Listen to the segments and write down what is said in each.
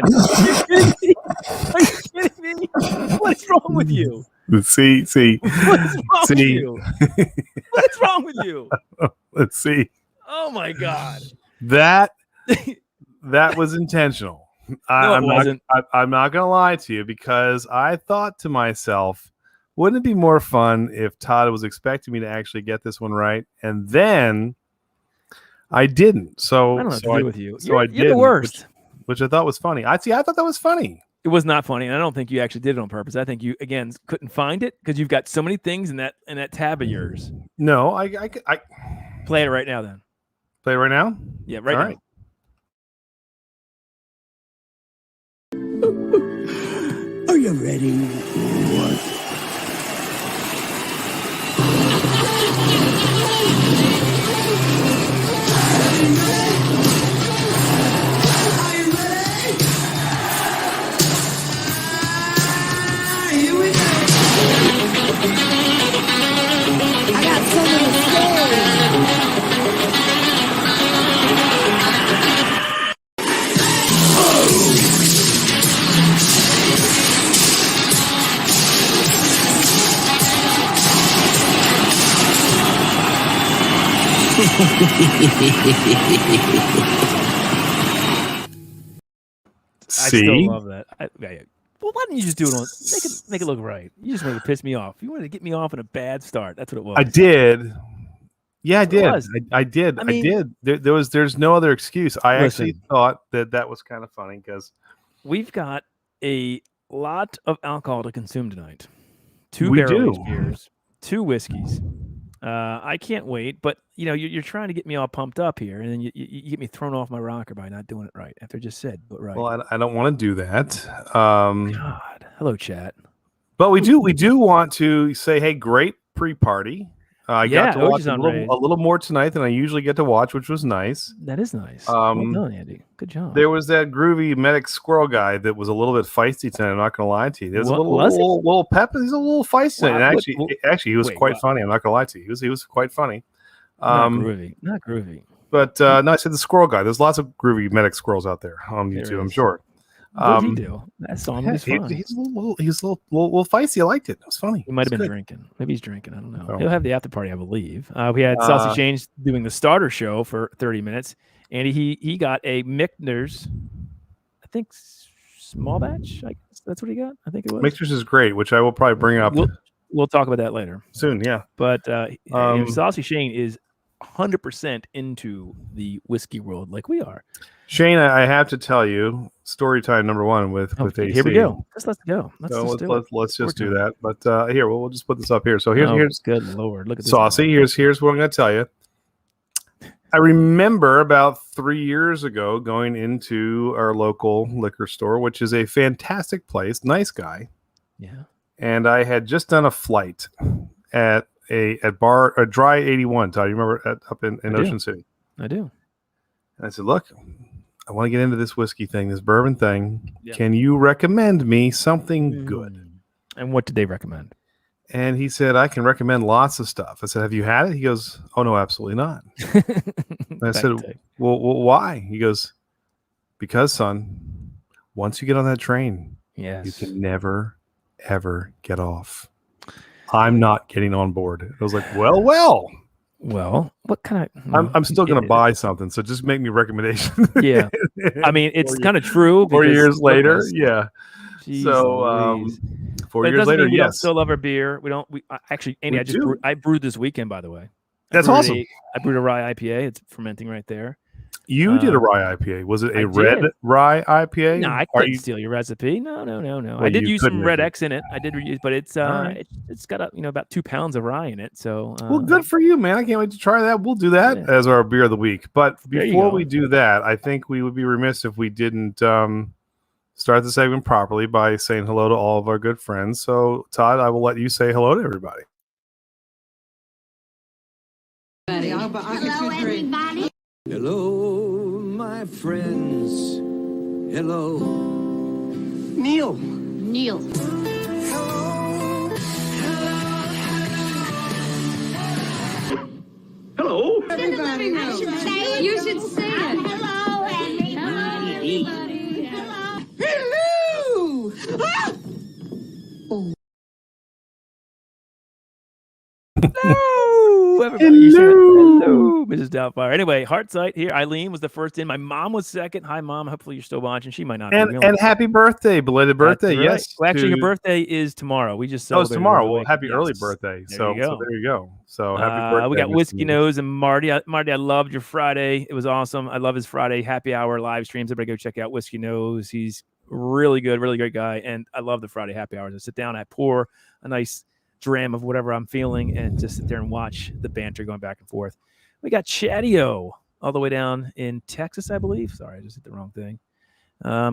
again. Are you kidding me? What is wrong with you? See. What is wrong with you? What's wrong with you? Let's see. Oh my God. That was intentional. No, it wasn't. I'm not gonna lie to you, because I thought to myself, wouldn't it be more fun if Todd was expecting me to actually get this one right, and then I didn't. So I don't know what to do with you. So you're the worst. Which I thought was funny. I thought that was funny. It was not funny, and I don't think you actually did it on purpose. I think you again couldn't find it because you've got so many things in that tab of yours. No, I play it right now. Then play it right now. Yeah, right. All now. right. Are you ready for what? I got so many stories. I still love that. Well, why didn't you just do it on? Make it look right. You just wanted to piss me off. You wanted to get me off in a bad start. That's what it was. I did. Yeah, I did. I did. I mean, There's no other excuse. I actually thought that was kind of funny because we've got a lot of alcohol to consume tonight. 2 barrel-aged beers, 2 whiskeys. I can't wait, but you're trying to get me all pumped up here, and then you get me thrown off my rocker by not doing it right after I just said, but right. Well, I don't want to do that. God, hello, chat. But we do want to say, hey, great pre-party. I got to watch a little more tonight than I usually get to watch, which was nice. That is nice. Well done, Andy. Good job. There was that groovy medic squirrel guy that was a little bit feisty tonight. I'm not going to lie to you. There's a little pep. He's a little feisty. Wow. And actually, he was quite funny. I'm not going to lie to you. He was quite funny. Not groovy. But no, I said the squirrel guy. There's lots of groovy medic squirrels out there on YouTube, I'm sure. What did he do? That song was fun. He's a little feisty. I liked it. It was funny. He might have been drinking. Maybe he's drinking. I don't know. Oh. He'll have the after party, I believe. We had Saucy Shane's doing the starter show for 30 minutes, and he got a Michner's, I think, small batch. I guess that's what he got. I think it was. Michner's is great, which I will probably bring up. We'll talk about that later. Soon, yeah. But Saucy Shane is 100% into the whiskey world like we are. Shane, I have to tell you, story time number 1 with AC. Here we go. Let's go. Let's just do that. But here, we'll just put this up here. So here's good Lord. Look at this. Saucy. Here's what I'm going to tell you. I remember about 3 years ago going into our local liquor store, which is a fantastic place. Nice guy. Yeah. And I had just done a flight at Dry 81. Todd, you remember up in Ocean City? I do. And I said, look, I want to get into this whiskey thing, this bourbon thing. Yeah. Can you recommend me something good? And what did they recommend? And he said, I can recommend lots of stuff. I said, have you had it? He goes, oh, no, absolutely not. I said, well, why? He goes, because, son, once you get on that train, you can never, ever get off. I'm not getting on board. I was like, well. Well, what kind of? I'm still going to buy something, so just make me a recommendation. Yeah, I mean it's kind of true. 4 years later, yeah. Jeez, so 4 years later, we don't still love our beer. We don't. Actually, Andy, I brewed this weekend, by the way. That's awesome. I brewed a rye IPA. It's fermenting right there. You did a rye IPA. Was it a red rye IPA? No, I couldn't steal your recipe. No. Well, I did use some Red X in it. I did reuse, but it's got about 2 pounds of rye in it. So well, good for you, man. I can't wait to try that. We'll do that as our beer of the week. But before we do that, I think we would be remiss if we didn't start the segment properly by saying hello to all of our good friends. So, Todd, I will let you say hello to everybody. Hello, everybody. Hello, my friends. Hello. Neil. Hello. Everybody. You should say it. Hello, everybody. Hello. Hello, everybody. Hello, Mrs. Doubtfire. Anyway, Heartsight here. Eileen was the first in. My mom was second. Hi, Mom. Hopefully you're still watching. She might not be. And happy birthday, belated birthday. Right. Yes. Well, actually, your birthday is tomorrow. We just celebrated. Oh, it's tomorrow. Well, happy early birthday. So there you go. So happy birthday. We got Whiskey Nose and Marty. Marty, I loved your Friday. It was awesome. I love his Friday happy hour live streams. Everybody go check out Whiskey Nose. He's really good, really great guy. And I love the Friday happy hours. I sit down, I pour a nice dram of whatever I'm feeling and just sit there and watch the banter going back and forth. We got Chatio all the way down in Texas, I believe. Sorry, I just hit the wrong thing.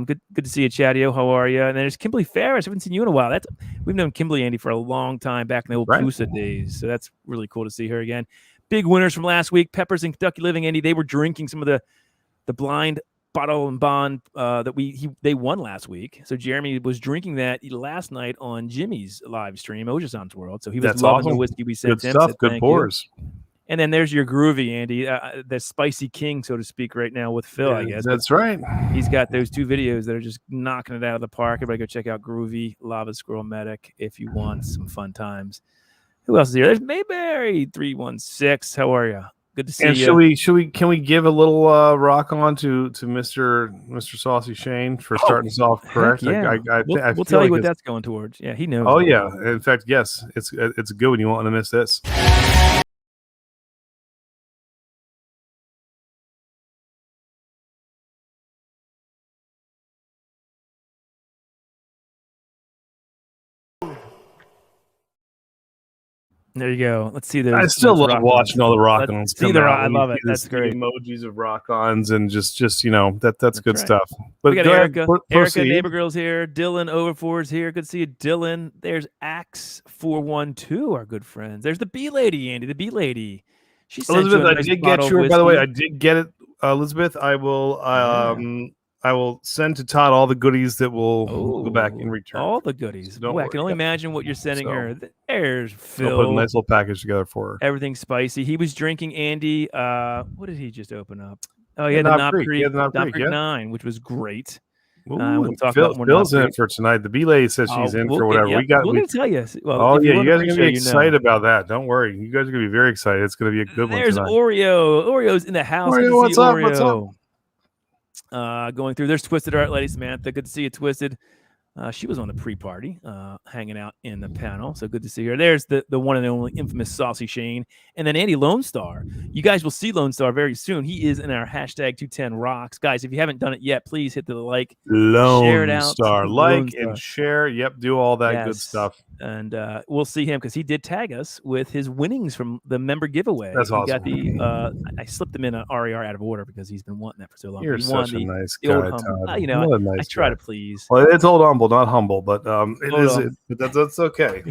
Good to see you, Chatio. How are you? And then there's Kimberly Ferris. I haven't seen you in a while. We've known Kimberly, Andy, for a long time back in the old Pusa days. So that's really cool to see her again. Big winners from last week. Peppers and Kentucky Living, Andy. They were drinking some of the blind bottle and bond that they won last week. So Jeremy was drinking that last night on Jimmy's live stream, Ojasan's World. So he was loving the whiskey we sent him. Good stuff. Good pours. And then there's your groovy, Andy, the spicy king, so to speak, right now with Phil, I guess. That's right. He's got those 2 videos that are just knocking it out of the park. Everybody go check out Groovy, Lava Squirrel Medic, if you want some fun times. Who else is here? There's Mayberry 316. How are you? Good to see you. Can we give a little rock on to Mr. Saucy Shane for starting us off correct? Yeah. We'll tell you what that's going towards. Yeah, he knows. Oh yeah. In fact, yes, it's good when you won't want to miss this. There you go. Let's see those. I still love watching all the rock-ons come out. I love it. That's great. Emojis of rock-ons and just that's good stuff. But we got Erica. Erica, Neighbor Girl's here. Dylan Overford's here. Good to see you, Dylan. There's Axe412, our good friends. There's the Bee Lady, Andy. The Bee Lady. She sent Elizabeth, you a nice I did get you. By the way, I did get it, Elizabeth. I will send to Todd all the goodies that will go back in return. All the goodies. So I can only imagine what you're sending her. There's Phil. I'll put a nice little package together for her. Everything's spicy. He was drinking, Andy. What did he just open up? Oh, he had the Knob Creek 9, which was great. We'll talk about more. Phil's in it for tonight. The B lady says she's in for whatever. We're going to tell you. Well, you guys are going to be excited about that. Don't worry. You guys are going to be very excited. It's going to be a good one tonight. There's Oreo. Oreo's in the house. Oreo, what's up? What's up? Going through. There's Twisted Art Lady Samantha. Good to see you, Twisted. She was on the pre-party, hanging out in the panel. So good to see her. There's the one and only infamous Saucy Shane. And then Andy Lone Star. You guys will see Lone Star very soon. He is in our hashtag 210 Rocks. Guys, if you haven't done it yet, please hit the like. Share it out. Star. Like and share. Yep, do all that good stuff. And we'll see him because he did tag us with his winnings from the member giveaway. That's awesome. Got the I slipped him in an RER out of order because he's been wanting that for so long. You're such a nice guy, Todd. I try to please. Well, it's old humble, not humble, but that's okay.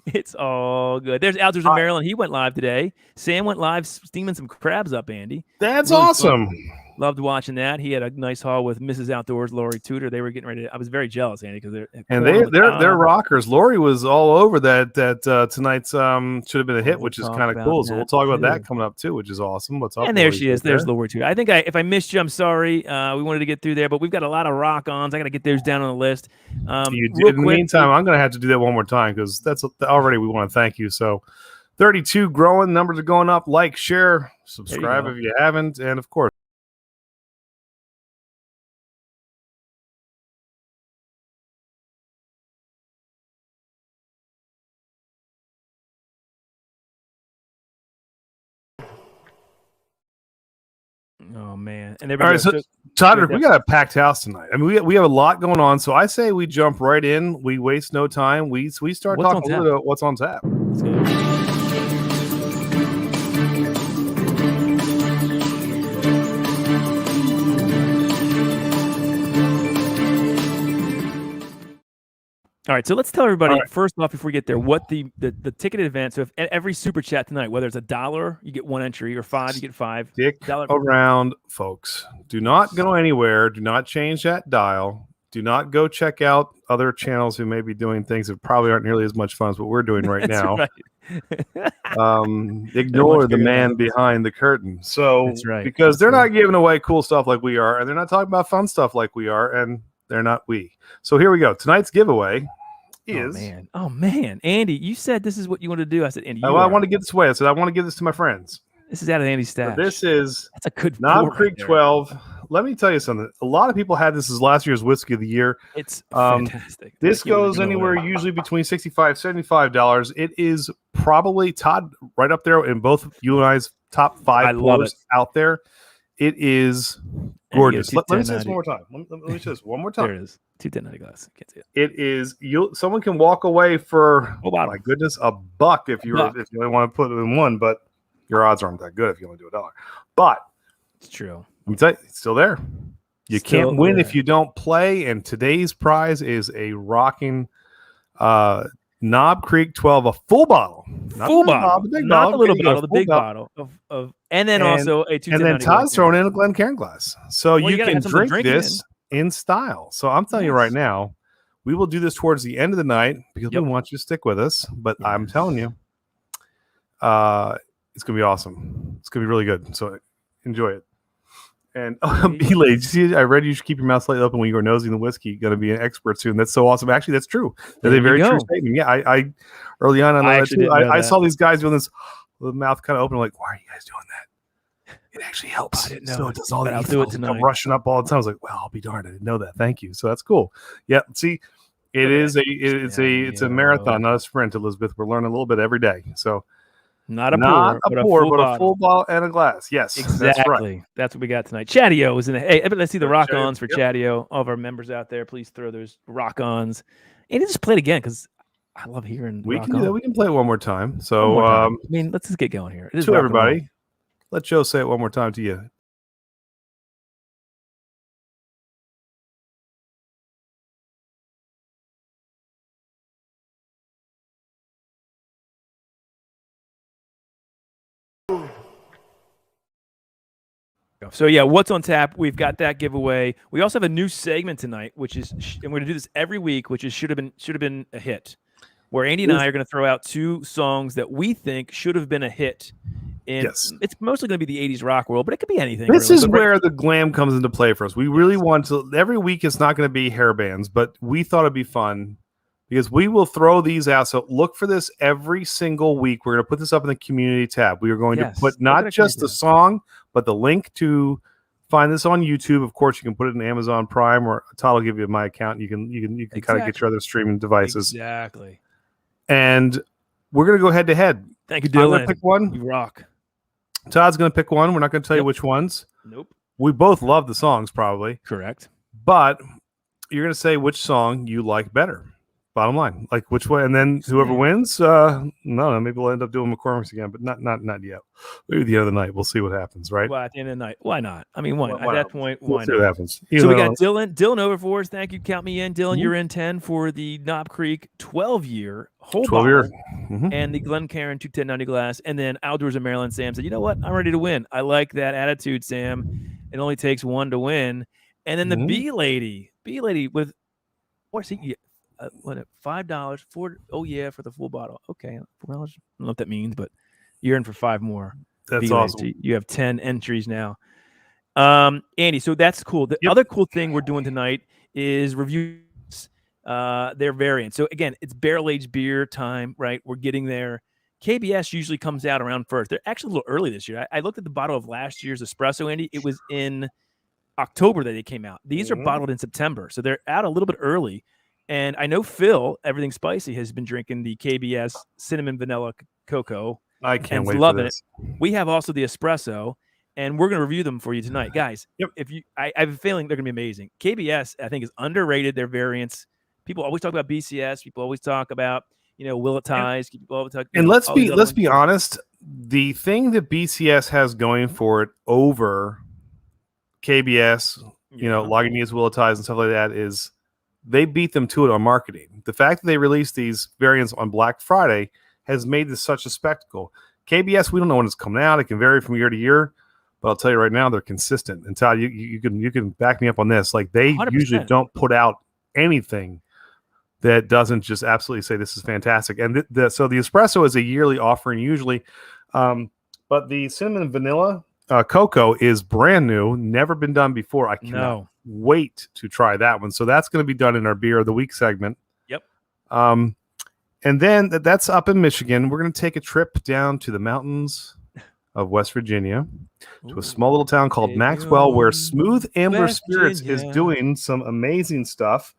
It's all good. There's Outdoors in Maryland. He went live today. Sam went live steaming some crabs up, Andy. That's really awesome. Fun. Loved watching that. He had a nice haul with Mrs. Outdoors, Lori Tudor. They were getting ready. I was very jealous, Andy, because they're rockers. Lori was all over that tonight's should have been a hit, which is kind of cool. So we'll talk about that coming up too, which is awesome. What's up? And there she is. There's Lori Tudor. I think if I missed you, I'm sorry. We wanted to get through there, but we've got a lot of rock-ons. I got to get those down on the list. In the meantime, I'm going to have to do that one more time because that's already we want to thank you. So 32 growing, numbers are going up. Like, share, subscribe if you haven't, and of course. Oh man! And all right, so Todd, we got a packed house tonight. I mean, we have a lot going on. So I say we jump right in. We waste no time. We start talking a little bit about what's on tap. All right, so let's tell everybody first off before we get there what the ticket advance. So if every super chat tonight, whether it's $1, you get 1 entry, or $5, you get 5. Stick around, folks. Do not go anywhere. Do not change that dial. Do not go check out other channels who may be doing things that probably aren't nearly as much fun as what we're doing right now. Ignore the man behind the curtain. So because they're not giving away cool stuff like we are, and they're not talking about fun stuff like we are, and they're not we. So here we go. Tonight's giveaway is. Oh man, Andy, you said this is what you want to do. I said, Andy, I want to get this away. I said I want to give this to my friends. This is out of Andy's stash. So this is that's a good Knob Creek 12. Let me tell you something. A lot of people had this as last year's whiskey of the year. It's fantastic. This goes anywhere usually between $65, $75. It is probably, Todd, right up there in both you and I's top 5 pours out there. It is gorgeous. Let me say this one more time. Let me say this one more time. There it is. 21090 glass. Can't see it. It is. Someone can walk away for my goodness, $1 if you only want to put it in one, but your odds aren't that good if you only do $1. But it's true. Let me tell you, it's still there. You can't win if you don't play. And today's prize is a rocking Knob Creek 12, a full bottle. Full bottle. Not the little bottle, the big bottle of and then also a 21090. And then Todd's throwing in a Glencairn glass. So you can drink this in style. So I'm telling you right now, we will do this towards the end of the night because we want you to stick with us. But I'm telling you, it's going to be awesome. It's going to be really good. So enjoy it. And B-Lady, see, I read you should keep your mouth slightly open when you were nosing the whiskey. Going to be an expert soon. That's so awesome. Actually, that's true. That's a very true statement. Yeah, I early on, I saw these guys doing this with the mouth kind of open. Like, why are you guys doing that? It actually helps. I didn't know. So it does all that. I'll do it tonight. I'm rushing up all the time. I was like, well, I'll be darned. I didn't know that. Thank you. So that's cool. Yeah. See, it's a marathon, not a sprint, Elizabeth. We're learning a little bit every day. So. Not a pour, but a full bottle and a glass. Yes, exactly. That's right. That's what we got tonight. Chatio is in the. Hey, let's see the rock-ons for Chatio. All of our members out there, please throw those rock-ons. And just play it again because I love hearing. We can do that. We can play it one more time. So, let's just get going here. To everybody, let Joe say it one more time to you. So yeah, what's on tap? We've got that giveaway. We also have a new segment tonight, which is, and we're going to do this every week, which is should have been a hit, where Andy and I are going to throw out 2 songs that we think should have been a hit. And it's mostly going to be the 80s rock world, but it could be anything. This is where the glam comes into play for us. We really want to. Every week, it's not going to be hair bands, but we thought it'd be fun. Because we will throw these out. So look for this every single week. We're going to put this up in the community tab. We are going to put not just the song, but the link to find this on YouTube. Of course, you can put it in Amazon Prime, or Todd will give you my account. You can kind of get your other streaming devices. Exactly. And we're going to go head to head. Thank you, Dylan. I'm going to pick one. You rock. Todd's going to pick one. We're not going to tell you which ones. Nope. We both love the songs, probably. Correct. But you're going to say which song you like better. Bottom line, like which way, and then whoever wins, no, maybe we'll end up doing McCormick's again, but not yet. Maybe the other night, we'll see what happens, right? Well, at the end of the night, why not? I mean, why at that point, why not? See what happens. So we got Dylan over for us. Thank you, count me in, Dylan. You're in 10 for the Knob Creek 12-year whole bottle, and the Glencairn 21090 glass, and then Outdoors in Maryland. Sam said, "You know what? I'm ready to win. I like that attitude, Sam. It only takes one to win." And then the B lady with, what's he? $5 for for the full bottle. Okay, $4. I don't know what that means, but you're in for 5 more. That's awesome. You have 10 entries now. Andy, so that's cool. The other cool thing we're doing tonight is reviews their variant. So again, it's barrel-aged beer time, right? We're getting there. KBS usually comes out around first. They're actually a little early this year. I looked at the bottle of last year's Espresso, Andy. It was in October that they came out. These are bottled in September, so they're out a little bit early. And I know Phil, Everything Spicy, has been drinking the KBS Cinnamon Vanilla Cocoa. I can't wait loving for this. it. We have also the Espresso, and we're going to review them for you tonight. Guys, I have a feeling they're going to be amazing. KBS, I think, is underrated, their variants. People always talk about BCS. People always talk about, will it ties. And let's be honest. The thing that BCS has going for it over KBS, Lagunitas, Will it ties, and stuff like that is they beat them to it on marketing. The fact that they released these variants on Black Friday has made this such a spectacle. KBS, we don't know when it's coming out. It can vary from year to year, but I'll tell you right now, they're consistent. And Todd, you can back me up on this. Like they 100%. Usually don't put out anything that doesn't just absolutely say this is fantastic. And so the Espresso is a yearly offering usually, but the cinnamon vanilla cocoa is brand new, never been done before. I cannot wait to try that one. So that's going to be done in our beer of the week segment. Yep. And then that's up in Michigan. We're going to take a trip down to the mountains of West Virginia to a small little town called Maxwell, where Smooth Ambler Spirits is doing some amazing stuff.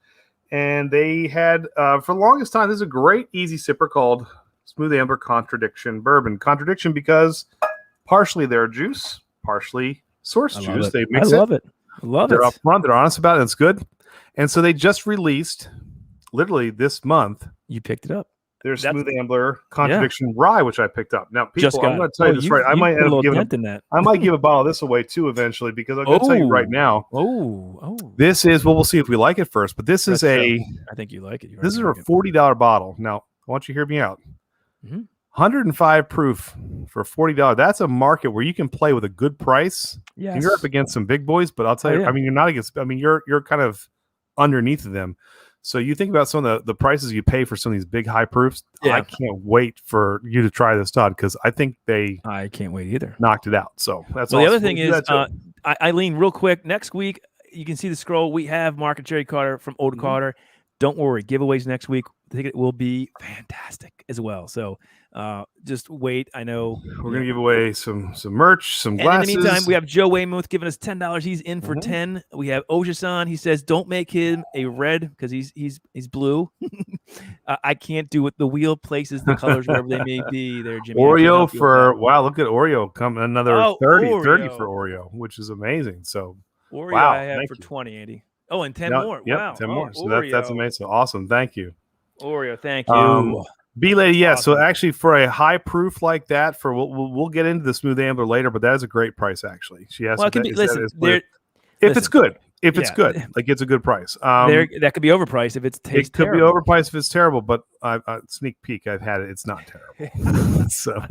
And they had, for the longest time, this is a great easy sipper called Smooth Ambler Contradiction Bourbon. Contradiction because partially they're juice, partially source juice. They mix it. I love it. They're upfront. They're honest about it. It's good. And so they just released, literally this month. You picked it up. There's Smooth Ambler Contradiction Rye, which I picked up. Now, people, I'm going to tell you this right. I might end up giving I might give a bottle of this away too eventually, because I'm going to tell you right now. This is, well, we'll see if we like it first, but this is I think you like it. This is a $40 bottle. Now, I want you to hear me out. 105 proof for $40. That's a market where you can play with a good price. Yes. And you're up against some big boys, but I'll tell you, I mean, you're not against, I mean, you're kind of underneath of them. So you think about some of the prices you pay for some of these big high proofs. Yeah. I can't wait for you to try this, Todd, because I think I can't wait either. Knocked it out. So that's awesome. The other thing is, Eileen, real quick, next week, you can see the scroll. We have Mark and Jerry Carter from Old Carter. Don't worry, giveaways next week. I think it will be fantastic as well. So just wait. I know we're gonna give away some merch, some glasses. In the meantime, we have Joe Weymouth giving us $10. He's in for 10. We have Osha-san. He says, "Don't make him a red because he's blue." I can't do it. The wheel places the colors wherever they may be. There, Jimmy. Oreo for look at Oreo coming another 30 for Oreo, which is amazing. So Oreo I have for 20, Andy. Oh, and 10 more. Yep, wow, 10 more. So that's amazing. Awesome. Thank you. Oreo, thank you. B-Lady, yeah. Awesome. So actually, for a high proof like that, for we'll get into the Smooth Ambler later, but that is a great price. Actually, she has. Well, it's good. If it's good, like it's a good price. That could be overpriced if it tastes terrible. It could be overpriced if it's terrible, but sneak peek, I've had it. It's not terrible. So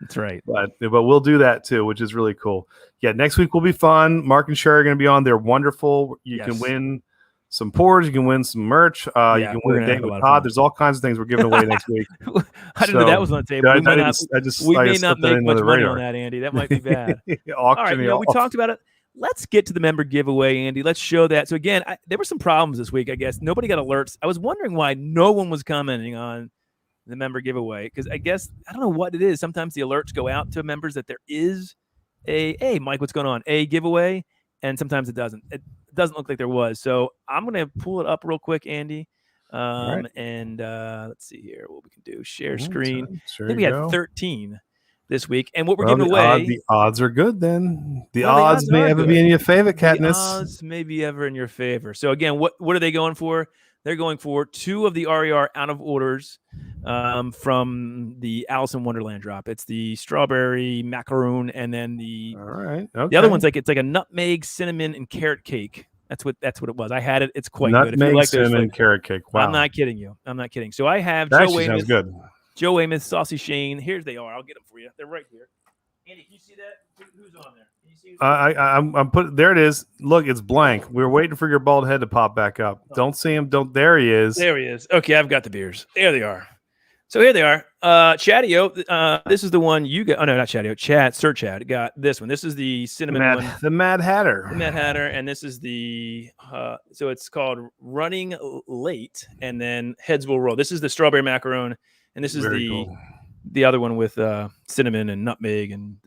that's right. But we'll do that too, which is really cool. Yeah, next week will be fun. Mark and Sherry are going to be on. They're wonderful. You can win some pours. You can win some merch. You can win a date with Todd. There's all kinds of things we're giving away next week. I didn't know that was on the table. We may not make much money on that, Andy. That might be bad. All right, we talked about it. Let's get to the member giveaway, Andy. Let's show that. So again, there were some problems this week, I guess. Nobody got alerts. I was wondering why no one was commenting on the member giveaway, because I guess, I don't know what it is. Sometimes the alerts go out to members that there is hey, Mike, what's going on? A giveaway, and sometimes it doesn't. It doesn't look like there was. So I'm going to pull it up real quick, Andy. And let's see here what we can do. Share screen. I think we had 13 this week, and what we're giving away. The odds are good then. The odds may ever be in your favor, Katniss. The odds may be ever in your favor. So again, what are they going for? They're going for 2 of the RER out of orders from the Alice in Wonderland drop. It's the strawberry macaroon, and then the the other one's it's like a nutmeg, cinnamon, and carrot cake. That's what it was. I had it. It's quite good. Nutmeg, like cinnamon, carrot cake. Wow. I'm not kidding you. I'm not kidding. So I have that Joe Weymouth. Sounds good. Joe Weymouth, Saucy Shane. Here they are. I'll get them for you. They're right here. Andy, can you see that? Who's on there? Can you see? I'm put. There it is. Look, it's blank. We're waiting for your bald head to pop back up. Don't see him. There he is. There he is. Okay, I've got the beers. There they are. So here they are. Chatio. This is the one you got. Oh no, not Chatio. Sir Chat got this one. This is the cinnamon one. The Mad Hatter. The Mad Hatter, and this is the. So it's called Running Late, and then Heads Will Roll. This is the strawberry macaron. And this is the other one with cinnamon and nutmeg and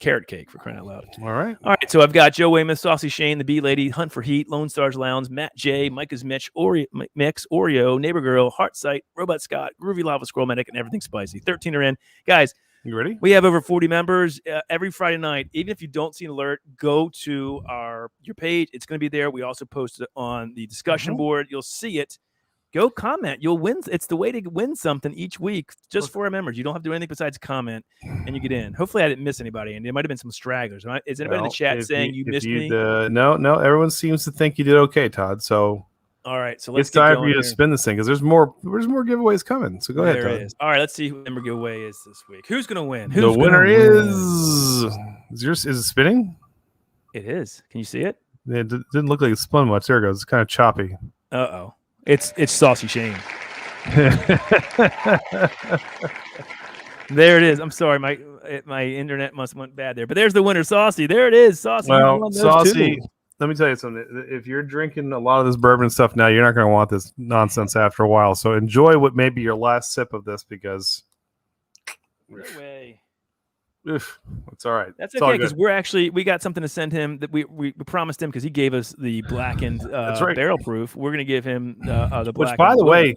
carrot cake, for crying out loud. All right. So I've got Joe Weymouth, Saucy Shane, the Bee Lady, Hunt for Heat, Lone Stars Lounge, Matt J, Micah's Mitch, Mix, Oreo, Neighbor Girl, Heartsight, Robot Scott, Groovy Lava Squirrel Medic, and Everything Spicy. 13 are in. Guys, you ready? We have over 40 members every Friday night. Even if you don't see an alert, go to your page. It's going to be there. We also post it on the discussion board. You'll see it. Go comment. You'll win. It's the way to win something each week just for our members. You don't have to do anything besides comment, and you get in. Hopefully, I didn't miss anybody, and there might have been some stragglers. Right? Is anybody in the chat saying you missed me? No. Everyone seems to think you did okay, Todd. So, all right. So let's get time for you to spin this thing because there's more giveaways coming. So go ahead, Todd. There it is. All right. Let's see who the member giveaway is this week. Who's going to win? The winner is it spinning? It is. Can you see it? It didn't look like it spun much. There it goes. It's kind of choppy. Uh-oh. It's Saucy Shane. There it is. I'm sorry, my internet must have went bad there, but there's the winner, Saucy. There it is, Saucy. Well, Saucy, let me tell you something. If you're drinking a lot of this bourbon stuff now, you're not going to want this nonsense after a while. So enjoy what may be your last sip of this because No way. It's all right. That's okay because we got something to send him that we promised him because he gave us the blackened That's right. barrel proof. We're going to give him the blackened. Which, by the way,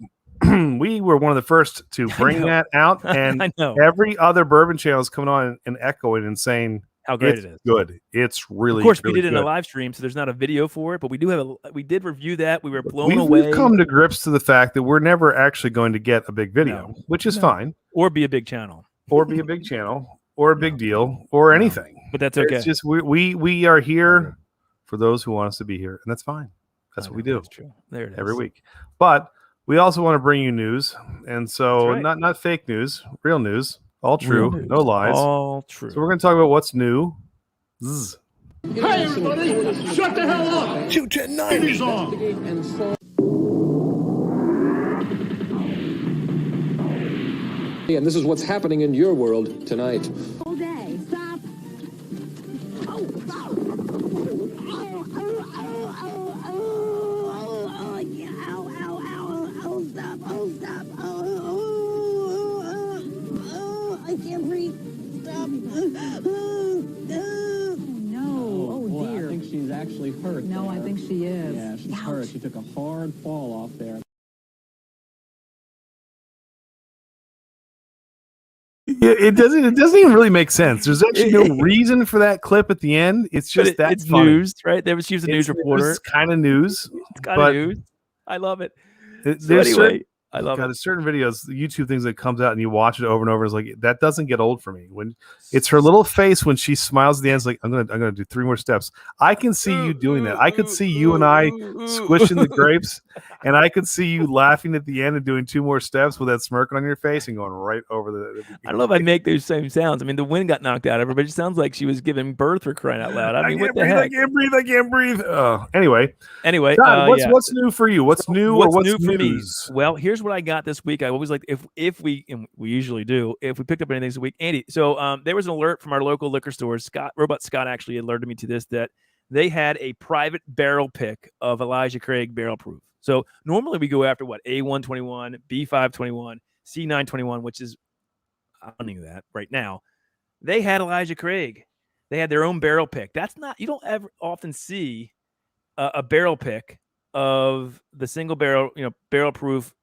we were one of the first to bring that out, and I know. every other bourbon channel is coming on and echoing and saying how great it is. Good. It's really, of course, really we did it good. in a live stream, so there's not a video for it, but we do have we did review that. We were blown away. We've come to grips to the fact that we're never actually going to get a big video, which is fine, or be a big channel, or be a big channel, or a big deal, or anything. But that's okay. It's just we are here for those who want us to be here, and that's fine. That's what we do. That's true. There it is. Every week, but we also want to bring you news, and so not fake news, real news, all true, no lies, all true. So we're going to talk about what's new. Zzz. Hey, everybody! Shut the hell up! 21090's on! And this is what's happening in your world tonight. All day. Stop. Oh, stop. Oh, yeah. Oh, stop. Oh, stop. Oh, I can't breathe. Stop. Oh, dear. I think she's actually hurt. No, there. I think she is. Yeah, she's hurt. She took a hard fall off there. Yeah, it doesn't even really make sense. There's actually no reason for that clip at the end. It's just that it's funny. news, right? She was a news reporter. It's kind of news. It's kind of news. I love it. I love it. There's certain videos, YouTube things that comes out and you watch it over and over. It's like that doesn't get old for me. When it's her little face when she smiles at the end, it's like I'm gonna do 3 more steps. I can see you doing that. I could see you and I squishing the grapes, and I could see you laughing at the end and doing 2 more steps with that smirk on your face and going right over the. I don't know if I make those same sounds. I mean, the wind got knocked out of her, but it sounds like she was giving birth for crying out loud. I mean, what the heck? I can't breathe. Anyway, Todd, what's new for you? What's new or what's new for me? news? Well, here's what I got this week. I always like if we, and we usually do, if we picked up anything this week, Andy. So there was an alert from our local liquor stores. Robot Scott actually alerted me to this, that they had a private barrel pick of Elijah Craig barrel proof. So normally we go after what? A121, B521, C921, which is, I don't know that right now. They had Elijah Craig. They had their own barrel pick. That's not, you don't ever often see a barrel pick of the single barrel, barrel proof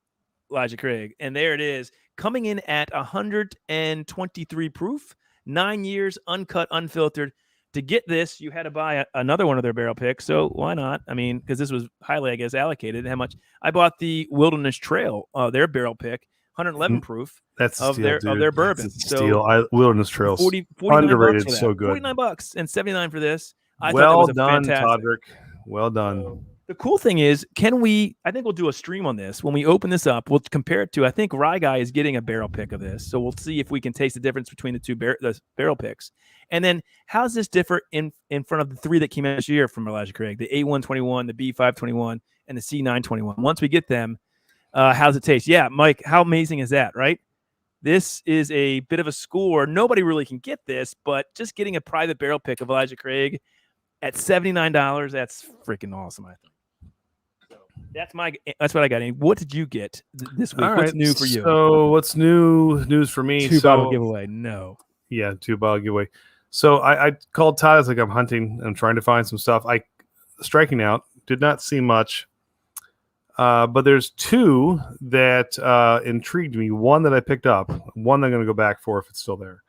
Elijah Craig. And there it is, coming in at 123 proof, 9 years, uncut, unfiltered. To get this, you had to buy another one of their barrel picks. So why not? I mean, because this was highly, I guess, allocated. How much? I bought the Wilderness Trail, their barrel pick, 111 proof. That's of their bourbon. That's a steal. Wilderness Trails, 49 underrated, so good. $49 and $79 for this. I thought well that was done, fantastic. Todrick. Well done. The cool thing is, I think we'll do a stream on this. When we open this up, we'll compare it to, I think Rye Guy is getting a barrel pick of this. So we'll see if we can taste the difference between the two barrel picks. And then how does this differ in front of the 3 that came out this year from Elijah Craig, the A121, the B521, and the C921? Once we get them, how does it taste? Yeah, Mike, how amazing is that, right? This is a bit of a score. Nobody really can get this, but just getting a private barrel pick of Elijah Craig at $79, that's freaking awesome, I think. That's what I got. What did you get this week? All What's right, new for you? So what's news for me? 2 bottle giveaway. No. Yeah, 2 bottle giveaway. So I called Todd. It's like I'm hunting. I'm trying to find some stuff. Striking out. Did not see much. But there's 2 that intrigued me. One that I picked up. One that I'm going to go back for if it's still there.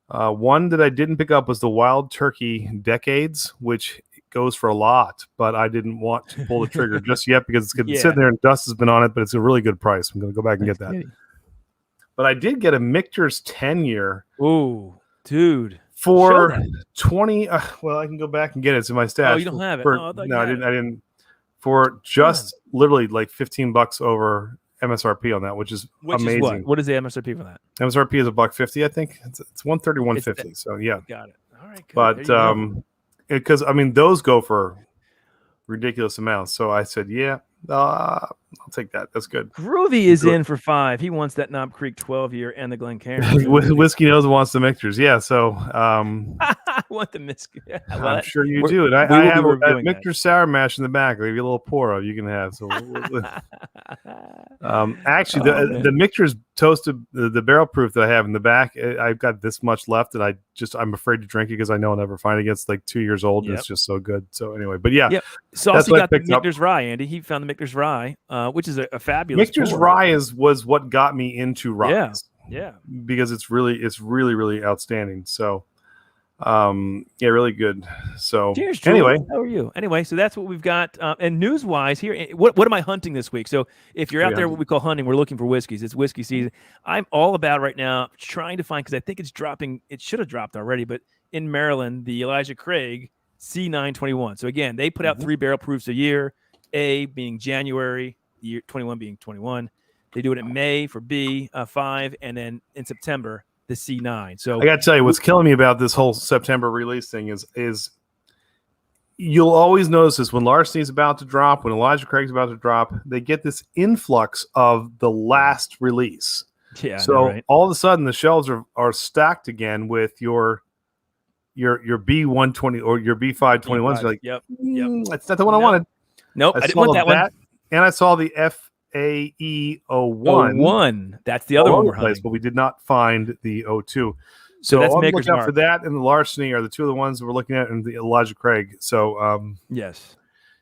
One that I didn't pick up was the Wild Turkey Decades, which goes for a lot, but I didn't want to pull the trigger just yet because it's sitting there and dust has been on it, but it's a really good price. I'm going to go back and get that. But I did get a Michter's 10-year. Ooh, dude. For 20. Well, I can go back and get it. It's in my stash. Oh, you don't have it? No, I didn't. For just literally like $15 over MSRP on that, which is amazing. What is the MSRP for that? MSRP is $150, I think. It's $130, $150. So yeah. Got it. All right. Good. But because those go for ridiculous amounts. So I said, yeah, I'll take that. That's good. Groovy is in for 5. He wants that Knob Creek 12-year and the Glencairn. Whiskey Nose wants the mixtures. Yeah, so I want the whiskey. I'm sure you do. And I have a mixture sour mash in the back. Maybe a little pour of you can have. So actually, the mixture's toasted. The barrel proof that I have in the back, I've got this much left, and I'm afraid to drink it because I know I'll never find it. It's like 2 years old, and it's just so good. So anyway, but yeah. Yep. Saucy got the Michter's Rye, Andy. He found the Michter's Rye, which is a fabulous. Michter's Rye was what got me into rye. Yeah. Because it's really outstanding. So, really good. So, cheers, anyway, how are you? Anyway, so that's what we've got. And news-wise here, what am I hunting this week? So, if you're out there, what we call hunting, we're looking for whiskeys. It's whiskey season. I'm all about right now trying to find, because I think it's dropping. It should have dropped already, but in Maryland, the Elijah Craig C921. So again, they put out 3 barrel proofs a year. A being January, year 21 being 21. They do it in May for B 5, and then in September the C9. So I got to tell you, what's killing me about this whole September release thing is you'll always notice this when Larceny's about to drop, when Elijah Craig's about to drop, they get this influx of the last release. Yeah. So all of a sudden the shelves are stacked again with your B120 or your B521s. You're like, yep. That's not the one I wanted. Nope, I didn't want that one. And I saw the FAE01. That's the other one we're hunting. But we did not find the 02. So that's I'm Maker's looking out Mark. for that, and the Larceny are the two of the ones that we're looking at, and the Elijah Craig. So yes,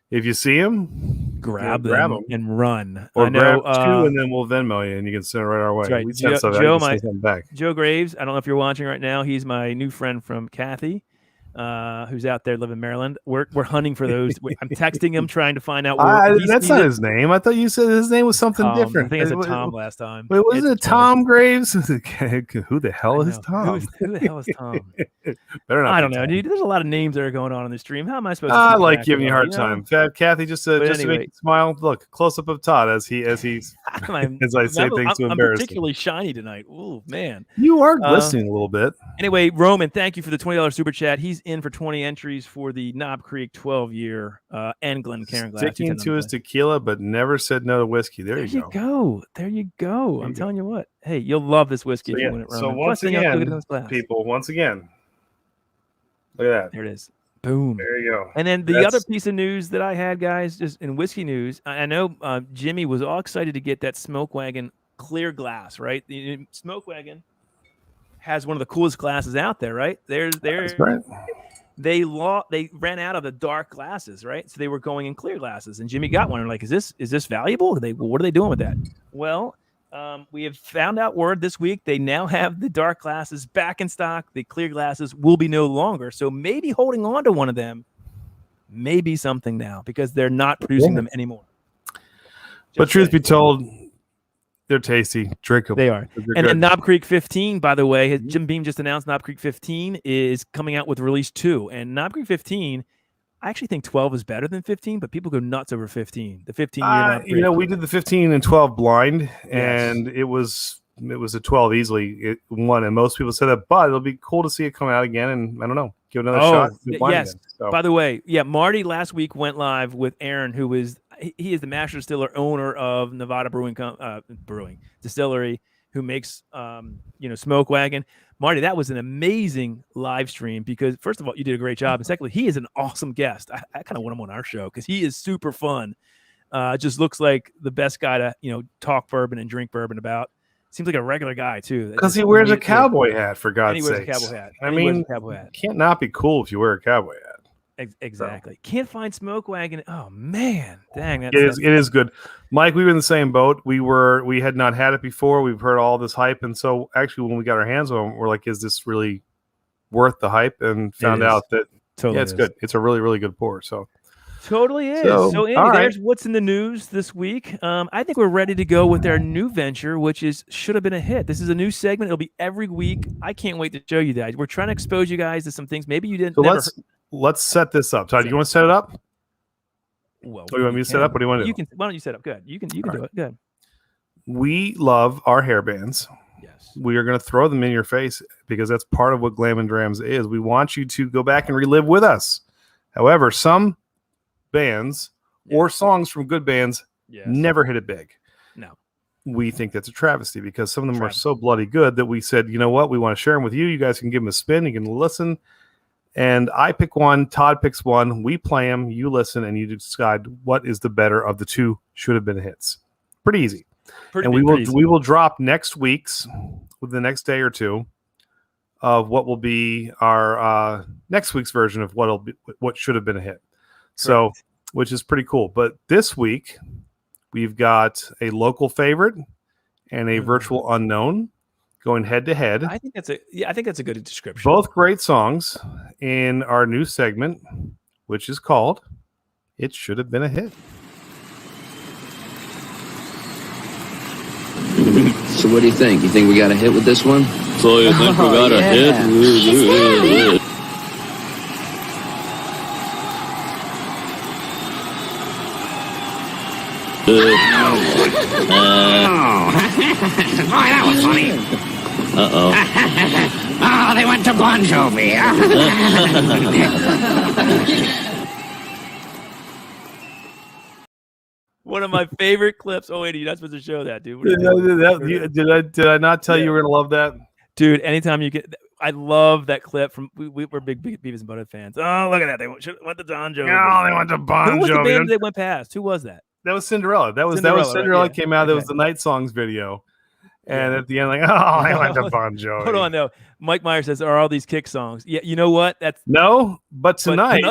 if you see him, grab them and run. Or grab 2, and then we'll Venmo you, and you can send it right our way. Right. We Joe Graves, I don't know if you're watching right now. He's my new friend from Kathy, who's out there living in Maryland. We're hunting for those. I'm texting him, trying to find out where that's not his name. I thought you said his name was something different. I think I said Tom last time. Wait, wasn't it Tom Graves? Who the hell is Tom? Who the hell is Tom? Better not. I don't know, dude. There's a lot of names that are going on the stream. How am I supposed to? I like giving you a hard time. Kathy, just to make you smile. Look, close up of Todd as I say things to embarrass I'm particularly shiny tonight. Ooh, man. You are glistening a little bit. Anyway, Roman, thank you for the $20 super chat. He's in for 20 entries for the Knob Creek 12-year and Glencairn glass. Sticking to his tequila, but never said no to whiskey. There you go. There you go. I'm telling you what. Hey, you'll love this whiskey if you win it, Roman. So once again, people, look at that. There it is. Boom. There you go. And then the other piece of news that I had, guys, just in whiskey news, I know Jimmy was all excited to get that Smoke Wagon clear glass, right? The Smoke Wagon has one of the coolest glasses out there, right? That's right. They ran out of the dark glasses, right? So they were going in clear glasses, and Jimmy got one. And like, is this valuable? What are they doing with that? Well, we have found out word this week. They now have the dark glasses back in stock. The clear glasses will be no longer. So maybe holding on to one of them may be something now because they're not producing them anymore. But truth be told, they're tasty, drinkable. They are. And Knob Creek 15, by the way, Jim Beam just announced Knob Creek 15 is coming out with release 2. And Knob Creek 15, I actually think 12 is better than 15, but people go nuts over 15. The 15-year we did the 15 and 12 blind, and it was a 12 easily. It won, and most people said that, but it'll be cool to see it come out again, and I don't know, give it another shot. Yes. So. By the way, Marty last week went live with Aaron, who is he is the master distiller, owner of Nevada Brewing Distillery, who makes Smoke Wagon. Marty, that was an amazing live stream because first of all, you did a great job, and secondly, he is an awesome guest. I kind of want him on our show because he is super fun. Just looks like the best guy to talk bourbon and drink bourbon about. Seems like a regular guy too. Because he wears a cowboy hat, for God's sake. He wears a cowboy hat. I mean, can't not be cool if you wear a cowboy hat. Exactly. So. Can't find Smoke Wagon. Oh man, dang! It is good, Mike. We were in the same boat. We had not had it before. We've heard all this hype, and so actually, when we got our hands on it, we're like, "Is this really worth the hype?" And found out that it's good. It's a really, really good pour. So totally is. So Andy, there's what's in the news this week. I think we're ready to go with our new venture, which should have been a hit. This is a new segment. It'll be every week. I can't wait to show you guys. We're trying to expose you guys to some things maybe you didn't. So let's set this up. Todd, you want to set it up? Well, do you want me to set up? What do you want to do? Why don't you set up? Good. You can do it. Good. We love our hair bands. Yes. We are going to throw them in your face because that's part of what Glam and Drams is. We want you to go back and relive with us. However, some bands or songs from good bands never hit it big. No. We think that's a travesty because some of them are so bloody good that we said, you know what, we want to share them with you. You guys can give them a spin. You can listen. And I pick one, Todd picks one, we play them, you listen, and you decide what is the better of the two should have been hits. Pretty easy. We will drop next week's, with the next day or two, of what will be our next week's version of what should have been a hit. Correct. So, which is pretty cool. But this week, we've got a local favorite and a virtual unknown going head to head. I think that's a good description. Both great songs in our new segment, which is called "It Should Have Been a Hit." So what do you think? You think we got a hit with this one? So you think we got a hit? Boy, that was funny. Uh-oh. Oh, they went to Bon Jovi. One of my favorite clips. Oh, Andy, you're not supposed to show that, dude. Did I not tell you we're going to love that? Dude, anytime you get... I love that clip from... We're big Beavis and Butthead fans. Oh, look at that. They went to Bon Jovi. No, they went to Bon Jovi. Who was the band they went past? Who was that? That was Cinderella. That was Cinderella right? Came out. That was the Night Songs video. And at the end, like, oh, they went to Bon Jovi. Hold on, though. Mike Myers says, are all these kick songs? Yeah, you know what? But tonight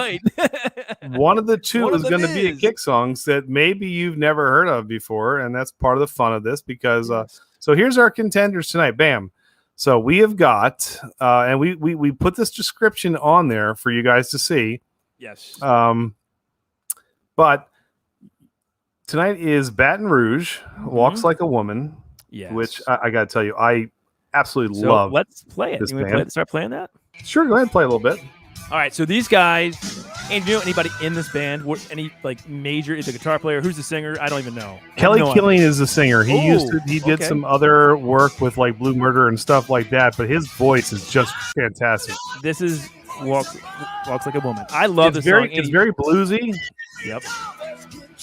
one of the two is going to be a kick songs that maybe you've never heard of before, and that's part of the fun of this because so here's our contenders tonight. Bam. So we have got and we put this description on there for you guys to see. Yes. But tonight is Baton Rouge, Walks Like a Woman. Yes. Which I got to tell you, I absolutely love. Let's play it. You want to start playing that? Sure, go ahead and play a little bit. All right, so these guys, and do you know anybody in this band? Any like major? Is the guitar player? Who's the singer? I don't even know. Kelly Killian is the singer. He did some other work with like Blue Murder and stuff like that, but his voice is just fantastic. This is Walks Like a Woman. I love this song. It's very bluesy. Yep.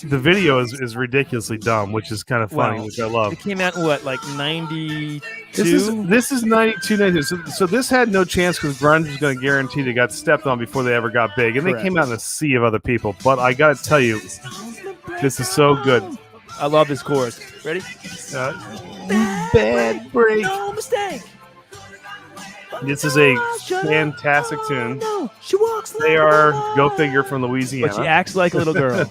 The video is ridiculously dumb, which is kind of funny, which I love. It came out in what, like 92? This is 92, 93. So this had no chance because grunge was going to guarantee they got stepped on before they ever got big. And They came out in a sea of other people. But I got to tell you, this is so good. I love this chorus. Ready? Bad break. No mistake. This is a fantastic tune. They are, go figure, from Louisiana. But she acts like a little girl.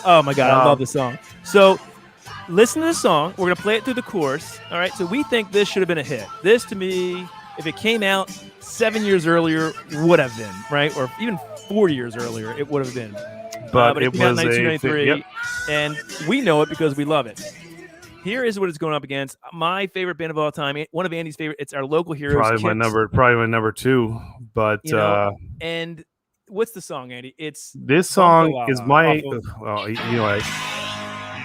Oh, my God. I love this song. So listen to this song. We're going to play it through the chorus. All right. So we think this should have been a hit. This, to me, if it came out 7 years earlier, would have been, right? Or even 4 years earlier, it would have been. But it came out in 1993. And we know it because we love it. Here is what it's going up against. My favorite band of all time. One of Andy's favorite. It's our local heroes. Probably my number two. But and what's the song, Andy? This song is my. Well, you know,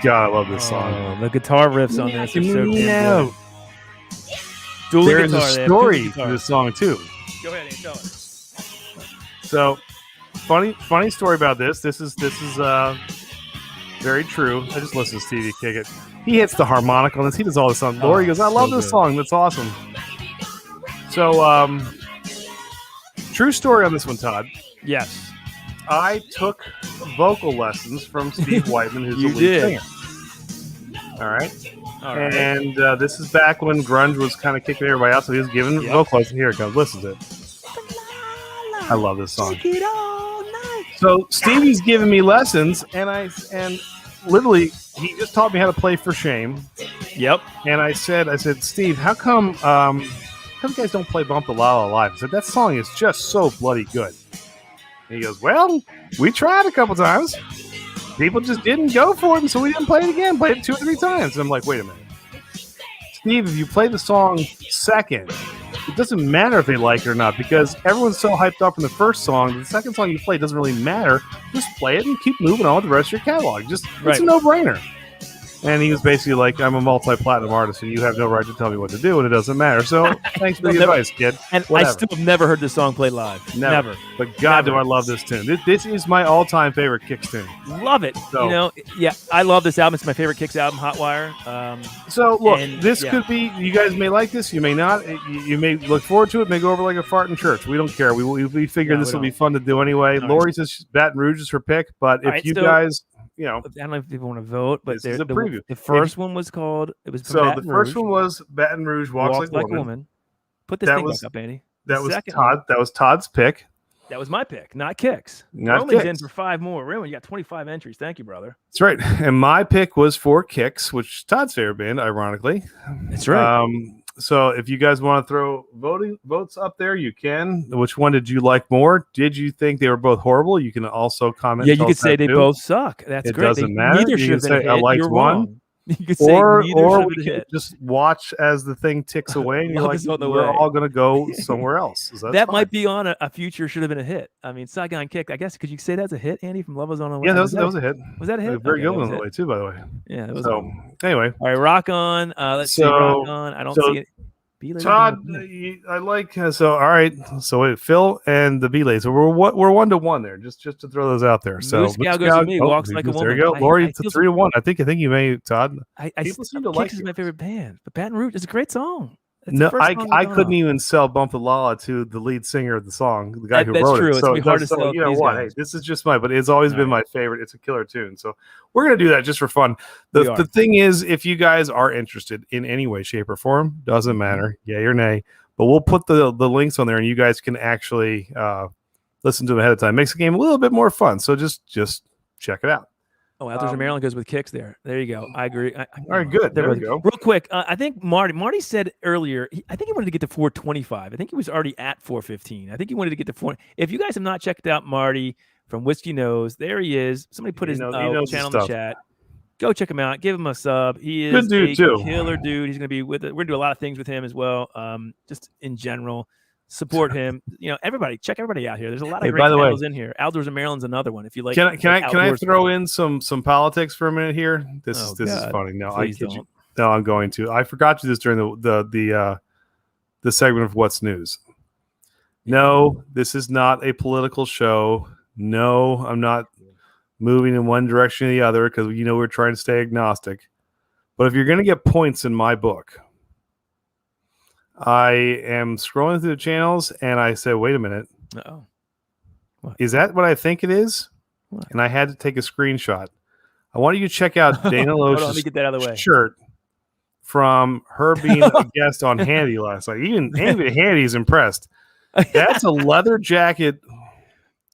God, I love this song. The guitar riffs on this are so good. There is a story to this song too. Go ahead and tell it. So, funny story about this. This is very true. I just listened to Stevie kick it. He hits the harmonica on this. He does all this on. Lori goes, I love this song. That's awesome. So, true story on this one, Todd. Yes. I took vocal lessons from Steve Whiteman, who's the lead singer. All right. And this is back when grunge was kind of kicking everybody out, so he was giving vocal lessons. Here it comes. Listen to it. I love this song. So Stevie's giving me lessons, and literally he just taught me how to play For Shame. Yep. And I said, Steve, how come you guys don't play Bump the La La live? I said, that song is just so bloody good. And he goes, well, we tried a couple times. People just didn't go for it, and so we didn't play it again. Played it 2 or 3 times. And I'm like, wait a minute. Steve, if you play the song second, it doesn't matter if they like it or not because everyone's so hyped up in the first song. The second song you play doesn't really matter. Just play it and keep moving on with the rest of your catalog. It's a no-brainer. And he was basically like, I'm a multi-platinum artist, and you have no right to tell me what to do, and it doesn't matter. So thanks for the advice, kid. And Whatever. I still have never heard this song played live. Never. But God, do I love this tune. This is my all-time favorite Kicks tune. Love it. So, I love this album. It's my favorite Kicks album, Hotwire. So look, this could be. You guys may like this. You may not. You may look forward to it. May go over like a fart in church. We don't care. We figure this will be fun to do anyway. Lori says Baton Rouge is her pick, but if you guys. I don't know if people want to vote, but this is a preview. The first one was called. It was so the first one was Baton Rouge Walks Like a Woman. Put this thing back up, Andy. That was Todd. That was Todd's pick. That was my pick, not Kicks. Not Roman's Kicks. in for 5 more. Roman, you got 25 entries. Thank you, brother. That's right. And my pick was for Kicks, which is Todd's favorite band, ironically. That's right. So if you guys want to throw votes up there, you can. Which one did you like more? Did you think they were both horrible? You can also comment. Yeah, you could say they both suck. That's great. It doesn't matter. Neither you should can have say I liked one. Wrong. You could say or we can can just watch as the thing ticks away, and you're like, we're all going to go somewhere else. That might be on a future should have been a hit. I mean, Saigon Kick. I guess could you say that's a hit, Andy, from Love Was On the Way? Yeah, that was a hit. Was that a hit? Very good one on the way too, by the way. Yeah, that was. So anyway, all right, Rock On. Let's see, Rock On. I don't see it. Todd, I like so. All right, so wait, Phil and the B-Lays. So we're 1-1 there. Just to throw those out there. So Moose Cow goes with me. Walks like a woman. There you go, Lori. It's 3-1. I think you may, Todd. People seem to like. Kicks is my favorite band, but Baton Rouge is a great song. No, I couldn't even sell "Bump the Lala" to the lead singer of the song, the guy who wrote it. So it's hard to sell. You know what? Hey, this is just but it's always been my favorite. It's a killer tune. So we're gonna do that just for fun. The thing is, if you guys are interested in any way, shape, or form, doesn't matter, yay or nay. But we'll put the links on there, and you guys can actually listen to them ahead of time. Makes the game a little bit more fun. So just check it out. Oh, Outdoors of Maryland goes with Kicks there. There you go. I agree. All right, good. There we go. Real quick, I think Marty said earlier, I think he wanted to get to 425. I think he was already at 415. I think he wanted to get to 4. If you guys have not checked out Marty from Whiskey Knows, there he is. Somebody put his channel in the chat. Go check him out. Give him a sub. He is good dude, too. Killer dude. He's going to be with it. We're going to do a lot of things with him as well, just in general. Support him. Everybody, check everybody out here. There's a lot of great channels in here. Outdoors of Maryland's another one. If you like, can I throw in some politics for a minute here? This is funny. No, I'm going to. I forgot to do this during the segment of What's News. No, this is not a political show. No, I'm not moving in one direction or the other because we're trying to stay agnostic. But if you're going to get points in my book, I am scrolling through the channels and I said, wait a minute. Is that what I think it is? What? And I had to take a screenshot. I want you to check out Dana Loesch's shirt from her being a guest on Handy last night. Even Handy's impressed. That's a leather jacket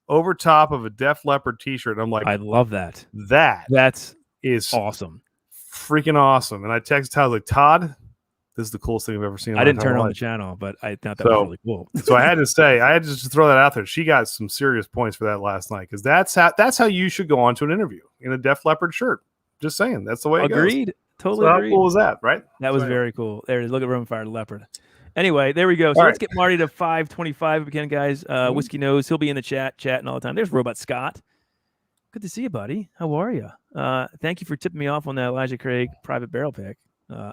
over top of a Def Leppard t-shirt. And I'm like, I love that. That's awesome. Freaking awesome. And I texted Todd, like, Todd, this is the coolest thing I've ever seen. I didn't turn on the channel, but I thought that was really cool. So I had to just throw that out there. She got some serious points for that last night because that's how you should go on to an interview in a Def Leppard shirt. Just saying, that's the way it goes. Agreed. Totally so agreed. How cool was that, right? That was very cool. There it is. Look at Roman Fire Leopard. Anyway, there we go. So let's get Marty to 525 again, guys. Whiskey Knows. He'll be in the chatting all the time. There's Robot Scott. Good to see you, buddy. How are you? Thank you for tipping me off on that Elijah Craig private barrel pick.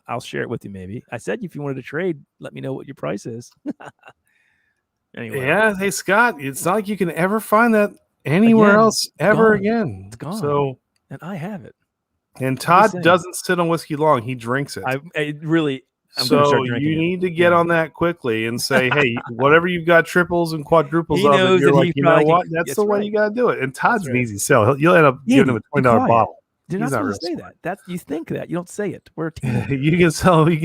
I'll share it with you maybe. I said if you wanted to trade, let me know what your price is. Anyway. Yeah, hey, Scott, it's not like you can ever find that anywhere else ever again. It's gone. So, and I have it. And Todd doesn't sit on whiskey long. He drinks it. I'm so you need to get on that quickly and say, hey, whatever you've got triples and quadruples of it, you're like, you know what? That's the way you got to do it. And Todd's an easy sell. You'll end up giving him a $20 bottle. You're not supposed to say that. You think that. You don't say it. We're a team. You get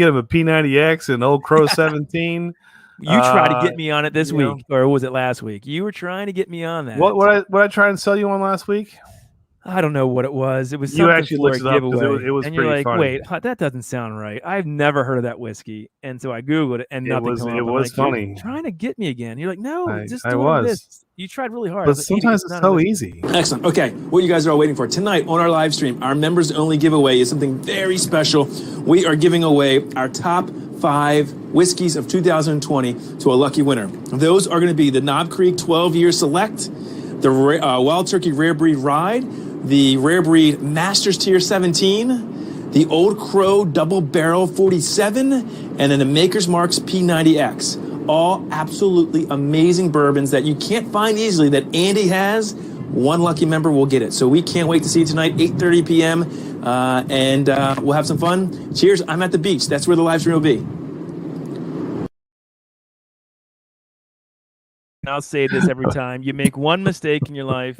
him a P90X and Old Crow 17. You tried to get me on it this week, or was it last week? You were trying to get me on that. What I tried to sell you on last week? I don't know what it was. It was you something actually for looked a it up giveaway. it was and pretty you're like, funny. wait, that doesn't sound right. I've never heard of that whiskey, and so I googled it, and nothing. It was funny. You're trying to get me again. You're like, no, just I was. This. You tried really hard. But sometimes it's so easy. Excellent. Okay, what you guys are all waiting for tonight on our live stream, our members only giveaway is something very special. We are giving away our top 5 whiskeys of 2020 to a lucky winner. Those are going to be the Knob Creek 12-year Select, the Wild Turkey Rare Breed Rye, the Rare Breed Masters Tier 17, the Old Crow Double Barrel 47, and then the Maker's Mark's P90X. All absolutely amazing bourbons that you can't find easily that Andy has. One lucky member will get it. So we can't wait to see you tonight, 8:30 p.m. And we'll have some fun. Cheers. I'm at the beach. That's where the live stream will be. I'll say this every time. You make one mistake in your life,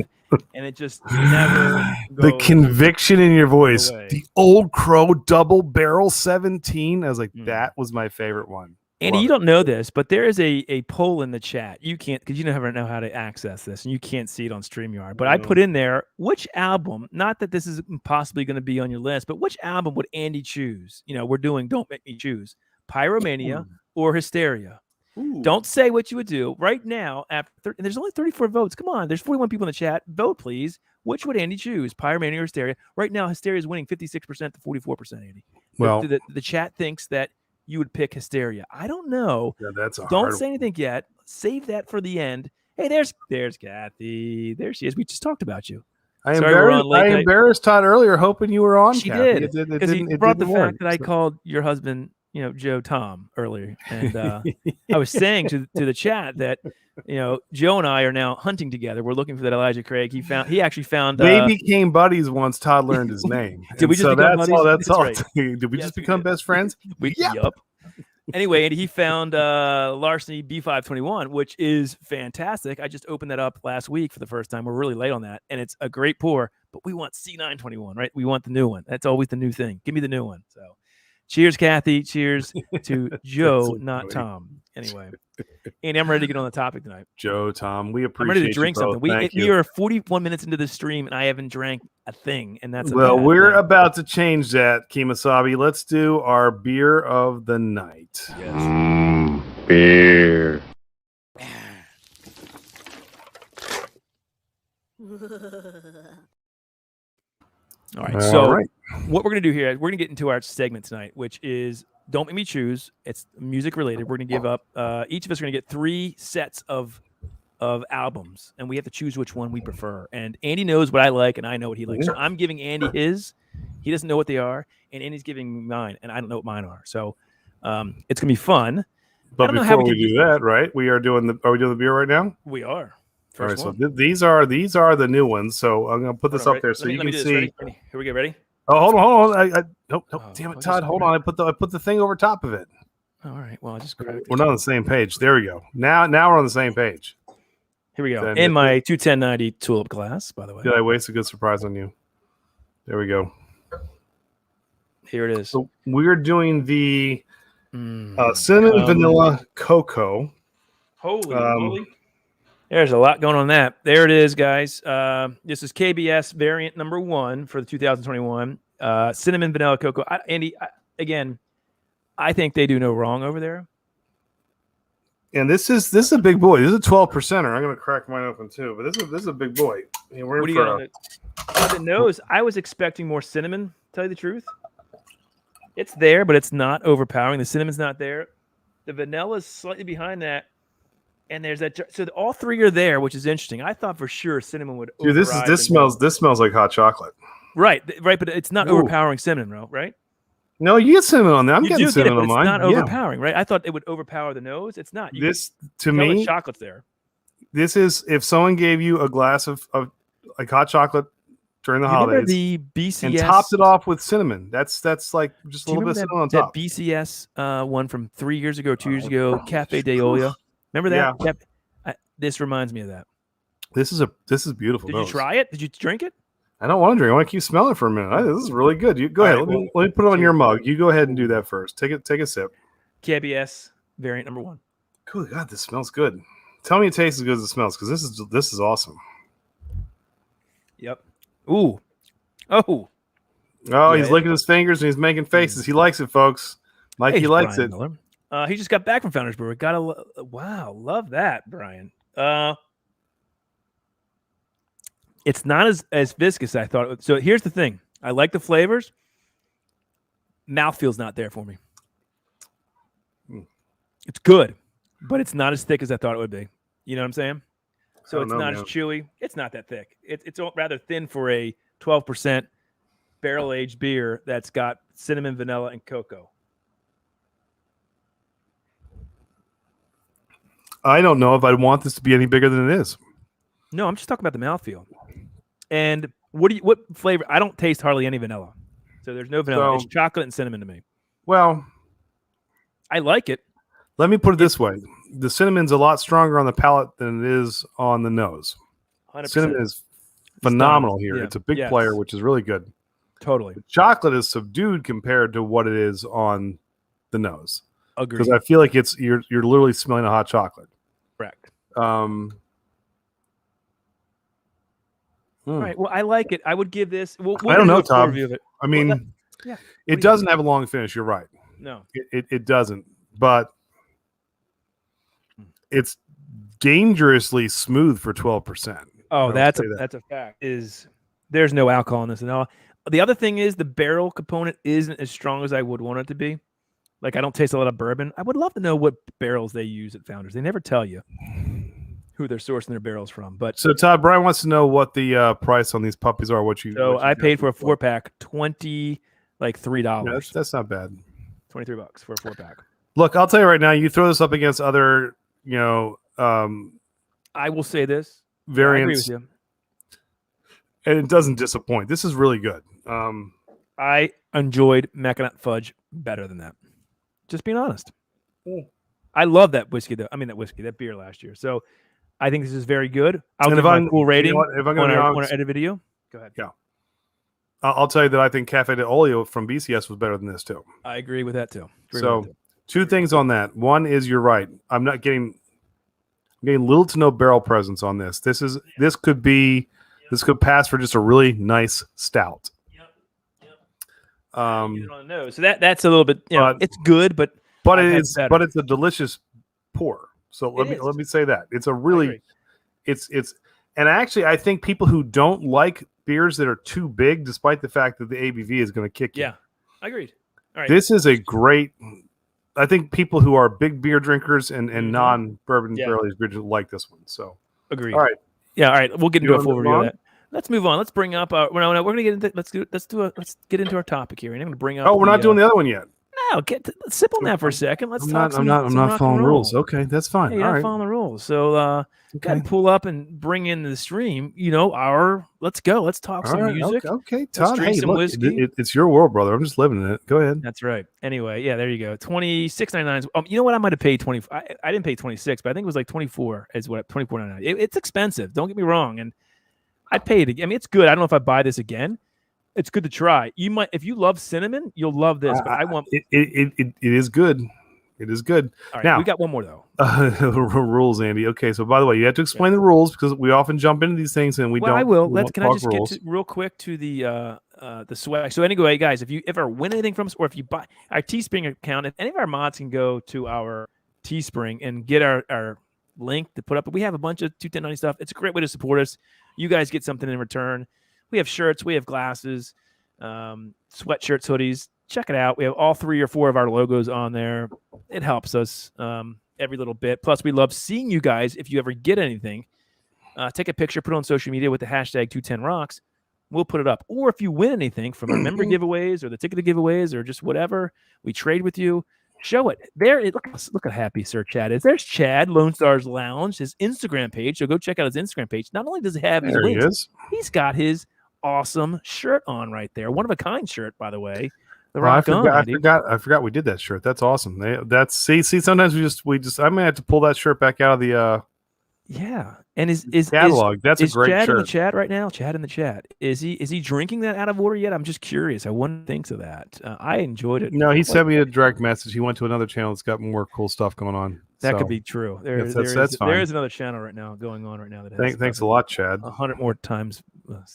and it just never goes. The conviction in your voice. away. The Old Crow Double Barrel 17. I was like, that was my favorite one. Andy, you don't know this, but there is a poll in the chat. You can't, because you never know how to access this, and you can't see it on StreamYard. But I put in there, which album, not that this is possibly going to be on your list, but which album would Andy choose? You know, we're doing Don't Make Me Choose, Pyromania or Hysteria. Don't say what you would do right now. After and there's only 34 votes. Come on, there's 41 people in the chat. Vote, please. Which would Andy choose, Pyromania or Hysteria? Right now, Hysteria is winning 56% to 44%. Andy. Well, the chat thinks that you would pick Hysteria. I don't know. Yeah, that's a Don't hard say anything yet. Save that for the end. Hey, there's Kathy. There she is. We just talked about you. I embarrassed Todd earlier, hoping you were on. She Kathy. did because he brought the fact that I called your husband, Joe Tom earlier, and I was saying to the chat that Joe and I are now hunting together. We're looking for that Elijah Craig. He actually found. They became buddies once Todd learned his name. Did we just become buddies? That's all. Right. Did we just become best friends? Yup. Anyway, and he found Larceny B521, which is fantastic. I just opened that up last week for the first time. We're really late on that, and it's a great pour. But we want C921, right? We want the new one. That's always the new thing. Give me the new one. So, cheers, Kathy. Cheers to Joe, so not Tom. Anyway, Andy, I'm ready to get on the topic tonight. Joe, Tom, we appreciate. I'm ready to drink something. We are 41 minutes into the stream, and I haven't drank a thing, and that's we're about to change that, Kemosabe. Let's do our beer of the night. Yes. Beer. All right. So what we're going to do here, we're going to get into our segment tonight, which is Don't Make Me Choose. It's music related. We're going to give up, each of us are going to get 3 sets of albums, and we have to choose which one we prefer. And Andy knows what I like, and I know what he likes. So I'm giving Andy his. He doesn't know what they are, and Andy's giving me mine, and I don't know what mine are. So it's going to be fun. But before we do that, right? Are we doing the beer right now? We are. All right, so these are the new ones. So I'm going to put this up there so you can see. Ready? Here we go. Ready? Oh, hold on. Nope. Damn it, Todd. Hold on. I put the thing over top of it. All right. Well, I just grabbed it. We're not on the same page. There we go. Now we're on the same page. Here we go. In my 21090 tulip glass, by the way. Did I waste a good surprise on you? There we go. Here it is. So we're doing the cinnamon vanilla cocoa. Holy moly. There's a lot going on that. There it is, guys. This is KBS Variant number 1 for the 2021. Cinnamon vanilla cocoa. Andy, again, I think they do no wrong over there. And this is a big boy. This is a 12%er. I'm gonna crack mine open too, but this is a big boy. What do you got on the nose? I was expecting more cinnamon. Tell you the truth, it's there, but it's not overpowering. The cinnamon's not there. The vanilla is slightly behind that, and there's that. So all 3 are there, which is interesting. I thought for sure cinnamon would. Dude, this smells like hot chocolate. Right, but it's not overpowering cinnamon, right? No, you get cinnamon on there. I'm getting cinnamon on mine. It's not overpowering, right? I thought it would overpower the nose. It's not. To me, chocolate's there. This is if someone gave you a glass of like hot chocolate during the holidays, the BCS, and topped it off with cinnamon. That's like just a little bit of cinnamon on top. That BCS one from 3 years ago, 2 years ago, Cafe de Olea. Remember that? Yeah. This reminds me of that. This is beautiful. Did you try it? Did you drink it? I don't want to drink. I want to keep smelling it for a minute. This is really good. You go ahead. Let me put it on your mug. You go ahead and do that first. Take a sip. KBS Variant number 1. Cool. God, this smells good. Tell me it tastes as good as it smells, because this is awesome. Yep. Ooh. Oh. He's licking his fingers and he's making faces. He likes it, folks. He likes Brian it. Miller. He just got back from Founders Brewery. Wow, love that, Brian. It's not as viscous as I thought. So here's the thing. I like the flavors. Mouthfeel's not there for me. It's good, but it's not as thick as I thought it would be. You know what I'm saying? So it's not as chewy. It's not that thick. It's rather thin for a 12% barrel-aged beer that's got cinnamon, vanilla, and cocoa? I don't know if I'd want this to be any bigger than it is. No, I'm just talking about the mouthfeel. And what flavor? I don't taste hardly any vanilla. So there's no vanilla. It's chocolate and cinnamon to me. Well, I like it. Let me put it this way. The cinnamon's a lot stronger on the palate than it is on the nose. 100%. Cinnamon is phenomenal here. Yeah. It's a big player, which is really good. Totally. The chocolate is subdued compared to what it is on the nose. Agreed. Because I feel like you're literally smelling a hot chocolate. Correct. All right. Well, I like it. I would give this. We'll I don't know, Tom. Review of it. I mean, it doesn't have a long finish. You're right. No, it doesn't. But it's dangerously smooth for 12%. Oh, that's a fact. There's no alcohol in this at all. The other thing is the barrel component isn't as strong as I would want it to be. Like I don't taste a lot of bourbon. I would love to know what barrels they use at Founders. They never tell you who they're sourcing their barrels from. But so Todd, Brian wants to know what the price on these puppies are. I paid for a 4-pack, $3. Yeah, that's not bad. $23 for a 4-pack. Look, I'll tell you right now. You throw this up against other, I will say this variants, I agree with you. And it doesn't disappoint. This is really good. I enjoyed Mackinac Fudge better than that. Just being honest. I love that whiskey, though. I mean, that beer last year. So I think this is very good. I'll give my cool rating if I'm going to edit video. Go ahead. Yeah. I'll tell you that I think Cafe de Olio from BCS was better than this, too. I agree with that, too. Two things on that. One is you're right. I'm getting little to no barrel presence on this. This could pass for just a really nice stout. So that's a little bit, it's good, but it's a delicious pour. So let me say that it's a really, and actually I think people who don't like beers that are too big, despite the fact that the ABV is going to kick you. Yeah, agreed. All right. This is a great. I think people who are big beer drinkers and non-bourbon barrel-aged beers like this one. So agreed. All right. Yeah. All right. We'll get into a full review of that. Let's move on. Let's bring up. We're going to get into. Let's get into our topic here. And I'm going to bring up. Oh, we're not doing the other one yet. No, sip on that for a second. Let's talk. I'm not following the rules. Okay, that's fine. Hey, you're not following the rules. So gotta pull up and bring in the stream. Let's go. Let's talk some music. Okay, Todd. Hey, look, it's your world, brother. I'm just living in it. Go ahead. That's right. Anyway, yeah, there you go. $26.99. You know what? I might have paid 20. I didn't pay 26, but I think it was like 24. Is what $24.99. It's expensive. Don't get me wrong. And I paid it. I mean, it's good. I don't know if I buy this again. It's good to try. You might, if you love cinnamon, you'll love this. But I want it is good. It is good. All right, now we got one more though. Rules, Andy. Okay, so by the way, you have to explain the rules because we often jump into these things and we don't. I will. Can I just get real quick to the swag? So anyway, guys, if you ever win anything from us, or if you buy our Teespring account, if any of our mods can go to our Teespring and get our link to put up, we have a bunch of 21090 stuff. It's a great way to support us. You guys get something in return. We have shirts, we have glasses, sweatshirts, hoodies. Check it out. We have all 3 or 4 of our logos on there. It helps us every little bit. Plus, we love seeing you guys. If you ever get anything, take a picture, put it on social media with the hashtag 210rocks. We'll put it up. Or if you win anything from our member giveaways or the ticket giveaways or just whatever, we trade with you. Show it. Look how happy Sir Chad is. There's Chad, Lone Stars Lounge, his Instagram page. So go check out his Instagram page. Not only does he have his links, he's got his awesome shirt on right there. One of a kind shirt, by the way. I forgot we did that shirt. That's awesome. See, sometimes we just I may have to pull that shirt back out of the and is catalog. That's a great Chad shirt. In the chat right now? Chad in the chat. Is he drinking that out of order yet? I'm just curious. I wouldn't think of that. I enjoyed it. No, he sent me a direct message. He went to another channel that's got more cool stuff going on. That could be true. There is another channel right now going on right now that has thanks a lot, Chad. 100 more times.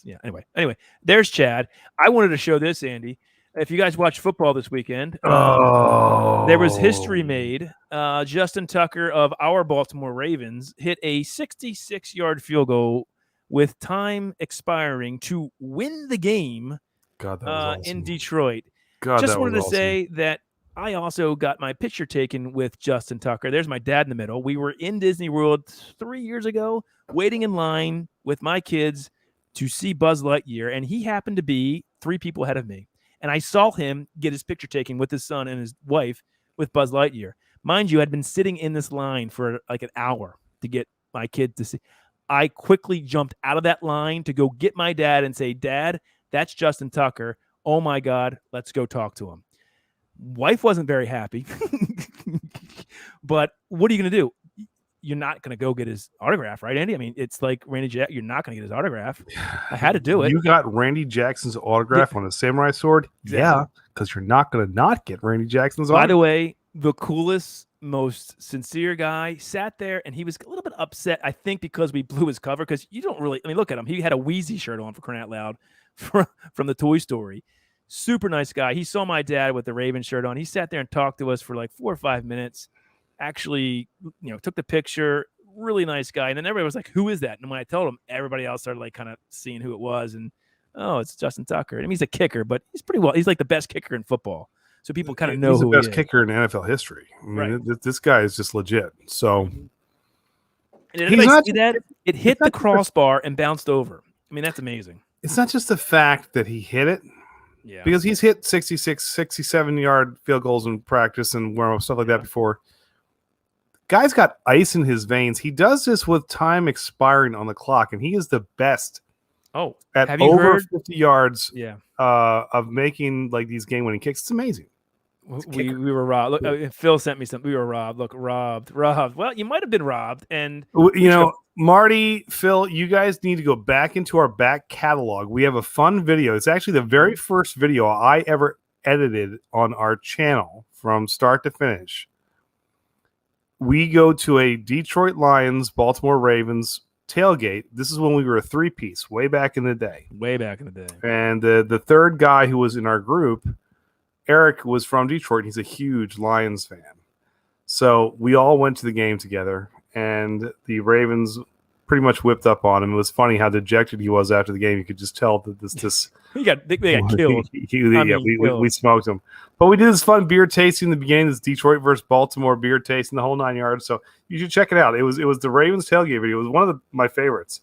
Yeah. Anyway, there's Chad. I wanted to show this, Andy. If you guys watched football this weekend, there was history made. Justin Tucker of our Baltimore Ravens hit a 66-yard field goal with time expiring to win the game in Detroit. Just wanted to say that I also got my picture taken with Justin Tucker. There's my dad in the middle. We were in Disney World 3 years ago, waiting in line with my kids to see Buzz Lightyear, and he happened to be 3 people ahead of me. And I saw him get his picture taken with his son and his wife with Buzz Lightyear. Mind you, I'd been sitting in this line for like an hour to get my kid to see. I quickly jumped out of that line to go get my dad and say, Dad, that's Justin Tucker. Oh my God, let's go talk to him. Wife wasn't very happy. But what are you going to do? You're not going to go get his autograph, right, Andy? I mean, it's like Randy Jackson. You're not going to get his autograph. I had to do it. You got Randy Jackson's autograph on a samurai sword? Exactly. Yeah, because you're not going to not get Randy Jackson's autograph. By the way, the coolest, most sincere guy sat there, and he was a little bit upset, I think, because we blew his cover, because you don't really – I mean, look at him. He had a Wheezy shirt on, for crying out loud, from the Toy Story. Super nice guy. He saw my dad with the Raven shirt on. He sat there and talked to us for like 4 or 5 minutes. Actually, took the picture. Really nice guy. And then everybody was like, who is that? And when I told him, everybody else started like kind of seeing who it was. And, oh, it's Justin Tucker. I mean, he's a kicker, but he's pretty well. He's like the best kicker in football. So people kind of know he's who the best he is. kicker in NFL history. I mean, Right. This guy is just legit. So and he's not, see that? It hit the crossbar and bounced over. I mean, that's amazing. It's not just the fact that he hit it. Yeah. Because he's hit 66, 67-yard field goals in practice and warm-up, stuff like that before. Guy's got ice in his veins. He does this with time expiring on the clock, and he is the best at over 50 yards of making like these game-winning kicks. It's amazing. We were robbed. Look, Phil sent me something. We were robbed. Look, robbed. Well, you might have been robbed. And Marty, Phil, you guys need to go back into our back catalog. We have a fun video. It's actually the very first video I ever edited on our channel from start to finish. We go to a Detroit Lions, Baltimore Ravens tailgate. This is when we were a 3-piece, way back in the day. And the third guy who was in our group, Eric, was from Detroit. He's a huge Lions fan. So we all went to the game together, and the Ravens pretty much whipped up on him. It was funny how dejected he was after the game. You could just tell that this they got killed. We smoked him. But we did this fun beer tasting in the beginning. This Detroit versus Baltimore beer tasting, the whole 9 yards. So you should check it out. It was the Ravens tailgate video. It was one of my favorites.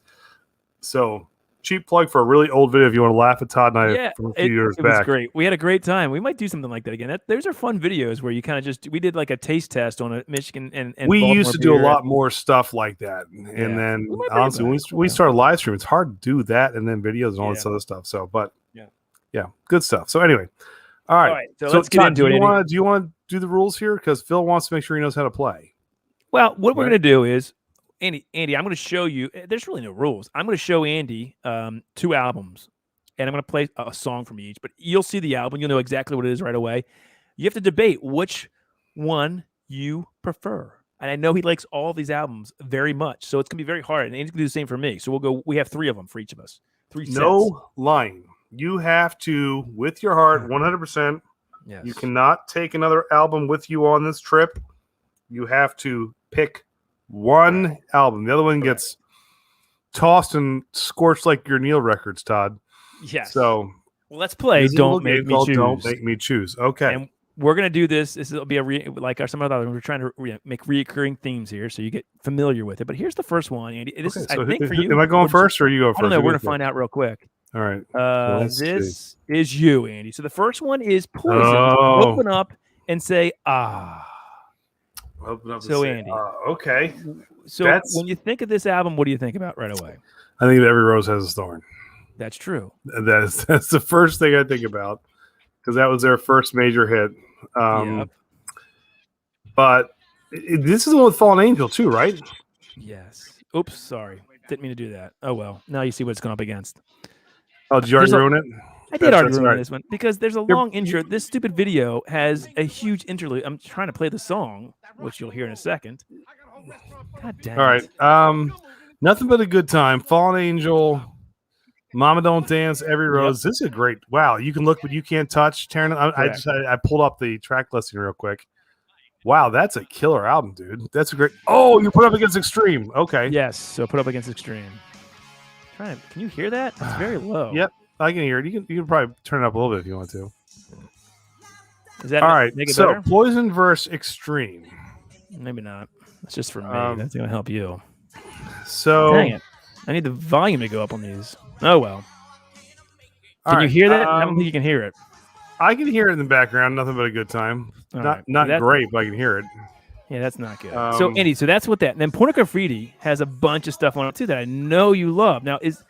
So cheap plug for a really old video if you want to laugh at Todd and I from a few years back. It was great. We had a great time. We might do something like that again. Those are fun videos where you kind of we did like a taste test on a Michigan and we Baltimore used to do a lot more stuff like that. And then honestly, when we started live streaming, it's hard to do that and then videos and all this other stuff. So, but yeah, good stuff. So anyway, all right. So let's get Todd, into it. Do you want to do the rules here? Because Phil wants to make sure he knows how to play. Well, what we're going to do is, Andy, I'm going to show you. There's really no rules. I'm going to show Andy 2 albums, and I'm going to play a song from each. But you'll see the album. You'll know exactly what it is right away. You have to debate which one you prefer. And I know he likes all of these albums very much, so it's going to be very hard. And Andy's going to do the same for me. So we'll go. We have 3 of them for each of us. 3 sets. No lying. You have to, with your heart, 100%. Yes. You cannot take another album with you on this trip. You have to pick one album. The other one gets tossed and scorched like your Neil records, Todd. Yes. So, let's play. Don't make me choose. Don't make me choose. Okay. And we're gonna do this. This will be like some other. We're trying to make reoccurring themes here, so you get familiar with it. But here's the first one, Andy. This is, I think, for you. Am I going first, or are you going first? I don't know. We're gonna find out real quick. All right. This is you, Andy. So the first one is Poison. Open up and say ah. Open up. So and say, Andy. Okay. So when you think of this album, what do you think about right away? I think Every Rose Has a Thorn. That's true. That's the first thing I think about because that was their first major hit. But this is the one with Fallen Angel too, right? Yes. Oops, sorry. Didn't mean to do that. Oh well. Now you see what it's going up against. Oh, did you already ruin it? I did already ruin this one because there's a long intro. This stupid video has a huge interlude. I'm trying to play the song, which you'll hear in a second. God damn. All right. Nothing but a good time. Fallen Angel, Mama Don't Dance, Every Rose. This is a great. Wow, you can look, but you can't touch. Taryn, I pulled up the track listing real quick. Wow, that's a killer album, dude. That's a great. Oh, you put up against Extreme. Okay. Yes. So put up against Extreme. Can you hear that? It's very low. Yep, I can hear it. You can probably turn it up a little bit if you want to. Is that all right? So better? Poison versus Extreme. Maybe not. It's just for me. That's going to help you. So dang it. I need the volume to go up on these. Oh well. Can you hear that? I don't think you can hear it. I can hear it in the background. Nothing but a good time. Not great, but I can hear it. Yeah, that's not good. So Andy, so that's what that. And then Porno Graffiti has a bunch of stuff on it too that I know you love. Now, is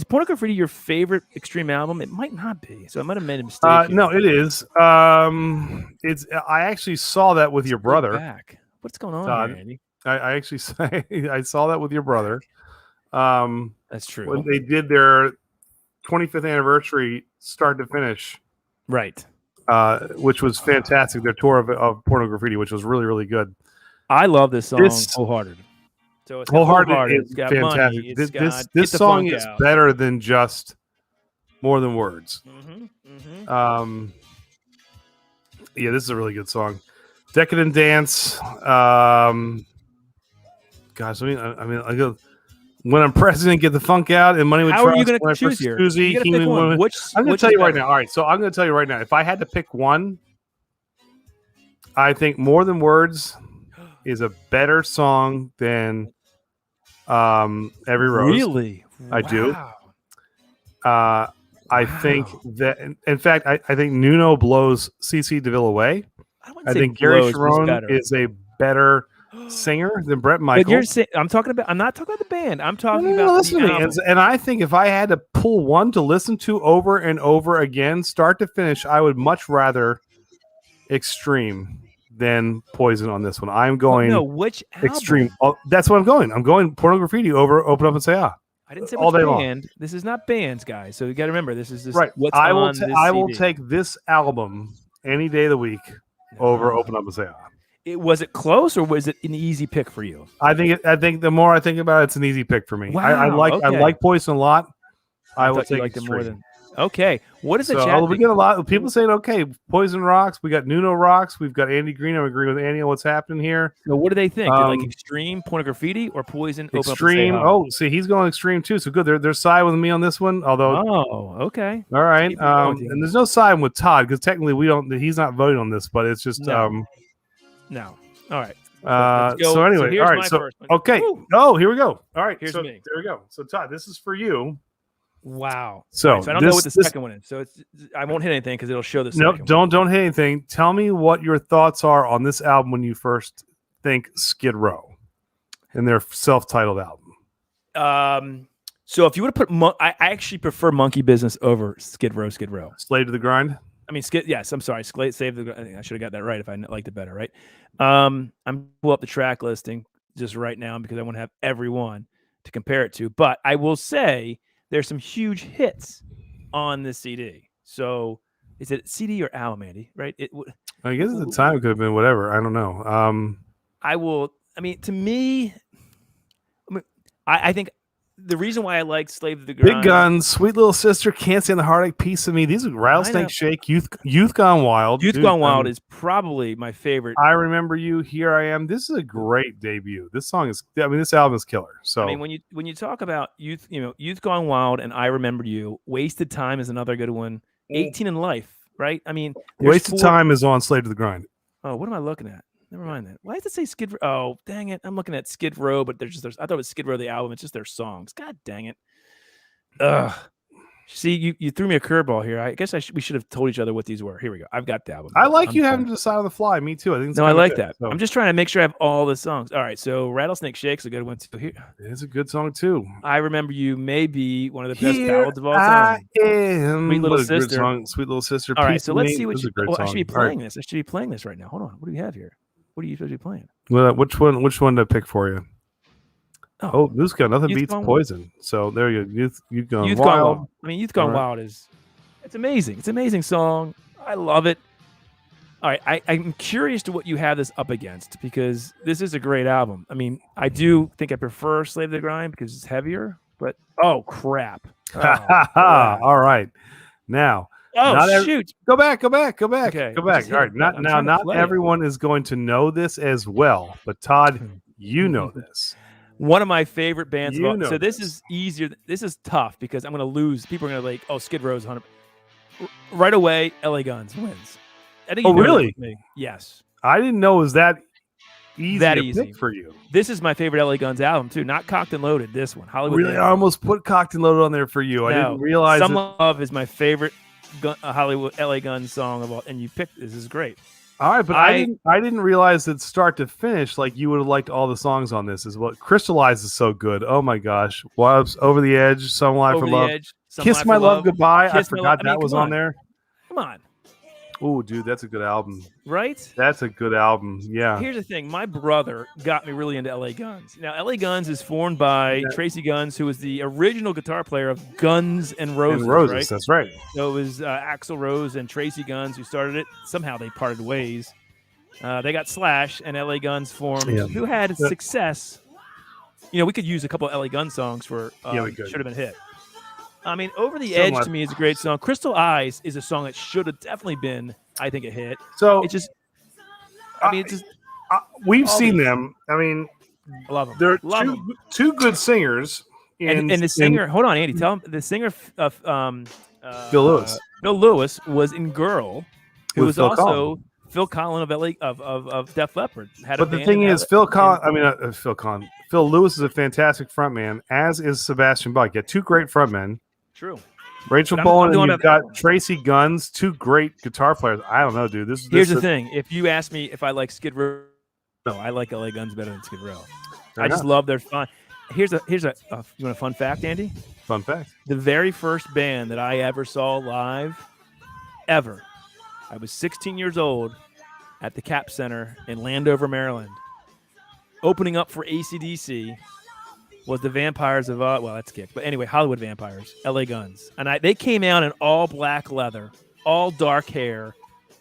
Porno Graffiti your favorite Extreme album? It might not be. So I might have made a mistake. No, it is. It's. I actually saw that with your brother. What's going on Todd, here, Andy? I actually I saw that with your brother. That's true. When they did their 25th anniversary, start to finish. Right. Which was fantastic. Their tour of Porno Graffiti, which was really, really good. I love this song, Wholehearted. So it's Wholehearted is got fantastic. Money, This song is better than just More Than Words. Yeah, this is a really good song. Decadent Dance. Gosh, I go. When I'm president, get the funk out and money with How trust. are you going to choose here? You gotta pick one. I'm going to tell you right now. All right, so I'm going to tell you right now. If I had to pick one, I think More Than Words is a better song than Every Rose. Really? I do. I think that, in fact, I think Nuno blows CC DeVille away. I think Gary Sharon is a better singer than Bret Michael. But you're saying, I'm not talking about the band. I'm talking about the album. And I think if I had to pull one to listen to over and over again, start to finish, I would much rather Extreme than Poison on this one. I'm going which album? Extreme. Oh, that's what I'm going. I'm going Porno Graffiti over Open Up and Say Ah. I didn't say all day band. Long. This is not bands, guys. So you got to remember, this is just right. What's I on this I will CD. take this album any day of the week over Open Up and Say Ah. Was it close or was it an easy pick for you? I think the more I think about it, it's an easy pick for me. Wow, I like Poison a lot. I will take it more than. Okay, what is the chat? We get a lot of people saying, "Okay, Poison rocks." We got Nuno rocks. We've got Andy Green. I agree with Andy on what's happening here. So what do they think? They like Extreme, Porno Graffiti, or Poison? Extreme. See, he's going Extreme too. So good. They're siding with me on this one. Although, okay, all right. And there's no siding with Todd because technically we don't. He's not voting on this, but it's just no. All right. So anyway, all right. So okay. Woo. Oh, here we go. All right. Here's me. There we go. So Todd, this is for you. Wow. So, I don't know what the second one is. So I won't hit anything because it'll show the second. No, don't hit anything. Tell me what your thoughts are on this album when you first think Skid Row and their self-titled album. So if you would have put, I actually prefer Monkey Business over Skid Row. Slave to the Grind. I mean, yes. I'm sorry. Save the. I think I should have got that right if I liked it better. Right. I'm pull up the track listing just right now because I want to have everyone to compare it to. But I will say there's some huge hits on this CD. So is it CD or album, Andy? Right. I guess at the time it could have been whatever. I don't know. To me, I think. The reason why I like Slave to the Grind, Big Guns, Sweet Little Sister, Can't Stand the Heartache, Piece of Me. These are Rattlesnake Shake, Youth Gone Wild. Youth Gone Wild is probably my favorite. I Remember You, Here I Am. This is a great debut. This album is killer. So when you talk about Youth Gone Wild and I Remember You, Wasted Time is another good one. 18 in Life, right? Wasted Time is on Slave to the Grind. Oh, what am I looking at? Never mind that. Why does it say Skid Row? Oh, dang it. I'm looking at Skid Row, but I thought it was Skid Row, the album. It's just their songs. God dang it. Ugh. See, you threw me a curveball here. I guess we should have told each other what these were. Here we go. I've got the album. I like you having to decide on the fly. Me too. I think. I like that. So. I'm just trying to make sure I have all the songs. All right. So Rattlesnake Shake's a good one too. Here, it's a good song too. I Remember You may be one of the best ballads of all time. I am. Sweet Little Sister. Song, Sweet Little Sister. All right. So let's see what I should be playing right. this. I should be playing this right now. Hold on. What do we have here? What are you supposed to be playing? Well, which one to pick for you? Oh, this got nothing beats Poison. So there you go. Youth Gone Wild. Youth Gone Wild it's amazing. It's an amazing song. I love it. All right, I'm curious to what you have this up against because this is a great album. I do think I prefer Slave to the Grind because it's heavier, but oh crap. All right. Now shoot. Go back. Okay, go back. Okay, All right. Not everyone is going to know this as well, but Todd, you know this. One of my favorite bands. So this is easier. This is tough because I'm going to lose. People are going to Skid Row's 100. Right away, LA Guns wins. I think. Oh, really? Me. Yes. I didn't know it was that easy pick for you. This is my favorite LA Guns album too. Not Cocked and Loaded. This one, Hollywood. Really, I almost put Cocked and Loaded on there for you. No, I didn't realize. Some Love is my favorite Hollywood LA Guns song of all, and you picked this. Is great. All right, but I didn't realize that start to finish, like you would have liked all the songs on this. Is what Crystallize is so good. Oh my gosh, was Over the Edge, Some Lie for Love, Kiss My Love Goodbye. I forgot that was on there. Come on. Oh, dude, that's a good album. Right? That's a good album. Yeah. Here's the thing. My brother got me really into LA Guns. Now, LA Guns is formed by Tracy Guns, who was the original guitar player of Guns N' Roses. Right? That's right. So it was Axl Rose and Tracy Guns who started it. Somehow they parted ways. They got Slash, and LA Guns formed, who had success. You know, we could use a couple of LA Guns songs for should have been hit. I mean, Over the Edge to me is a great song. Crystal Eyes is a song that should have definitely been, I think, a hit. So it's just, we've seen them. I mean, I love them. They're two good singers. And the singer, hold on, Andy, tell him the singer of Phil Lewis. Phil Lewis was in Girl, who was Phil also Collin. Phil Collin of LA of Def Leppard. But the thing is, Phil Lewis is a fantastic frontman, as is Sebastian Bach. You got two great frontmen. True. Rachel Bowen, and you've got Tracy Guns, two great guitar players. I don't know, dude. Here's the thing. If you ask me if I like Skid Row, no, I like LA Guns better than Skid Row. I just love their fun. Here's a you want a fun fact, Andy? Fun fact. The very first band that I ever saw live, ever, I was 16 years old at the Cap Center in Landover, Maryland. Opening up for AC/DC was the Vampires of that's kicked, but anyway, Hollywood Vampires, LA Guns, and they came out in all black leather, all dark hair,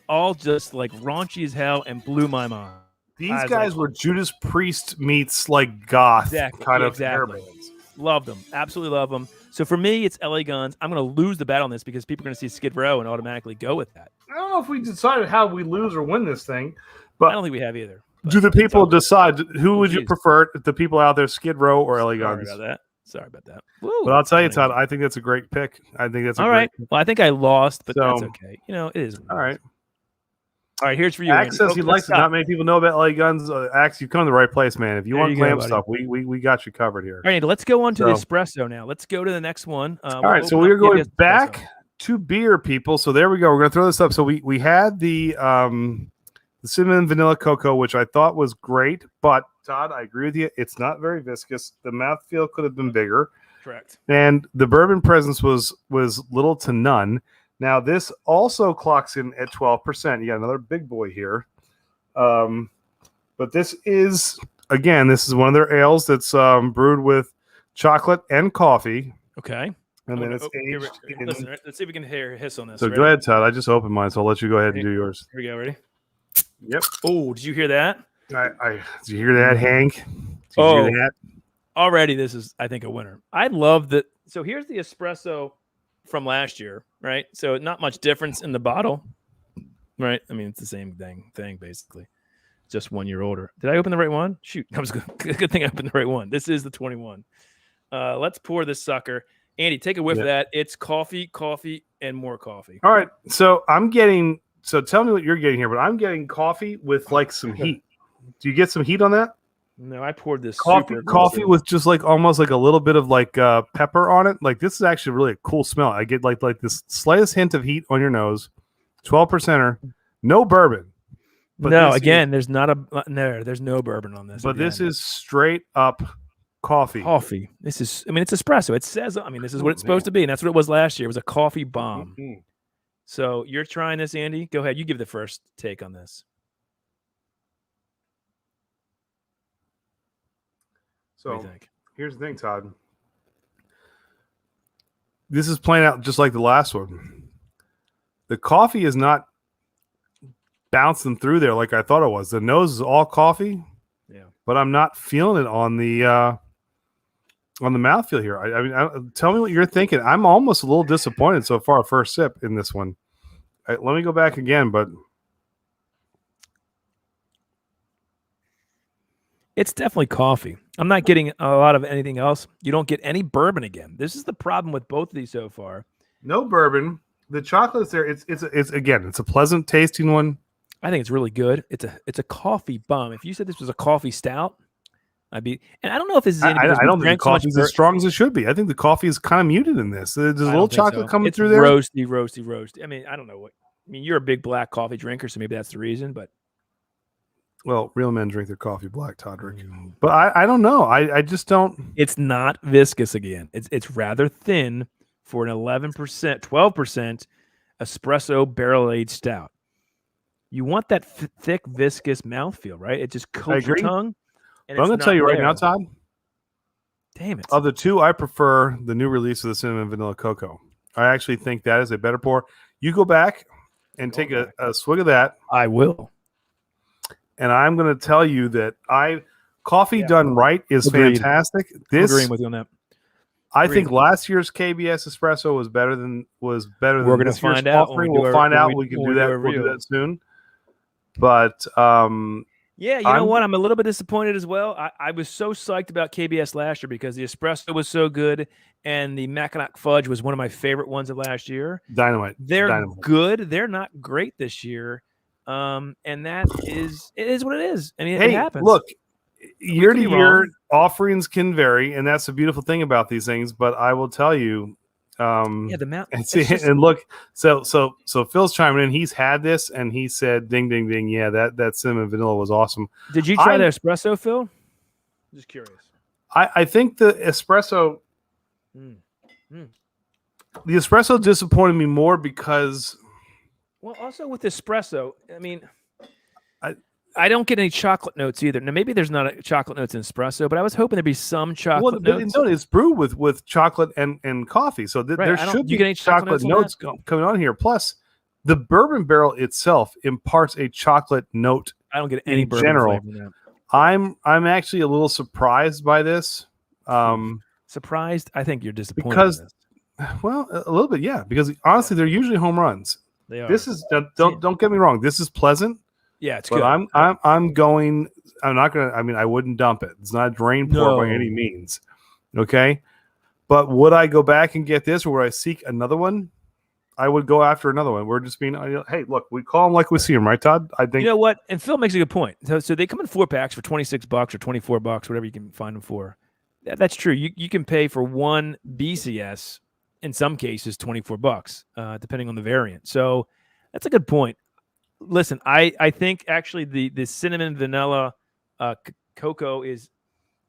all just like raunchy as hell, and blew my mind. These guys were Judas Priest meets like goth kind of hair bands. Loved them, absolutely love them. So for me, it's LA Guns. I'm going to lose the bet on this because people are going to see Skid Row and automatically go with that. I don't know if we decided how we lose or win this thing, but I don't think we have either. Do the people decide who would you prefer? The people out there, Skid Row or LA Guns? Sorry about that. Woo, but I'll tell you, Todd, I think that's a great pick. I think that's all right. Well, I think I lost, but that's okay. You know, it is. All right. All right, here's for you. Axe says he likes it. Not many people know about LA Guns. Axe, you've come to the right place, man. If you want glam stuff, we got you covered here. All right, let's go on to the espresso now. Let's go to the next one. All right, so we're going back to beer, people. So there we go. We're going to throw this up. So we had the cinnamon vanilla cocoa, which I thought was great, but Todd, I agree with you. It's not very viscous. The mouthfeel could have been bigger. Correct. And the bourbon presence was little to none. Now this also clocks in at 12%. You got another big boy here. But this is one of their ales that's brewed with chocolate and coffee. Okay. And then it's aged. Listen, let's see if we can hear a hiss on this. So go ahead, Todd. I just opened mine, so I'll let you go ahead and do yours. Here we go. Ready? Yep. Oh, did you hear that? Did you hear that, Hank? Did you hear that? Already this is, I think, a winner. I love that. So here's the espresso from last year, right? So not much difference in the bottle, right? I mean, it's the same thing basically. Just 1 year older. Did I open the right one? Shoot, that was good thing I opened the right one. This is the 21. Let's pour this sucker. Andy, take a whiff of that. It's coffee, and more coffee. All right. So so tell me what you're getting here, but I'm getting coffee with like some heat. Do you get some heat on that? No, I poured this coffee with just like almost like a little bit of like pepper on it. Like this is actually really a cool smell. I get like this slightest hint of heat on your nose. 12%er, no bourbon. But no, again, there's no bourbon on this. But this is straight up coffee. This is, I mean, it's espresso. It says, I mean, this is what it's supposed to be, and that's what it was last year. It was a coffee bomb. Mm-hmm. So you're trying this, Andy? Go ahead. You give the first take on this. So here's the thing, Todd. This is playing out just like the last one. The coffee is not bouncing through there like I thought it was. The nose is all coffee. Yeah. But I'm not feeling it on the mouthfeel here. I mean, tell me what you're thinking. I'm almost a little disappointed so far. First sip in this one. Let me go back again, but it's definitely coffee. I'm not getting a lot of anything else. You don't get any bourbon again. This is the problem with both of these so far. No bourbon. The chocolate's there. It's a pleasant tasting one. I think it's really good. It's a coffee bomb. If you said this was a coffee stout, I'd be. And I don't know if this is. I don't think the coffee's as strong as it should be. I think the coffee is kind of muted in this. There's a little chocolate coming through there. Roasty. I mean, I don't know what. I mean, you're a big black coffee drinker, so maybe that's the reason. But well, real men drink their coffee black, Toddrick. But I don't know. I just don't. It's not viscous again. It's rather thin for an 11%, 12% espresso barrel aged stout. You want that thick, viscous mouthfeel, right? It just coats your tongue. But I'm going to tell you right now, Todd. Damn it. Of the two, I prefer the new release of the cinnamon vanilla cocoa. I actually think that is a better pour. You go back and take a swig of that. I will. And I'm going to tell you that coffee done right is fantastic. I'm agreeing with you on that. I think last year's KBS Espresso was better than We're going to find out. We'll find out. We can do that. We'll do that soon. But yeah, you know what? I'm a little bit disappointed as well. I was so psyched about KBS last year because the espresso was so good, and the Mackinac fudge was one of my favorite ones of last year. Dynamite. They're good. They're not great this year, and it is what it is. I mean, it happens. Look, year to year, offerings can vary, and that's the beautiful thing about these things. But I will tell you. The mount. And look, so Phil's chiming in. He's had this, and he said, "Ding, ding, ding! Yeah, that cinnamon vanilla was awesome." Did you try the espresso, Phil? Just curious. I think the espresso, the espresso disappointed me more because. Well, also with espresso, I mean, I don't get any chocolate notes either. Now, maybe there's not a chocolate notes in espresso, but I was hoping there'd be some chocolate notes. No, it's brewed with chocolate and coffee, so there should be chocolate notes coming on here. Plus, the bourbon barrel itself imparts a chocolate note. I don't get any bourbon general. flavor in that. I'm actually a little surprised by this. Surprised? I think you're disappointed. Because, well, a little bit, yeah. Because honestly, they're usually home runs. They are. This is don't get me wrong. This is pleasant. Yeah, it's good. I'm not gonna. I mean, I wouldn't dump it. It's not a drain pour by any means. Okay, but would I go back and get this, or would I seek another one? I would go after another one. We're just being, hey, look, we call them like we see them, right, Todd? I think you know what. And Phil makes a good point. So they come in 4-packs for $26 or $24, whatever you can find them for. That's true. You can pay for one BCS in some cases $24, depending on the variant. So that's a good point. Listen, I think actually the cinnamon vanilla cocoa is.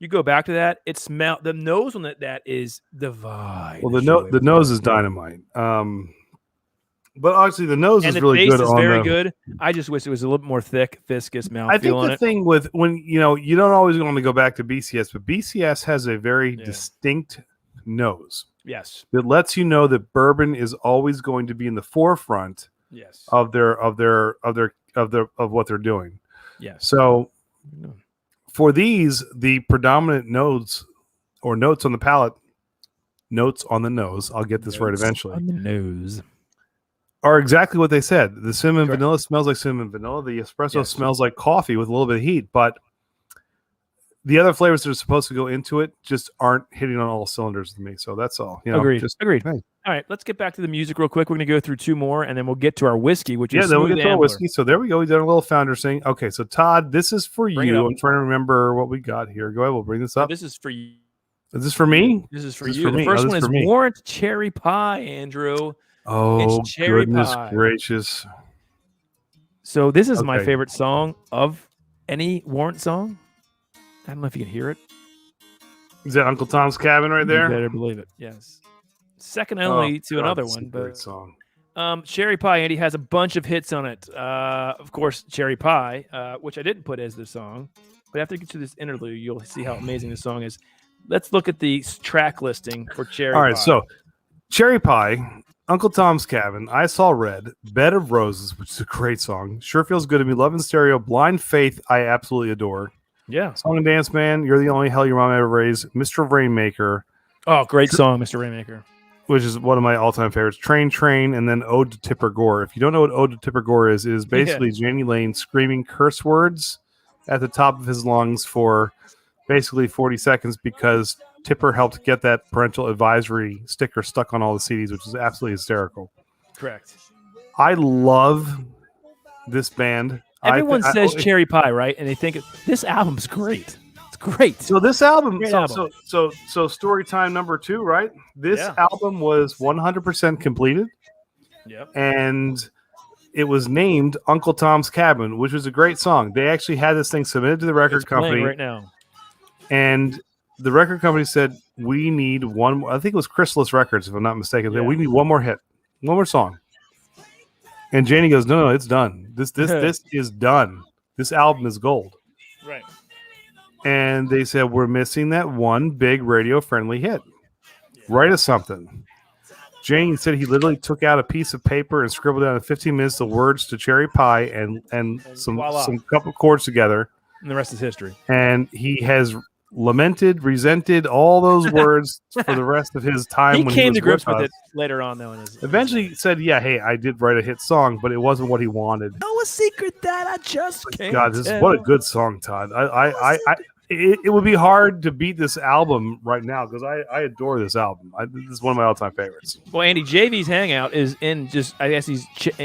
You go back to that. It smell the nose on that is divine. Well, the nose is dynamite. But obviously the nose is really good. And the taste is very good. I just wish it was a little more thick, viscous mouthfeel. I think the thing with when you don't always want to go back to BCS, but BCS has a very distinct nose. Yes, that lets you know that bourbon is always going to be in the forefront. Yes. Of what they're doing. Yes. So for these, the predominant notes or notes on the palate, notes on the nose, I'll get this right eventually. On the nose. Are exactly what they said. The cinnamon vanilla smells like cinnamon vanilla. The espresso smells like coffee with a little bit of heat, but the other flavors that are supposed to go into it just aren't hitting on all cylinders with me. So that's all. Agreed. Hey. All right, let's get back to the music real quick. We're going to go through two more, and then we'll get to our whiskey, which is then we'll get to our whiskey. So there we go. We did a little founder thing. Okay, so Todd, this is for you. I'm trying to remember what we got here. Go ahead. We'll bring this up. This is for you. Is this for me? This is for you. The first one is Warrant Cherry Pie, Andrew. Oh, it's cherry goodness pie. Gracious. So this is my favorite song of any Warrant song. I don't know if you can hear it. Is that Uncle Tom's Cabin right there? You better believe it. Yes. Second only to another one. Great song. Cherry Pie, Andy, has a bunch of hits on it. Of course, Cherry Pie, which I didn't put as the song. But after you get to this interlude, you'll see how amazing the song is. Let's look at the track listing for Cherry Pie. All right, so Cherry Pie, Uncle Tom's Cabin, I Saw Red, Bed of Roses, which is a great song. Sure Feels Good to Me, Love in Stereo, Blind Faith, I absolutely adore. Yeah. Song and Dance Man, You're the Only Hell Your Mom Ever Raised, Mr. Rainmaker. Oh, great song, Mr. Rainmaker. Which is one of my all-time favorites. Train, and then Ode to Tipper Gore. If you don't know what Ode to Tipper Gore is, it is basically Janie Lane screaming curse words at the top of his lungs for basically 40 seconds because Tipper helped get that parental advisory sticker stuck on all the CDs, which is absolutely hysterical. Correct. I love this band. Everyone says Cherry Pie, right? And they think this album's great. It's great. So this album, Great so story time number 2, right? This album was 100% completed. Yep. And it was named Uncle Tom's Cabin, which was a great song. They actually had this thing submitted to the record company right now. And the record company said, we need one more. I think it was Chrysalis Records, if I'm not mistaken. We need one more hit, one more song. And Janie goes, no, it's done. This is done. This album is gold. Right. And they said, we're missing that one big radio-friendly hit. Write us something. Janie said he literally took out a piece of paper and scribbled down in 15 minutes the words to Cherry Pie and some couple chords together. And the rest is history. And he has lamented, resented all those words for the rest of his time. He when came he was to grips with with us. it later on, though. Eventually said, yeah, hey, I did write a hit song, but it wasn't what he wanted. No, a secret that I just can't God, what a good song, Todd. It would be hard to beat this album right now because I adore this album. This is one of my all-time favorites. Well, Andy, JV's Hangout is in just, I guess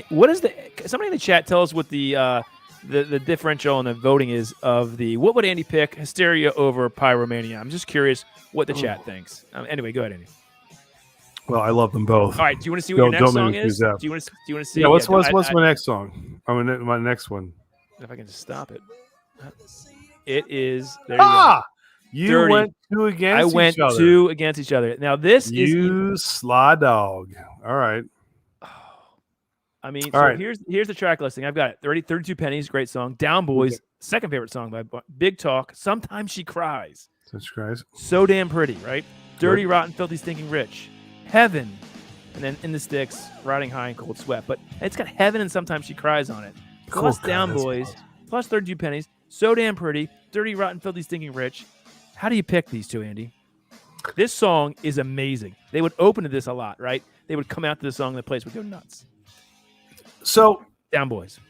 what is somebody in the chat tell us what the differential and the voting is of what would Andy pick, Hysteria over Pyromania? I'm just curious what the chat thinks. Anyway, go ahead, Andy. Well, I love them both. All right, do you want to see what your next song is? Do you want to see? Yeah, what's my next song? My next one. If I can just stop it. It is. There you go. You 30. went 2 against each other. I went 2 against each other. Now, this is sly dog. All right. I mean, here's the track listing. I've got it. 32 Pennies, great song. Down Boys, second favorite song by Big Talk. Sometimes She Cries. So Damn Pretty, right? Dirty, Rotten, Filthy, Stinking Rich. Heaven. And then In the Sticks, Riding High and Cold Sweat. But it's got Heaven and Sometimes She Cries on it. Plus Down Boys, plus 32 Pennies. So Damn Pretty, Dirty, Rotten, Filthy, Stinking Rich. How do you pick these two, Andy? This song is amazing. They would open to this a lot, right? They would come out to this song and the place would go nuts. So, Down Boys.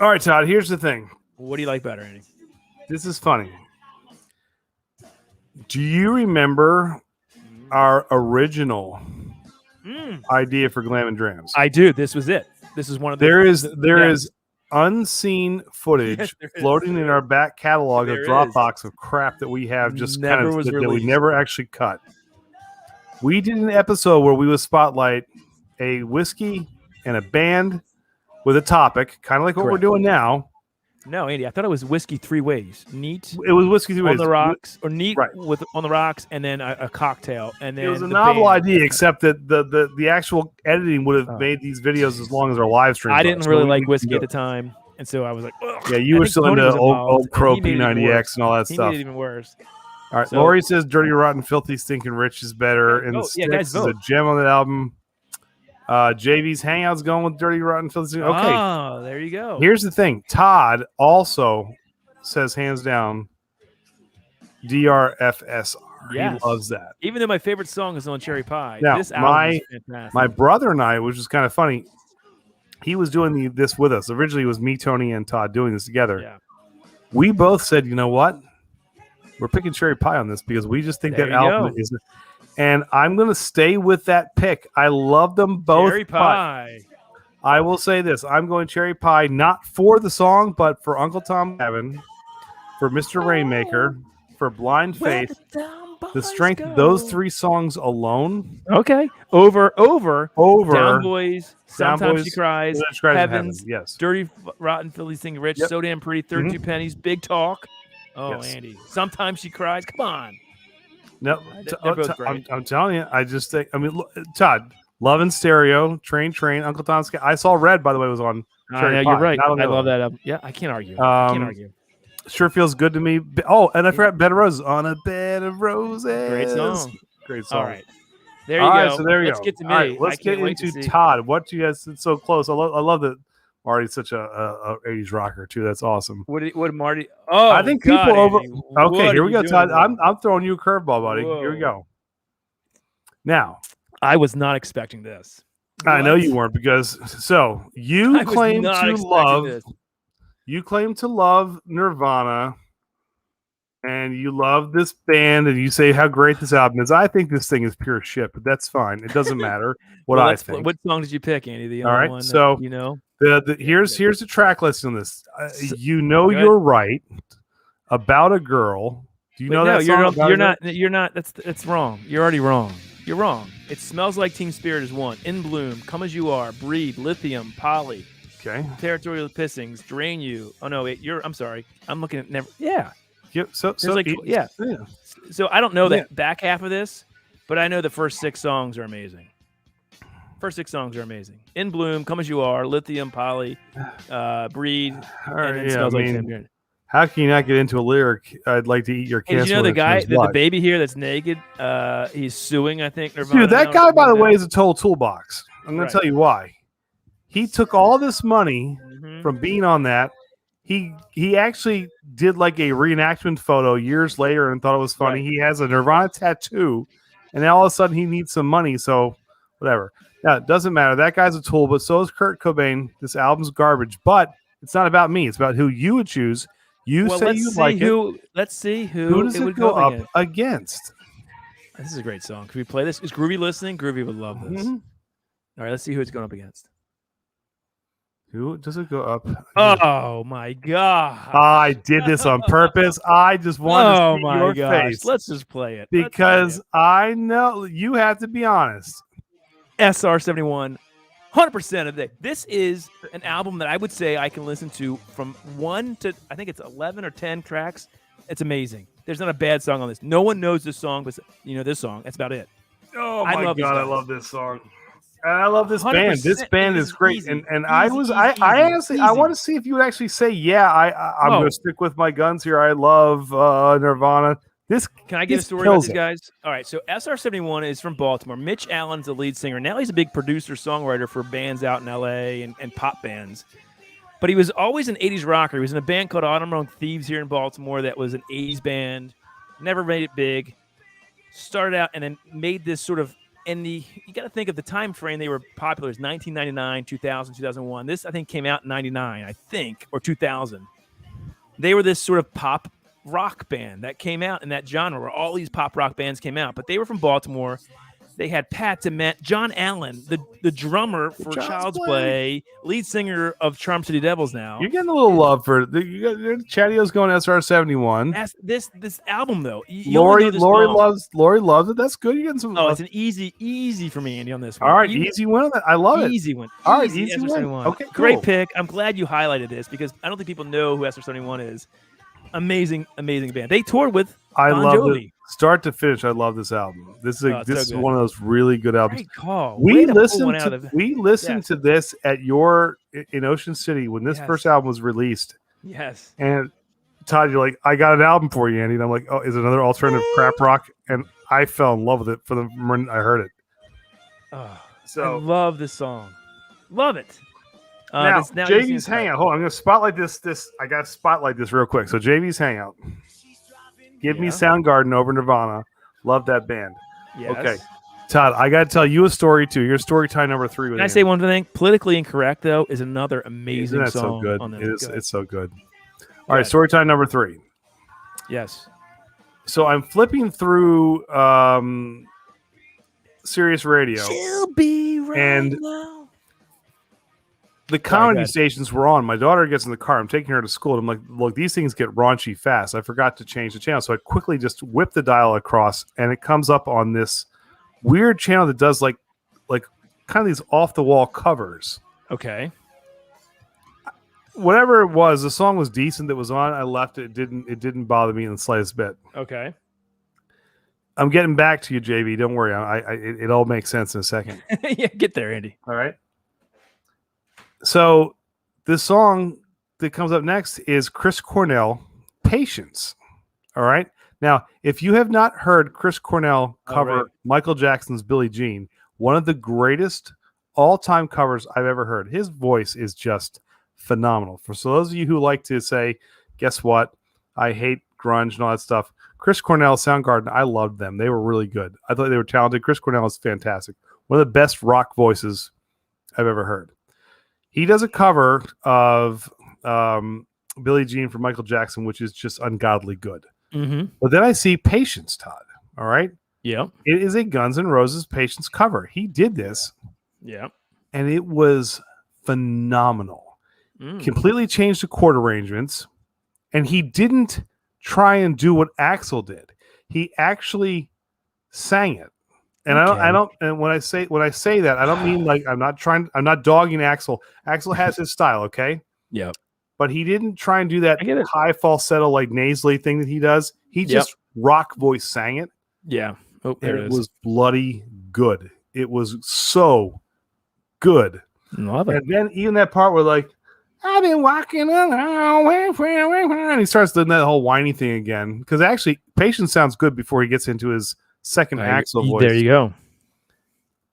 All right, Todd, here's the thing. What do you like better, Andy? This is funny. Do you remember our original idea for Glam and Drams? I do. This was it. This is one of the... There is unseen footage floating in our back catalog of Dropbox of crap that we have just that we never actually cut. We did an episode where we would spotlight a whiskey and a band with a topic, kind of like what we're doing now. No, Andy, I thought it was whiskey 3 ways. Neat. It was whiskey 3 ways on the rocks, or neat with on the rocks, and then a cocktail, and then it was a novel idea. Except that the actual editing would have made these videos as long as our live stream. I didn't really like whiskey at the time, and so I was like, ugh. Yeah, you were still into old Crow P90X and all that stuff. He made it even worse. All right, Lori says "Dirty, Rotten, Filthy, Stinking Rich" is better, and Sticks is a gem on that album. JV's Hangout's going with Dirty, Rotten, Filthy. Okay. Oh, there you go. Here's the thing. Todd also says hands down DRFSR. Yes. He loves that. Even though my favorite song is on Cherry Pie. Now, this album is fantastic. my brother and I, which is kind of funny, he was doing this with us. Originally, it was me, Tony, and Todd doing this together. Yeah. We both said, you know what? We're picking Cherry Pie on this because we just think that album is... And I'm going to stay with that pick. I love them both. Cherry Pie. I will say this. I'm going Cherry Pie, not for the song, but for Uncle Tom Cabin, for Mr. Rainmaker, for Blind Faith. The strength of those 3 songs alone. Okay. Over Down Boys, Sometimes She Cries, Heavens, yes. Dirty, Rotten, Filthy, Stinking Rich, So Damn Pretty, 32 Pennies, Big Talk. Oh, yes. Andy. Sometimes She Cries. Come on. No, I'm telling you. I just think. I mean, look, Todd, Love in Stereo, Train, Uncle Tom's. I saw Red, by the way, was on. Yeah, you're right. I love that album. Yeah, I can't argue. Sure feels good to me. Oh, and I forgot Bed of Roses. On a Bed of Roses. Great song. All right. There you go. So there you Let's go. get to me. All right, let's get into Todd. What do you guys? It's so close. I love that. Marty's such a 80s rocker too. That's awesome. What Marty? Oh, I think God, people over. Andy. Okay, here we go, Todd. I'm throwing you a curveball, buddy. Whoa. Here we go. Now, I was not expecting this. I know you weren't because you claim to love Nirvana, and you love this band, and you say how great this album is. I think this thing is pure shit, but that's fine. It doesn't matter what I think. What song did you pick, Andy? The all right, one so you know, Here's the track list on this. You're right about a girl. Do you know that song? You're not. That's wrong. You're already wrong. You're wrong. It Smells Like Teen Spirit is one. In Bloom, Come As You Are, Breathe, Lithium, Polly. Okay. Territorial Pissings, Drain You. Oh no, I'm sorry. I'm looking at never. Yeah. Yep. So I don't know that back half of this, but I know the first 6 songs are amazing. In Bloom, Come As You Are, Lithium, Polly, Breathe, and it Smells Like Teen Spirit. How can you not get into a lyric? I'd like to eat your cancer. Did you know the guy, the baby here that's naked? He's suing, I think. Nirvana. Dude, that guy, by the way, is a total toolbox. I'm going to tell you why. He took all this money from being on that. He actually did like a reenactment photo years later and thought it was funny. Right. He has a Nirvana tattoo, and now all of a sudden he needs some money. So whatever. Yeah, it doesn't matter. That guy's a tool, but so is Kurt Cobain. This album's garbage, but it's not about me. It's about who you would choose. Let's see who does it go up against. This is a great song. Can we play this? Is Groovy listening? Groovy would love this. All right, let's see who it's going up against. Who does it go up against? Oh my God! I did this on purpose. I just wanted to see your face. Let's just play it because I know you have to be honest. SR71. 100% of it. This is an album that I would say I can listen to from 1 to, I think it's 11 or 10 tracks. It's amazing. There's not a bad song on this. No one knows this song, but this song. That's about it. Oh my God, I love this song. And I love this band. This band is great. Easy. I honestly, I want to see if you would actually say, yeah, I'm going to stick with my guns here. I love Nirvana. Can I give a story about these guys? All right, so SR71 is from Baltimore. Mitch Allen's the lead singer. Now he's a big producer-songwriter for bands out in L.A. and pop bands. But he was always an 80s rocker. He was in a band called Autumn Thieves here in Baltimore that was an 80s band. Never made it big. Started out and then made this sort of – you got to think of the time frame they were popular. It was 1999, 2000, 2001. This, I think, came out in 99, I think, or 2000. They were this sort of pop rock band that came out in that genre where all these pop rock bands came out, but they were from Baltimore. They had Pat DeMent, John Allen, the drummer for Child's Play, lead singer of Charm City Devils. Now you're getting a little love for Chatio's going SR71. This album though, Lori loves it. That's good. You're getting some. It's an easy for me, Andy, on this one. All right, easy win on that. I love it. Easy win. All right, easy win. Okay, cool. Great pick. I'm glad you highlighted this because I don't think people know who SR71 is. Amazing band. They toured with Bon Jovi. It. Start to finish. I love this album. This is one of those really good albums. Great call. We listened to this in Ocean City when this first album was released. Yes. And Todd, you're like, I got an album for you, Andy. And I'm like, oh, is it another alternative crap rock? And I fell in love with it from the moment I heard it. I love this song. Love it. Now JV's Hangout. Hold on, I'm going to spotlight this. I got to spotlight this real quick. So JV's Hangout. Give me Soundgarden over Nirvana. Love that band. Yes. Okay. Todd, I got to tell you a story, too. Your story time number 3. Can I say one thing? Politically Incorrect, though, is another amazing song. So good. On this. It's so good. All right, story time number 3. Yes. So I'm flipping through Sirius Radio. She'll be right now. The comedy stations were on. My daughter gets in the car. I'm taking her to school. And I'm like, look, these things get raunchy fast. I forgot to change the channel. So I quickly just whip the dial across, and it comes up on this weird channel that does like kind of these off-the-wall covers. Okay. Whatever it was, the song was decent that was on. I left it. It didn't bother me in the slightest bit. Okay. I'm getting back to you, JV. Don't worry. It all makes sense in a second. Yeah, get there, Andy. All right. So this song that comes up next is Chris Cornell, Patience. All right. Now, if you have not heard Chris Cornell cover Michael Jackson's Billie Jean, one of the greatest all-time covers I've ever heard. His voice is just phenomenal. For those of you who like to say, guess what? I hate grunge and all that stuff. Chris Cornell, Soundgarden, I loved them. They were really good. I thought they were talented. Chris Cornell is fantastic. One of the best rock voices I've ever heard. He does a cover of Billie Jean from Michael Jackson, which is just ungodly good. Mm-hmm. But then I see Patience, Todd. All right? Yeah. It is a Guns N' Roses Patience cover. He did this. Yeah. And it was phenomenal. Completely changed the chord arrangements, and he didn't try and do what Axl did. He actually sang it. And I don't. And when I say that, I don't mean like I'm not dogging Axl. Axl has his style, okay? Yeah. But he didn't try and do that high falsetto, like nasally thing that he does. He just rock voice sang it. Yeah. Oh, there it was bloody good. It was so good. Love it. And then even that part where like, I've been walking along, and he starts doing that whole whiny thing again. Because actually, Patience sounds good before he gets into his second Axl voice. There you go.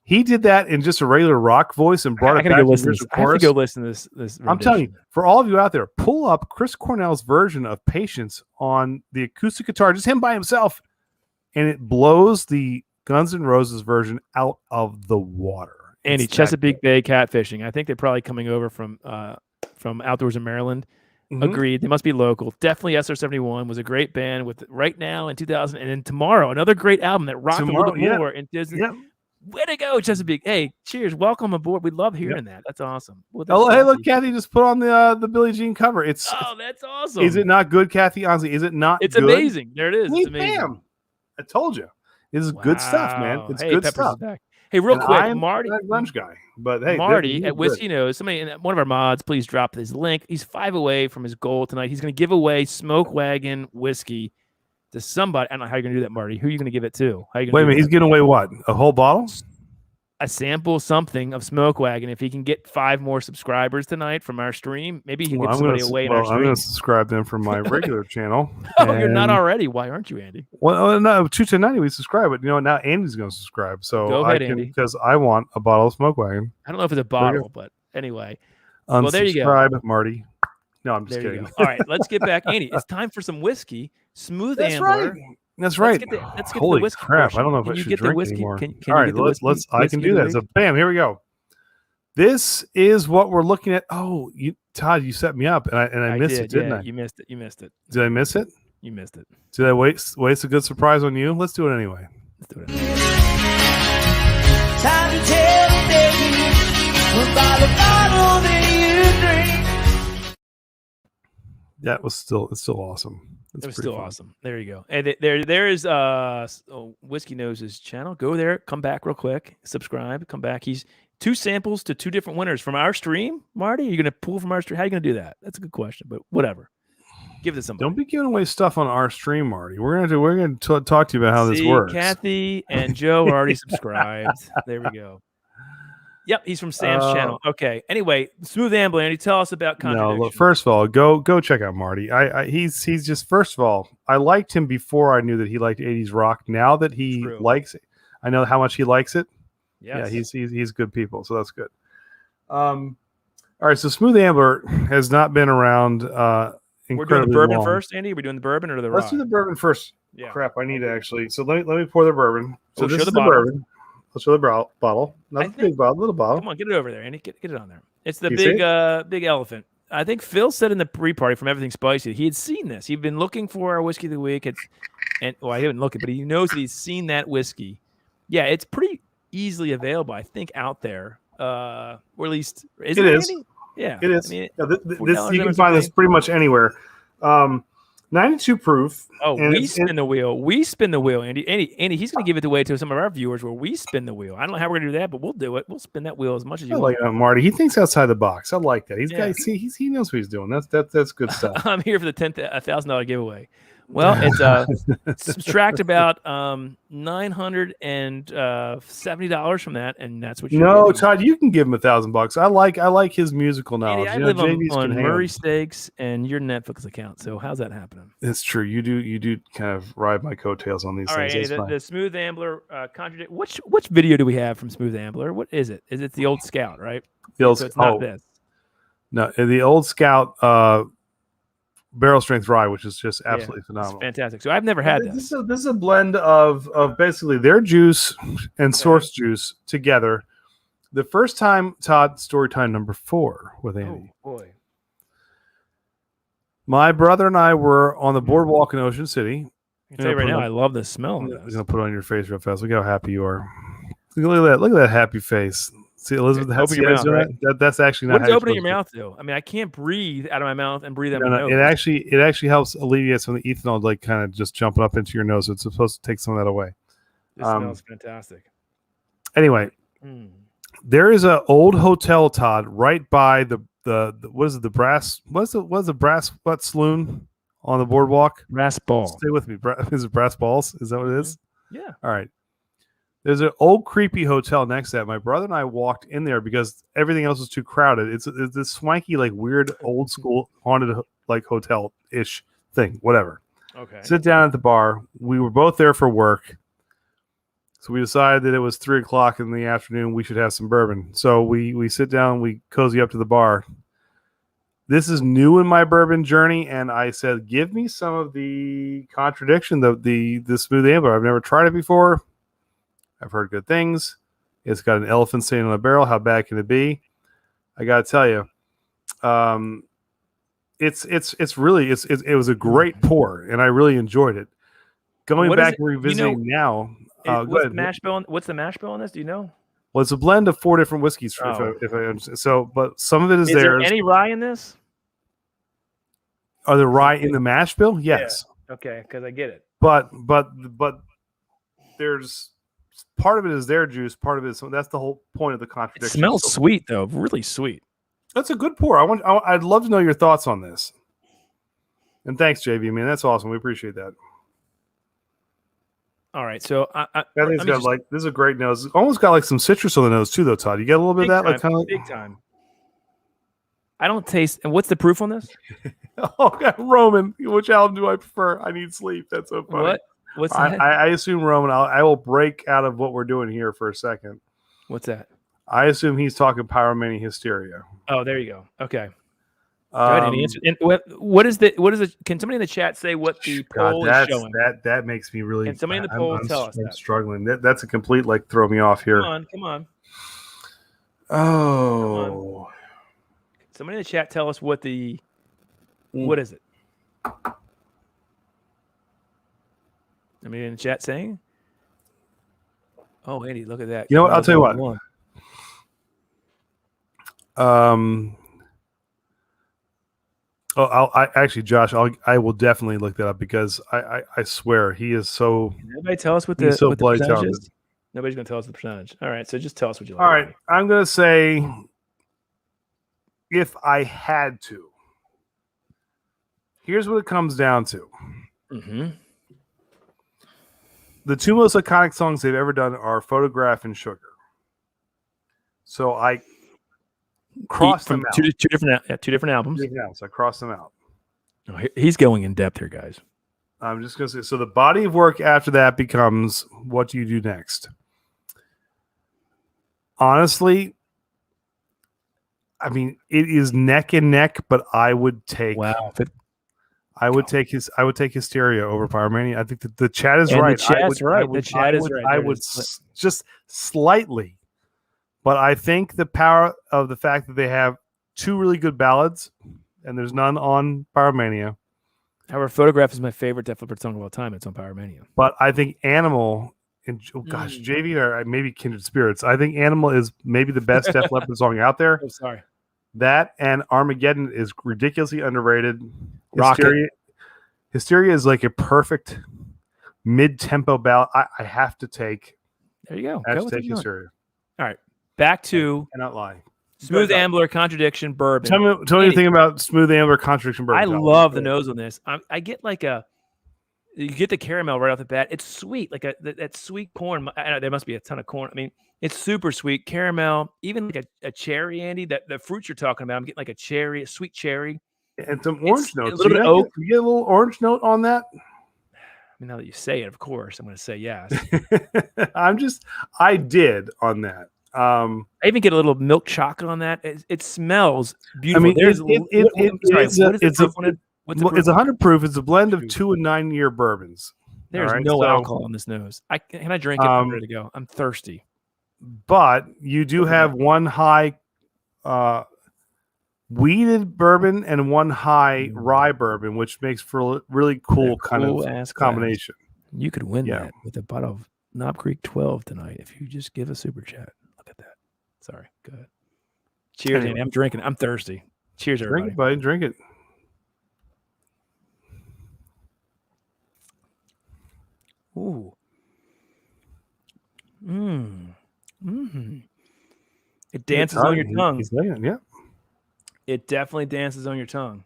He did that in just a regular rock voice and brought it back to the I have to go listen to this rendition. I'm telling you, for all of you out there, pull up Chris Cornell's version of Patience on the acoustic guitar, just him by himself, and it blows the Guns N' Roses version out of the water. Andy, Chesapeake Bay catfishing. I think they're probably coming over from outdoors in Maryland. Agreed. They must be local. Definitely SR71 was a great band with Right Now in 2000. And then Tomorrow, another great album that rocked a little bit more. And Disney. Way to go, Chesapeake. Hey, cheers. Welcome aboard. We love hearing that. That's awesome. Well, hey, look, Kathy just put on the Billie Jean cover. That's awesome. Is it not good, Kathy? Honestly, is it not It's good? Amazing. There it is. It's amazing. Bam. I told you. This is good stuff, man. It's good stuff. Hey, real quick, Marty, that grunge guy, but hey, Marty at Whiskey Knows. Somebody, one of our mods, please drop his link. He's 5 away from his goal tonight. He's going to give away Smoke Wagon whiskey to somebody. I don't know how you're going to do that, Marty. Who are you going to give it to? How you Wait a minute, he's giving away what? A whole bottle? A sample something of Smoke Wagon. If he can get 5 more subscribers tonight from our stream, maybe he can give somebody away in our stream. I'm going to subscribe them from my regular channel. You're not already. Why aren't you, Andy? Well, no, 21090 we subscribe, but now Andy's going to subscribe. So go ahead, Andy, because I want a bottle of Smoke Wagon. I don't know if it's a bottle, but anyway. Well, there you go. Unsubscribe, Marty. No, I'm just kidding. All right, let's get back, Andy. It's time for some whiskey. Smooth Ambler. Right. That's right. Let's get Holy the whiskey crap! portion. I don't know if can I you should get drink the whiskey? anymore. Can all right, you get let's. I can do that. So, bam, here we go. This is what we're looking at. Oh, Todd, you set me up, and I missed it, didn't I? You missed it. You missed it. Did I miss it? You missed it. Did I waste a good surprise on you? Let's do it anyway. Let's do it. Time to tell the baby about the bottle that you drink. It's still awesome. It was still awesome. There you go. And there is Whiskey Nose's channel. Go there, come back real quick, subscribe, come back. He's 2 samples to 2 different winners from our stream. Marty, are you going to pull from our stream? How are you going to do that? That's a good question, but whatever. Give it to somebody. Don't be giving away stuff on our stream, Marty. We're going to talk to you about how this works. Kathy and Joe are already subscribed. There we go. Yep, he's from Sam's channel. Okay. Anyway, Smooth Ambler, Andy, tell us about Contradiction. No, look, first of all, go check out Marty. He's just, first of all, I liked him before I knew that he liked 80s rock. Now that he likes it, I know how much he likes it. Yes. Yeah, he's good people, so that's good. All right, so Smooth Ambler has not been around incredibly We're doing the bourbon long. first, Andy? Are we doing the bourbon or the rye? Let's do the bourbon first. Yeah. Crap, I need to actually. So let me pour the bourbon. So this show is the the bottle. bourbon. Let's show the bottle. Not the big bottle, little bottle. Come on, get it over there, Andy. Get it on there. It's the You big elephant. I think Phil said in the pre-party from Everything Spicy, he had seen this. He'd been looking for our whiskey of the week. I didn't look it, but he knows that he's seen that whiskey. Yeah, it's pretty easily available, I think, out there. Or at least it is. Andy? Yeah, it is. I mean, you can find this pretty much anywhere. 92 proof. Oh, we spin the wheel. We spin the wheel, Andy. Andy, he's going to give it away to some of our viewers where we spin the wheel. I don't know how we're going to do that, but we'll do it. We'll spin that wheel as much as you want. Marty. He thinks outside the box. I like that. He knows what he's doing. That's good stuff. I'm here for the $1,000 giveaway. Well, it's subtract about $970 from that, and that's what you. No, Todd, you can give him $1,000. I like his musical knowledge. Andy, I live on Murray Steaks and your Netflix account. So how's that happening? It's true. You do kind of ride my coattails on these All things. Right, Andy, the Smooth Ambler Contradiction. Which video do we have from Smooth Ambler? What is it? Is it the Old Scout, right? The old, so it's not this. No, the Old Scout barrel strength rye, which is just absolutely phenomenal. It's fantastic. So I've never had this. This is a blend of basically their juice and source juice together. The first time, Todd, story time number 4 with Andy. Oh boy. My brother and I were on the boardwalk in Ocean City. I can tell you right now, I love the smell of this. I'm gonna put it on your face real fast. Look how happy you are. Look at that! Look at that happy face. See, Elizabeth, Open your mouth, right? That's actually not. What does opening your mouth do? I mean, I can't breathe out of my mouth and breathe out my nose. It actually helps alleviate some of the ethanol, like kind of just jumping up into your nose. It's supposed to take some of that away. This smells fantastic. Anyway, there is an old hotel, Todd, right by the what is it? The brass? What's the brass saloon on the boardwalk? Brass ball. Stay with me. Is it Brass Balls? Is that what it is? Yeah. All right. There's an old creepy hotel next to that. My brother and I walked in there because everything else was too crowded. It's this swanky, like weird old school haunted like hotel ish thing. Whatever. Okay. Sit down at the bar. We were both there for work. So we decided that it was 3:00 in the afternoon. We should have some bourbon. So we sit down, we cozy up to the bar. This is new in my bourbon journey, and I said, give me some of the Contradiction, the Smooth Ambler. I've never tried it before. I've heard good things. It's got an elephant sitting on a barrel. How bad can it be? I got to tell you, it was a great pour, and I really enjoyed it. Going back and revisiting now. What's the mash bill on this? Do you know? Well, it's a blend of 4 different whiskeys. If I understand. So, but some of it is there. Is there any rye in this? Are there rye in the mash bill? Yes. Yeah. Okay, because I get it. But there's part of it is their juice. Part of it is that's the whole point of the Contradiction. It smells sweet though, really sweet. That's a good pour. I'd love to know your thoughts on this. And thanks, JV, man. That's awesome. We appreciate that. All right, so I think it's got this is a great nose. It's almost got like some citrus on the nose too, though, Todd. You get a little bit of that, like kind of big time. I don't taste. And what's the proof on this? Oh, God, Roman. Which album do I prefer? I need sleep. That's so funny. What? What's that? I assume Roman. I will break out of what we're doing here for a second. What's that? I assume he's talking Pyromania Hysteria. Oh, there you go. Okay. Go ahead and answer. And what is the? Can somebody in the chat say what the poll is showing? That makes me really. Can somebody in the poll tell us? I'm struggling. That's a complete throw me off here. Come on. Oh. Come on. Somebody in the chat tell us what the. What is it? Somebody in the chat saying? Oh, Andy, look at that. You know what? I'll tell you what. Actually, Josh, I will definitely look that up because I swear he is so. Can anybody tell us what the percentage is? Nobody's going to tell us the percentage. All right, so just tell us what you like. All right, I'm going to say if I had to. Here's what it comes down to. Mm-hmm. The 2 most iconic songs they've ever done are Photograph and Sugar. So I crossed them out. Two different albums. So I crossed them out. Oh, he's going in depth here, guys. I'm just going to say, so the body of work after that becomes what do you do next? Honestly, I mean, it is neck and neck, but I would take. Wow. I would take Hysteria over Pyromania. I think that the chat is right. The chat's right. The chat is right. I would just slightly, but I think the power of the fact that they have 2 really good ballads, and there's none on Pyromania. However, Photograph is my favorite Def Leppard song of all time. It's on Pyromania. But I think Animal, and JV or maybe Kindred Spirits. I think Animal is maybe the best Def Leppard song out there. Oh, sorry. That and Armageddon is ridiculously underrated. Hysteria is like a perfect mid-tempo ballad. I have to take. There you go. I have to take Hysteria. All right, back to I cannot lie. Smooth Ambler Contradiction Bourbon. Tell me anything about Smooth Ambler Contradiction Bourbon. I love the nose on this. I get you get the caramel right off the bat. It's sweet, like that sweet corn. I know there must be a ton of corn. I mean, it's super sweet caramel, even like a cherry, Andy. That the fruit you're talking about, I'm getting like a sweet cherry, and some orange notes. A little bit of oak. You get a little orange note on that. I mean, now that you say it, of course, I'm going to say yes. I did on that. I even get a little milk chocolate on that. It smells beautiful. I mean, it's 100 proof. It's a blend of 2 and 9 year bourbons. There's no alcohol on this nose. Can I drink it? I'm ready to go. I'm thirsty. But you do have one high wheated bourbon and one high rye bourbon, which makes for a really cool kind of combination. You could win that with a bottle of Knob Creek 12 tonight if you just give a super chat. Look at that. Sorry. Go ahead. Cheers, Andy. I'm drinking. I'm thirsty. Cheers, everybody. Drink it, buddy. Drink it. Ooh. It dances on your tongue. Yeah. It definitely dances on your tongue.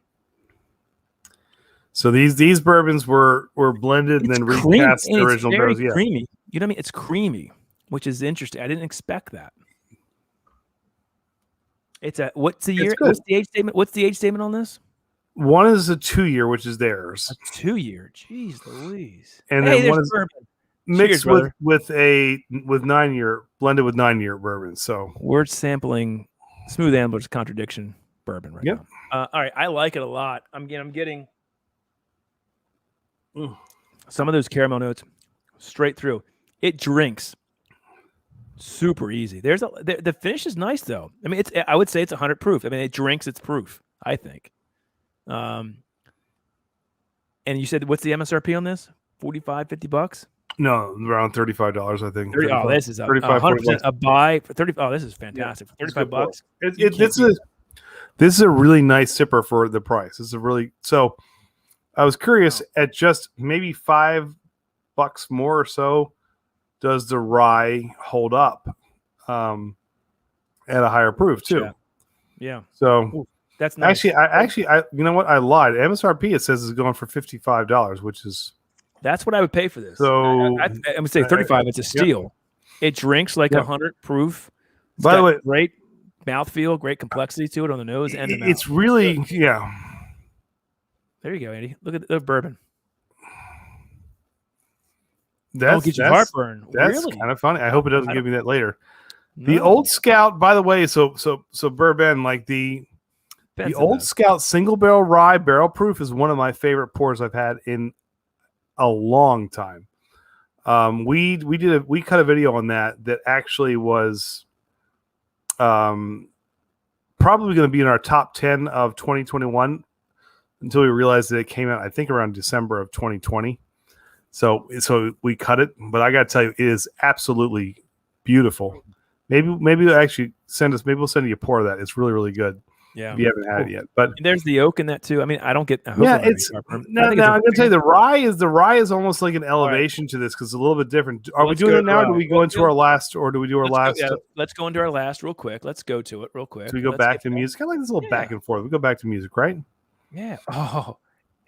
So these bourbons were blended and then recast the original barrels. Yeah. Creamy. You know what I mean? It's creamy, which is interesting. I didn't expect that. It's a what's the year? What's the age statement? What's the age statement on this? One is a 2-year, which is theirs. A 2-year. Jeez Louise. And then one is mixed with 9-year, blended with 9-year bourbon. So we're sampling Smooth Ambler's Contradiction Bourbon right now. All right, I like it a lot. I'm getting some of those caramel notes straight through. It drinks super easy. The finish is nice though. I mean, I would say it's 100 proof. I mean, it drinks its proof, I think. And you said what's the MSRP on this? $45-$50? No, around $35, I think. 30, oh, this is 100% a buy for 30. Oh, this is fantastic. Yeah, $35. This is a really nice sipper for the price. This is a really I was curious at just maybe $5 more or so. Does the rye hold up at a higher proof too? Yeah. So that's nice. Actually, you know what? I lied. MSRP it says is going for $55, which is that's what I would pay for this. So I'm gonna say 35. It's a steal. It drinks like 100 proof. By the way, great mouthfeel, great complexity to it on the nose and the mouth. It's really There you go, Andy. Look at the bourbon. That's get you heartburn. That's really? kind of funny. I hope it doesn't give me that later. No. The Old Scout, by the way, so bourbon, like the Old Scout single barrel rye barrel proof is one of my favorite pours I've had in a long time. We cut a video on that actually was probably going to be in our top 10 of 2021 until we realized that it came out, I think, around December of 2020. So we cut it, but I got to tell you, it is absolutely beautiful. Maybe we'll actually we'll send you a pour of that. It's really, really good. Yeah, if you haven't had it yet. But there's the oak in that too. I mean, I don't get. I'm gonna tell you the rye is almost like an elevation to this because it's a little bit different. Are we doing it now? Or do we go into our last, or do we do our last? Let's go into our last real quick. Let's go to it real quick. Do we go back to music? I like this little back and forth. We go back to music, right? Yeah. Oh.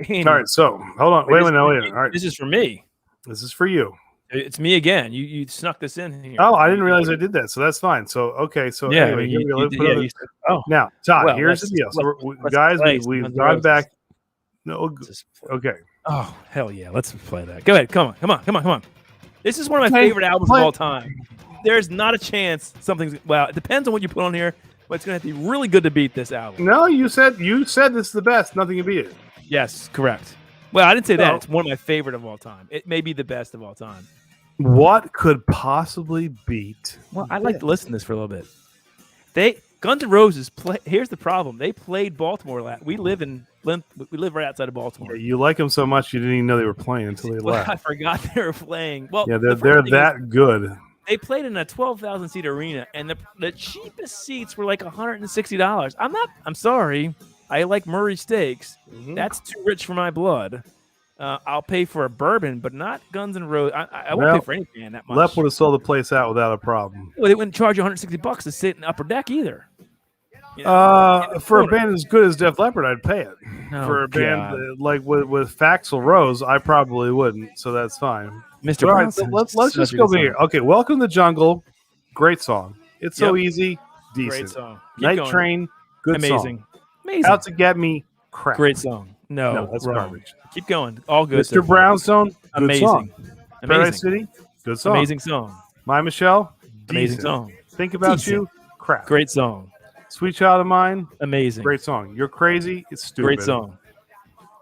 All right. So hold on. Wait a minute. All right. This is for me. This is for you. It's me again. You snuck this in here. Oh, I didn't realize I did that. So that's fine. So okay. So yeah, anyway, now, Todd, here's the deal. So guys, we've gone back. No, okay. Oh hell yeah! Let's play that. Go ahead. Come on. This is one of my favorite albums of all time. There's not a chance something's. Well, it depends on what you put on here, but it's going to have to be really good to beat this album. No, you said this is the best. Nothing can beat it. Yes, correct. Well, I didn't say that. It's one of my favorite of all time. It may be the best of all time. What could possibly beat? Well, I'd like to listen to this for a little bit. Guns N' Roses play. Here's the problem: they played Baltimore. We live right outside of Baltimore. Yeah, you like them so much you didn't even know they were playing until they left. I forgot they were playing. Well, yeah, they're that good. They played in a 12,000 seat arena, and the cheapest seats were like $160. I'm sorry. I like Murray steaks. Mm-hmm. That's too rich for my blood. I'll pay for a bourbon, but not Guns N' Roses. I won't pay for any band that much. Lep would have sold the place out without a problem. Well, they wouldn't charge you $160 to sit in upper deck either. For a band as good as Def Leppard, I'd pay it. For a band like with Faxel Rose, I probably wouldn't. So that's fine. Mr. All right, so let's just go over here. Okay, Welcome to the Jungle. Great song. It's so easy. Decent. Great song. Night Train. Good Amazing. song. Amazing. Out to Get Me. Crap. Great song. No, that's garbage. Keep going. All good. Mr. Brownstone. Good amazing. Song. Paradise City. Good song. Amazing song. My Michelle. Amazing Decent. song. Think About Decent. You. Crap. Great song. Sweet Child of Mine. Amazing. Great song. You're Crazy. It's stupid. Great song.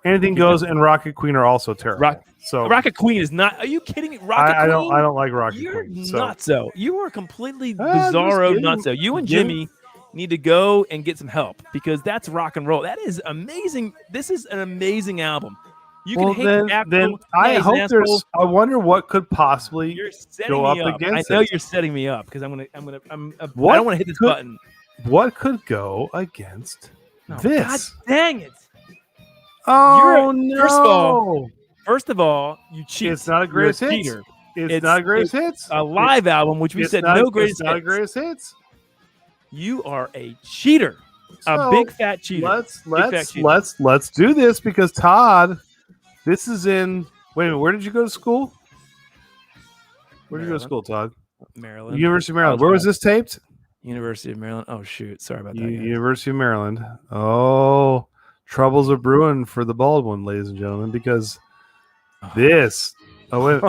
Anything Goes and Rocket Queen are also terrible. Rocket Queen is not. Are you kidding me? Rocket Queen. I don't like Rocket You're Queen. You're nutso. You are completely bizarro nutso. You and Jimmy need to go and get some help because that's rock and roll. That is amazing. This is an amazing album. You can hate then I hope there's. I wonder what could possibly go up against. I know it. you're setting me up because I don't What want to hit this button. What could go against this? God dang it! Oh no! First of all, you cheat. It's not a greatest hits. It's not a greatest hits. A live album, which we said no greatest hits. It's not a greatest hits. You are a cheater, a big fat cheater. Let's do this because Todd, this is in. Wait a minute, where did you go to school? Where did you go to school, Todd? Maryland. University of Maryland. Where was this taped? University of Maryland. Oh shoot, sorry about that. University of Maryland. Oh, troubles are brewing for the bald one, ladies and gentlemen, because this. Oh, wait.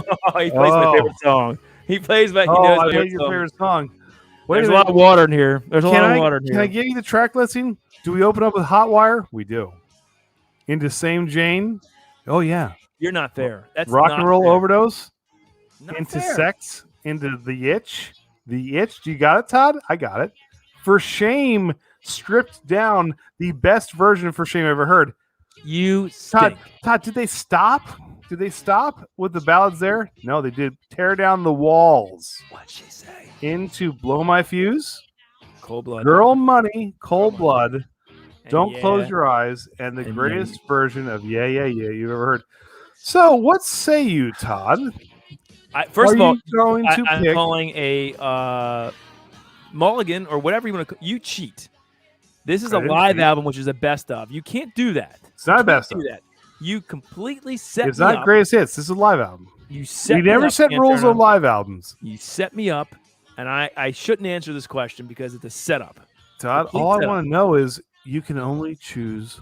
He plays my favorite song. He plays my. I know your favorite song. There's a lot of water in here. There's a lot of water in here. Can I give you the track listing? Do we open up with Hot Wire? We do. Into Same Jane. Oh yeah. You're not there. That's Rock and Roll Overdose. Not into fair. Sex. Into The Itch. The Itch. Do you got it, Todd? I got it. For Shame, stripped down, the best version of For Shame I've ever heard. You stink. Todd, did they stop? Did they stop with the ballads there? No, they did. Tear Down the Walls. What'd she say? Into Blow My Fuse. Cold Blood. Girl Money. Cold Blood. Don't Yeah. Close Your Eyes. And the greatest version of Yeah, Yeah, Yeah you've ever heard. So, what say you, Todd? First of all, I'm calling a mulligan or whatever you want to call. You cheat. This is a live album, which is a best of. You can't do that. It's not a best of. You completely set me up. It's not greatest hits. This is a live album. You set we me never up, set rules on live albums. You set me up, and I shouldn't answer this question because it's a setup. Todd, all I want to know is you can only choose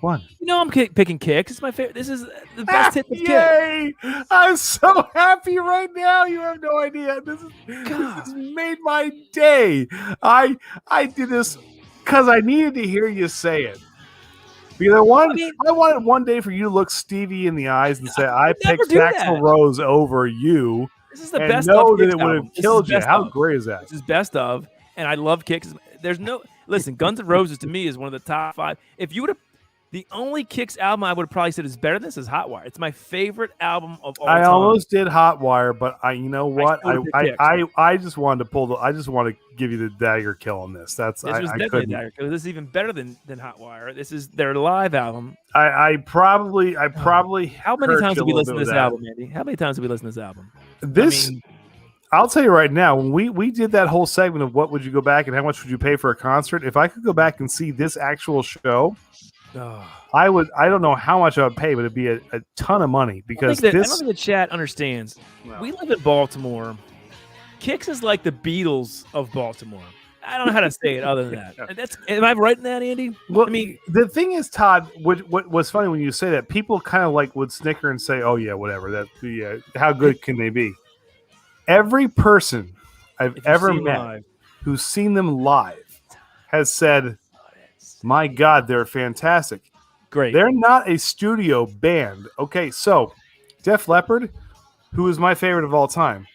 one. You know I'm picking Kicks. It's my favorite. This is the best hit of Kicks. Yay! I'm so happy right now. You have no idea. This has made my day. I did this because I needed to hear you say it. Because I wanted one day for you to look Stevie in the eyes and say, I picked Axl Rose over you. This is the and best know of that Kicks it would have album. killed you. How great is that? This is best of, and I love Kicks. There's no listen. Guns N' Roses to me is one of the top 5. If you would have, the only Kicks album I would have probably said is better than this is Hot Wire. It's my favorite album of all time. I almost did Hot Wire, but you know what? I just wanted to pull I just want to give you the dagger kill on this. This was definitely a dagger kill. This is even better than Hot Wire. This is their live album. I probably. How many times have we listened to this album, Andy? How many times have we listened to this album? I'll tell you right now, when we did that whole segment of what would you go back and how much would you pay for a concert, if I could go back and see this actual show, I would. I don't know how much I would pay, but it'd be a ton of money because I don't think the chat understands. No. We live in Baltimore. Kicks is like the Beatles of Baltimore. I don't know how to say it other than that. Am I right in that, Andy? Well, I mean, the thing is, Todd, what was funny when you say that, people kind of like would snicker and say, "Oh yeah, whatever." How good can they be? Every person I've ever met who's seen them live has said, "My God, they're fantastic." Great. They're not a studio band. Okay, so Def Leppard, who is my favorite of all time,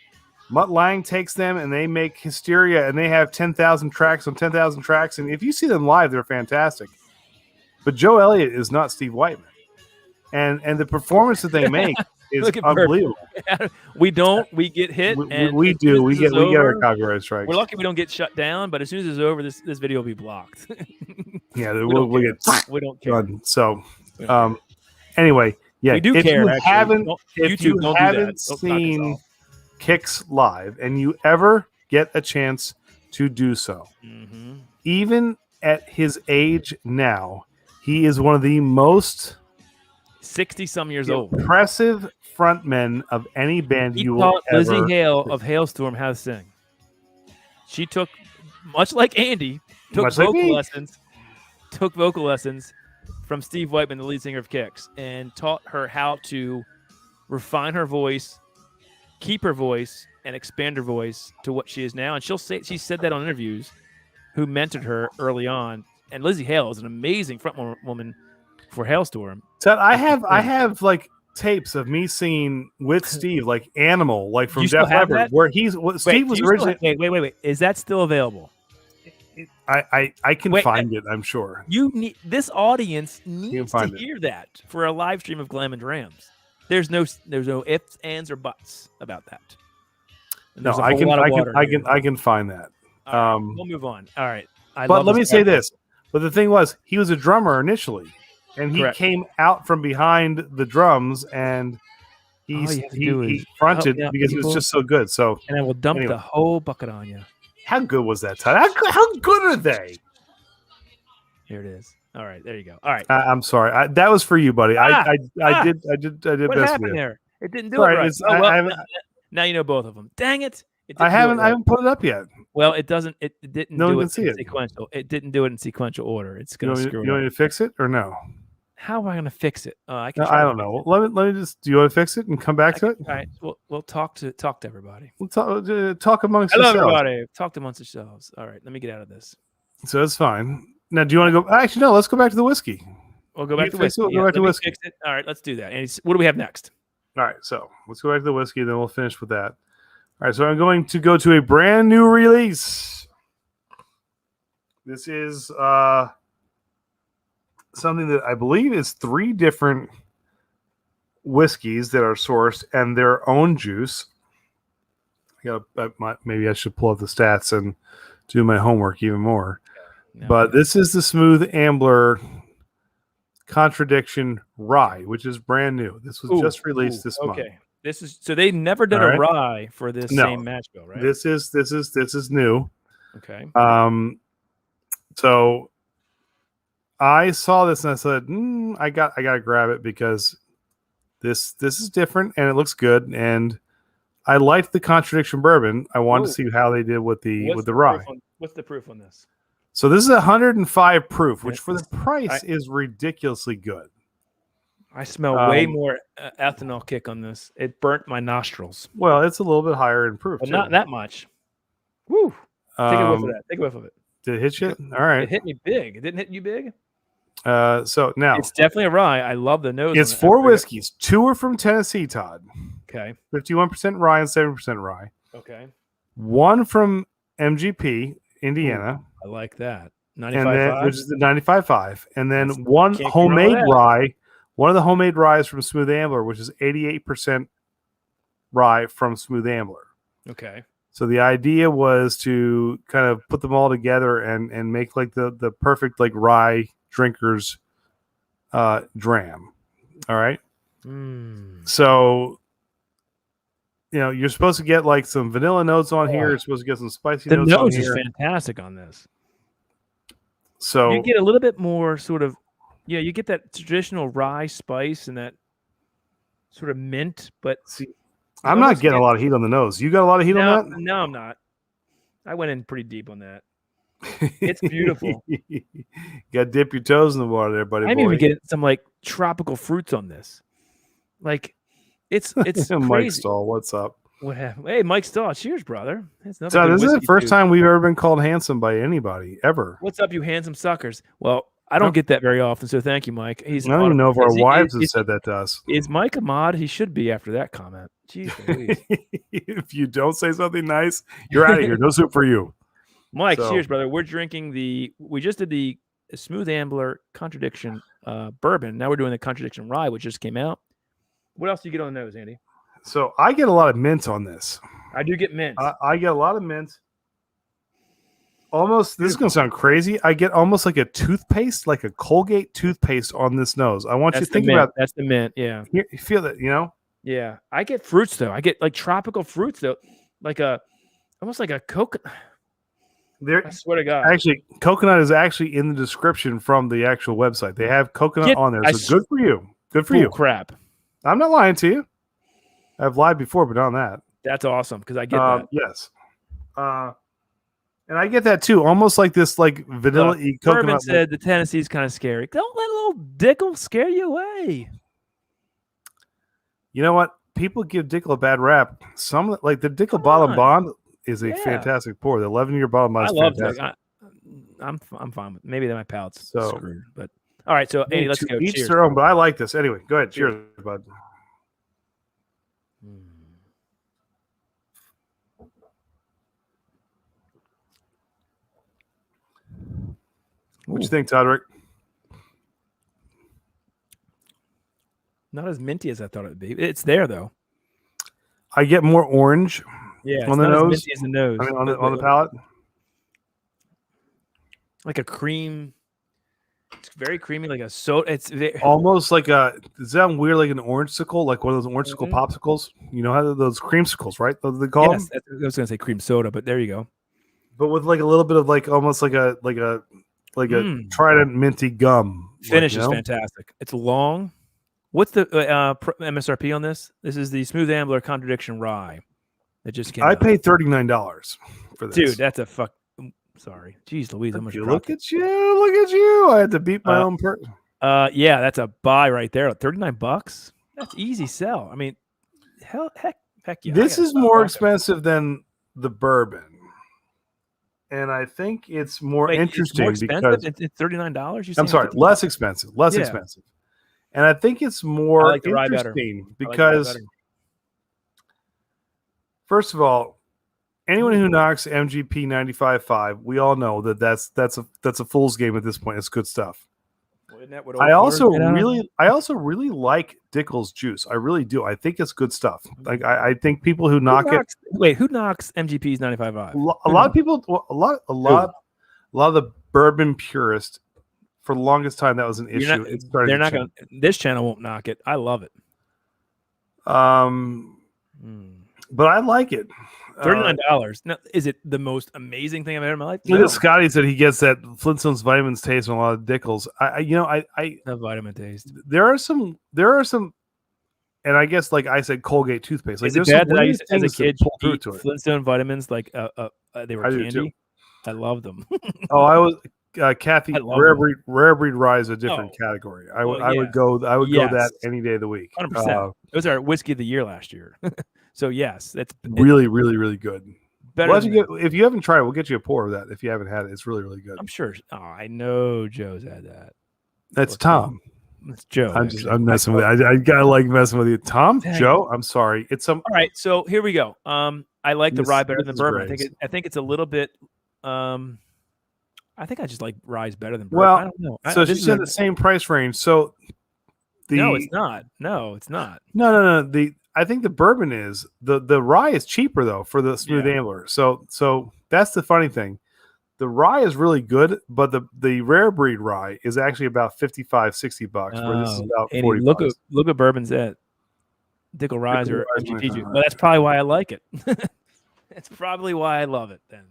Mutt Lange takes them and they make Hysteria, and they have 10,000 tracks on 10,000 tracks. And if you see them live, they're fantastic. But Joe Elliott is not Steve Whiteman, and the performance that they make is unbelievable. We get hit. We do. We get our copyright strikes. We're lucky we don't get shut down, but as soon as it's over, this video will be blocked. Yeah, we don't care. So, anyway, yeah, we do if care. If you haven't seen Kicks live and you ever get a chance to do so, even at his age now, he is one of the most 60-some years old impressive frontmen of any band he you will taught ever. Lizzie Hale of Hailstorm how to sing. She took, much like Andy, vocal lessons from Steve Whiteman, the lead singer of Kicks, and taught her how to refine her voice, keep her voice, and expand her voice to what she is now. And she said that on interviews, who mentored her early on. And Lizzie Hale is an amazing front woman for Hailstorm. So I have like tapes of me singing with Steve, like Animal, like from Def Leppard, where Steve was originally. Wait. Is that still available? I can find it. I'm sure you need this audience needs to hear that for a live stream of Glam and Drams. There's no ifs, ands, or buts about that. And no, I can find that. Right, we'll move on. All right, but let me say this. But the thing was, he was a drummer initially, and he came out from behind the drums and. He fronted because it was just so good. So, and I will dump the whole bucket on you. How good was that, Todd? How good are they? Here it is. All right, there you go. All right. I'm sorry. That was for you, buddy. I did. What best happened with there? It didn't do it right. Now you know both of them. Dang it! I haven't put it up yet. Well, it doesn't. It didn't do it in sequential. It didn't do it in sequential order. It's gonna screw it up. You want me to fix it or no? How am I going to fix it? I don't know. Let me just. Do you want to fix it and come back to it? All right. We'll talk to everybody. We'll talk amongst yourselves. Hello, everybody. Talk amongst yourselves. All right. Let me get out of this. So it's fine. Now, do you want to go? Actually, no. Let's go back to the whiskey. We'll go back to whiskey. We'll go back to whiskey. Fix it. All right. Let's do that. And what do we have next? All right. So let's go back to the whiskey. Then we'll finish with that. All right. So I'm going to go to a brand new release. This is something that I believe is 3 different whiskeys that are sourced and their own juice. Maybe I should pull up the stats and do my homework even more. But this is the Smooth Ambler Contradiction Rye, which is brand new. This was just released this month. Okay, this is so they never did a rye for this same mash bill, right? This is new. Okay. So I saw this and I said, I gotta grab it because this is different and it looks good. And I liked the Contradiction Bourbon. I wanted to see how they did with the rye. What's the proof on this? So this is 105 proof, which for the price is ridiculously good. I smell way more ethanol kick on this. It burnt my nostrils. Well, it's a little bit higher in proof, but not that much. Woo! Take a whiff of that. Take a whiff of it. Did it hit you? All right. It hit me big. It didn't hit you big. So now it's definitely a rye. I love the nose. It's 4 whiskeys. 2 are from Tennessee, Todd. Okay. 51% rye and 7% rye. Okay. 1 from MGP, Indiana. I like that. 95.5, which is the 95.5. And then one homemade rye. One of the homemade ryes from Smooth Ambler, which is 88% rye from Smooth Ambler. Okay. So the idea was to kind of put them all together and make like the perfect like rye drinkers dram. All right. So you're supposed to get like some vanilla notes on here. You're supposed to get some spicy notes on here. The nose is fantastic on this. So you get a little bit more sort of, you get that traditional rye spice and that sort of mint, but see, I'm not getting a lot of heat on the nose. You got a lot of heat on that? No, I'm not. I went in pretty deep on that. It's beautiful. You got to dip your toes in the water there, buddy. I'm even getting some like tropical fruits on this. Like it's crazy. Mike Stahl, what's up? What happened? Hey, Mike Stahl, cheers, brother. So this is the first time we've ever been called handsome by anybody ever. What's up, you handsome suckers? Well, I don't get that very often, so thank you, Mike. I don't even know if our wives have said that to us. Is Mike a mod? He should be after that comment. Jeez, if you don't say something nice, you're out of here. No soup for you. Mike, cheers, brother. We're drinking we just did the Smooth Ambler Contradiction Bourbon. Now we're doing the Contradiction Rye, which just came out. What else do you get on the nose, Andy? So I get a lot of mint on this. I do get mint. I get a lot of mint. Almost, this is going to sound crazy. I get almost like a toothpaste, like a Colgate toothpaste on this nose. I want you to think about that's the mint. Yeah. You feel that, Yeah. I get fruits though. I get like tropical fruits though. Like almost like a coconut. I swear to God. Actually, coconut is actually in the description from the actual website. They have coconut on there. So good for you. Good for you. Crap. I'm not lying to you. I've lied before, but on that. That's awesome because I get that. Yes. And I get that too. Almost like this like vanilla coconut. Bourbon said the Tennessee's kind of scary. Don't let a little Dickel scare you away. You know what? People give Dickel a bad rap. Some like the Dickel Bottom Bond is a fantastic pour. The 11-year Bottom Bond is fantastic. I'm fine with it. Maybe my palate's so screwed. But all right, so Andy, let's go. Each cheers. their own, but I like this. Anyway, go ahead. Cheers, bud. What you think, Todd Rick? Not as minty as I thought it would be. It's there though. I get more orange. Yeah, on the not nose. as minty as the nose. I mean, on the palate. Like a cream. It's very creamy, like a soda. It's almost like a. Does that sound weird? Like an orange-sicle, like one of those orange-sicle popsicles. You know how those creamsicles, right? They call them. I was going to say cream soda, but there you go. But with like a little bit of like almost like a Trident minty gum. Finish is fantastic. It's long. What's the MSRP on this? This is the Smooth Ambler Contradiction Rye. That just came. I out. paid $39 for this. Dude, that's a fuck. Sorry, jeez, Louise, how much? Look at you! I had to beat my own person. Yeah, that's a buy right there. $39. That's easy sell. I mean, heck yeah. This is more expensive than the bourbon, and I think it's more interesting because it's $39. I'm sorry, less expensive. Expensive, and I think it's more interesting because, first of all, anyone who knocks MGP 95.5, we all know that's a fool's game at this point. It's good stuff. I also really like Dickel's juice. I really do. I think it's good stuff. Like I think people who knock it. Wait, who knocks MGP's 95.5? A lot of people. A lot of the bourbon purists. For the longest time, that was an issue. They're not going. This channel won't knock it. I love it. But I like it. $39. Now, is it the most amazing thing I've ever in my life? Look at Scotty said he gets that Flintstones vitamins taste on a lot of Dickels. I the vitamin taste. There are some, and I guess like I said, Colgate toothpaste. Like, is it bad that I used to, as a kid, eat Flintstone vitamins like they were candy? I loved them. I was Kathy. Rare breed rye is a different category. I would go that any day of the week. 100%. It was our whiskey of the year last year. So yes, it's really, really, really good. Better if you haven't tried it, we'll get you a pour of that. If you haven't had it, it's really, really good. I'm sure. Oh, I know Joe's had that. That's Tom. It's Joe. I'm messing with it. I gotta like messing with you, Tom. Dang. Joe, I'm sorry. It's some. All right, so here we go. I like the rye better than bourbon. I think it's a little bit. I think I just like rye's better than bourbon. Well, I don't know. So she's in the same price range. So no, it's not. No, it's not. No. I think the bourbon is the rye is cheaper though for the Smooth Ambler. So that's the funny thing. The rye is really good, but the rare breed rye is actually about $55-$60, where this is about $40. Look at bourbon's at Dickel Rye or MGP. Well, that's probably why I like it. That's probably why I love it. Then,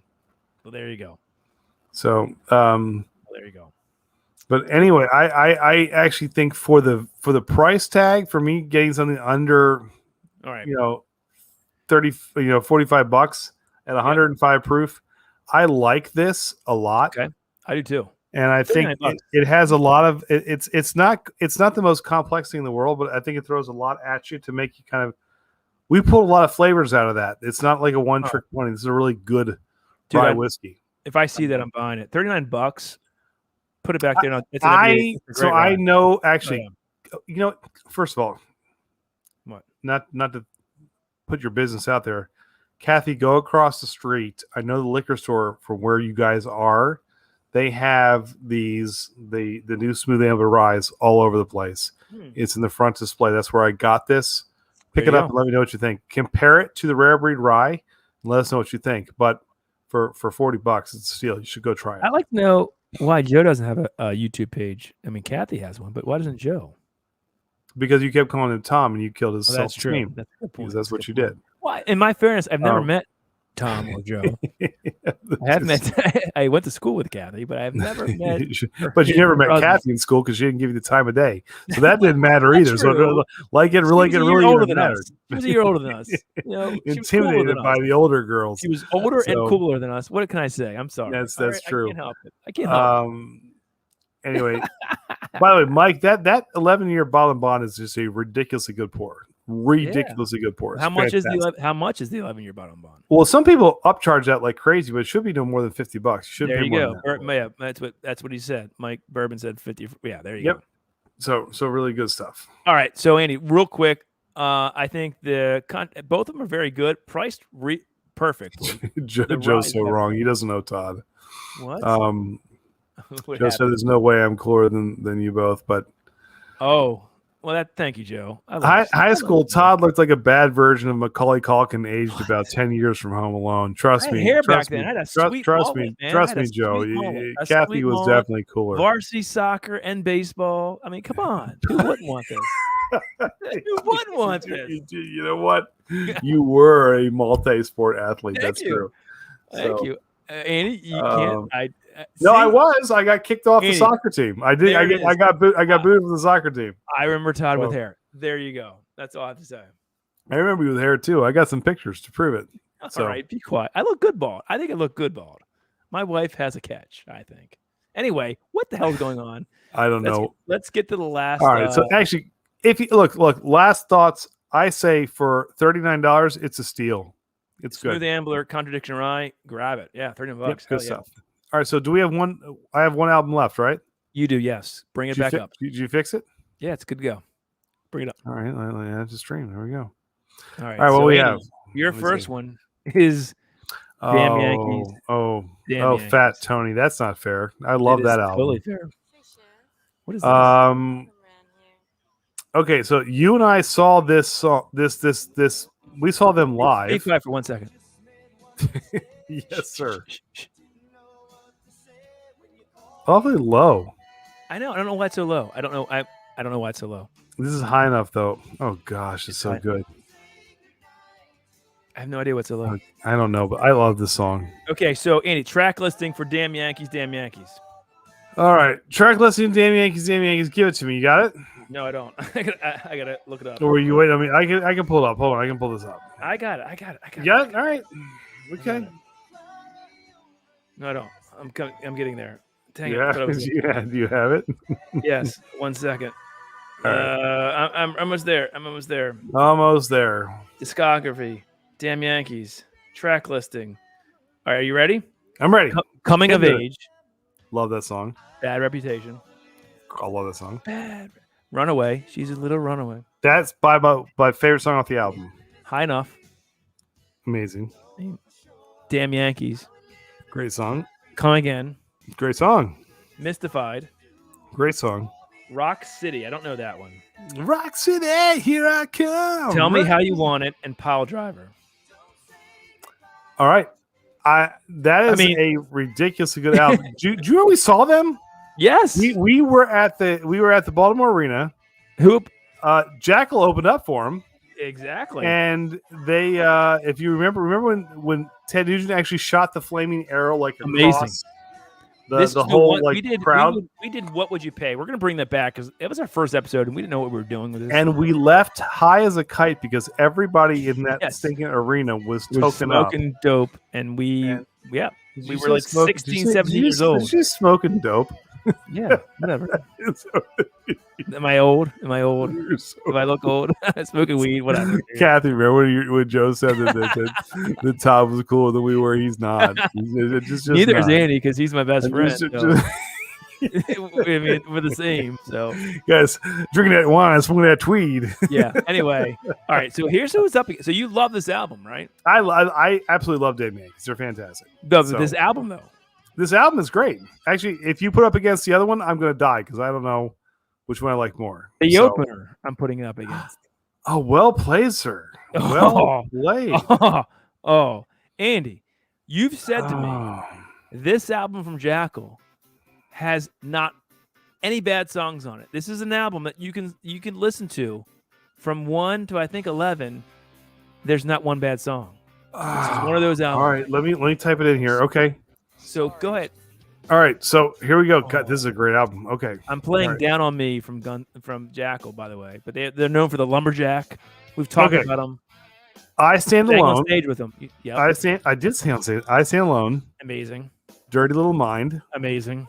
well, there you go. So there you go. But anyway, I actually think for the price tag, for me getting something under. All right. 45 at 105 proof. I like this a lot. Okay. I do too. And I think it has a lot of it's not the most complex thing in the world, but I think it throws a lot at you to make you kind of we pulled a lot of flavors out of that. It's not like a one trick pony. This is a really good rye whiskey. If I see that, I'm buying it. $39. Put it back there. I know actually first of all, what? Not to put your business out there. Kathy, go across the street. I know the liquor store from where you guys are. They have the new Smooth Ambler Ryes all over the place. It's in the front display. That's where I got this. Pick it up and let me know what you think. Compare it to the rare breed rye and let us know what you think. But for $40, it's a steal. You should go try it. I'd like to know why Joe doesn't have a YouTube page. I mean, Kathy has one, but why doesn't Joe? Because you kept calling him Tom and you killed his self-esteem. That's a good point. That's what you did. Well, in my fairness, I've never met Tom or Joe. I have met. I went to school with Kathy, but I've never met. But you never met Kathy in school because she didn't give you the time of day, so that didn't matter either. So it really older than mattered. us. She was a year older than us. Intimidated by the older girls. She was older and cooler than us. What can I say? I'm sorry. That's true. I can't help it. Anyway, by the way, Mike, that 11-year bottle and bond is just a ridiculously good pour. Ridiculously good pour. How much is the 11-year bottle and bond? Well, some people upcharge that like crazy, but it should be no more than $50. There you go. Yeah, that's what he said. Mike Bourbon said 50. Yeah, there you go. So really good stuff. All right, so Andy, real quick, I think both of them are very good, priced perfectly. Joe's so wrong. He doesn't know Todd. What? Joe said there's no way I'm cooler than you both, but thank you, Joe. High school, Todd looked like a bad version of Macaulay Culkin, aged about 10 years from Home Alone. Trust me. Trust me, Joe. Kathy was definitely cooler. Varsity soccer and baseball. I mean, come on. Who wouldn't want this? Who wouldn't want this? You know what? You were a multi-sport athlete. That's true. Thank you. Andy, you can't. No, I was. I got kicked off the soccer team. I did. I got booted from the soccer team. I remember Todd with hair. There you go. That's all I have to say. I remember you with hair too. I got some pictures to prove it. All right, be quiet. I look good bald. I think I look good bald. My wife has a catch, I think. Anyway, what the hell's going on? I don't know. Let's get to the last. All right. So actually, if you look, last thoughts. I say for $39, it's a steal. It's Smooth good. Ambler Contradiction Rye. Grab it. Yeah, $39. Yep, good stuff. All right. So do we have one? I have one album left, right? You do. Yes. Bring it back up. Did you fix it? Yeah, it's good to go. Bring it up. All right. I have to stream. There we go. All right. What we have? Your first one is Damn Yankees. Yankees. Fat Tony. That's not fair. I love that album. Totally fair. What is this? Okay, so you and I saw this song. This. We saw them live. Be quiet for 1 second. Yes, sir. Awfully low. I know. I don't know why it's so low. I don't know. I don't know why it's so low. This is high enough, though. Oh gosh, it's so good. I have no idea what's so low. I don't know, but I love this song. Okay, so Andy, track listing for Damn Yankees, Damn Yankees. All right, track listing, Damn Yankees, Damn Yankees. Give it to me. You got it? No, I don't. I gotta look it up. Or you wait? I mean, I can pull it up. Hold on, I can pull this up. I got it. You got it? All right. Okay. No, I don't. I'm getting there. Dang yeah. it. Do you have it? Yes. 1 second. All right. I'm almost there. Almost there. Discography. Damn Yankees. Track listing. All right, are you ready? I'm ready. Coming of Age. Love that song. Bad Reputation. I love that song. Bad. Runaway. She's a little runaway. That's my favorite song off the album. High Enough. Amazing. Damn Yankees. Great song. Come Again. Great song. Mystified. Great song. Rock City. I don't know that one. Rock City, here I come. Tell Me How You Want It and Pile Driver. All right. That is a ridiculously good album. Do you know we saw them? Yes. We were at the Baltimore Arena. Hoop. Jackal opened up for them. Exactly. And they if you remember when Ted Nugent actually shot the flaming arrow like across the whole crowd. We did What Would You Pay? We're gonna bring that back because it was our first episode and we didn't know what we were doing with this. And we left high as a kite because everybody in that stinking arena was smoking dope, and we were like 16, 17 years old. Just smoking dope. Yeah, whatever. Am I old? Am I I look old? Smoking weed, whatever. Kathy, remember when Joe said that Todd was cooler than we were? He's not. Just Neither not. is Andy because he's my best friend. I mean, we're the same. So, guys, drinking that wine, smoking that tweed. Yeah. Anyway, all right. So here's what's up. So you love this album, right? I absolutely love Damn Yankees. They're fantastic. This album, though. This album is great. Actually, if you put up against the other one, I'm going to die because I don't know which one I like more. The opener, I'm putting it up against. Oh, well played, sir. Well played. Andy, you've said to me this album from Jackal has not any bad songs on it. This is an album that you can listen from 1 to I think 11. There's not one bad song. This is one of those albums. All right, let me type it in here. Okay. So go ahead. All right, so here we go. This is a great album. Okay, I'm playing Down on Me from Jackal, by the way, but they're known for the Lumberjack. We've talked about them. I Stand Alone. On stage with them. Yep. I did stand on stage. I Stand Alone. Amazing. Dirty Little Mind. Amazing.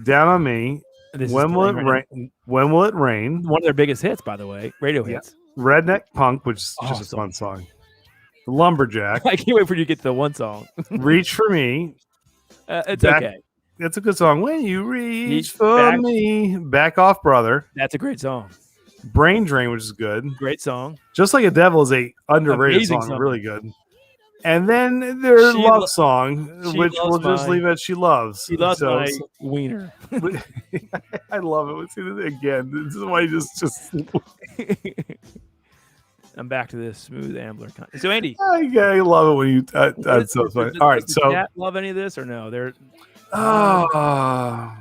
Down on Me. When Will It Rain? When Will It Rain? One of their biggest hits, by the way. Radio hits. Redneck Punk, which is just a fun song. The Lumberjack. I can't wait for you to get to the one song. Reach for Me. It's okay. That's a good song. When you reach for me. Back Off Brother. That's a great song. Brain Drain, which is good. Great song. Just Like a Devil is a underrated song. Really good. And then their love song, she which we'll just my- leave at She Loves. She loves my wiener. I love it. Let's see this again. This is why you just I'm back to this Smooth Ambler. So Andy, I love it when you. That's so funny. All right, so chat love any of this or no? They're oh,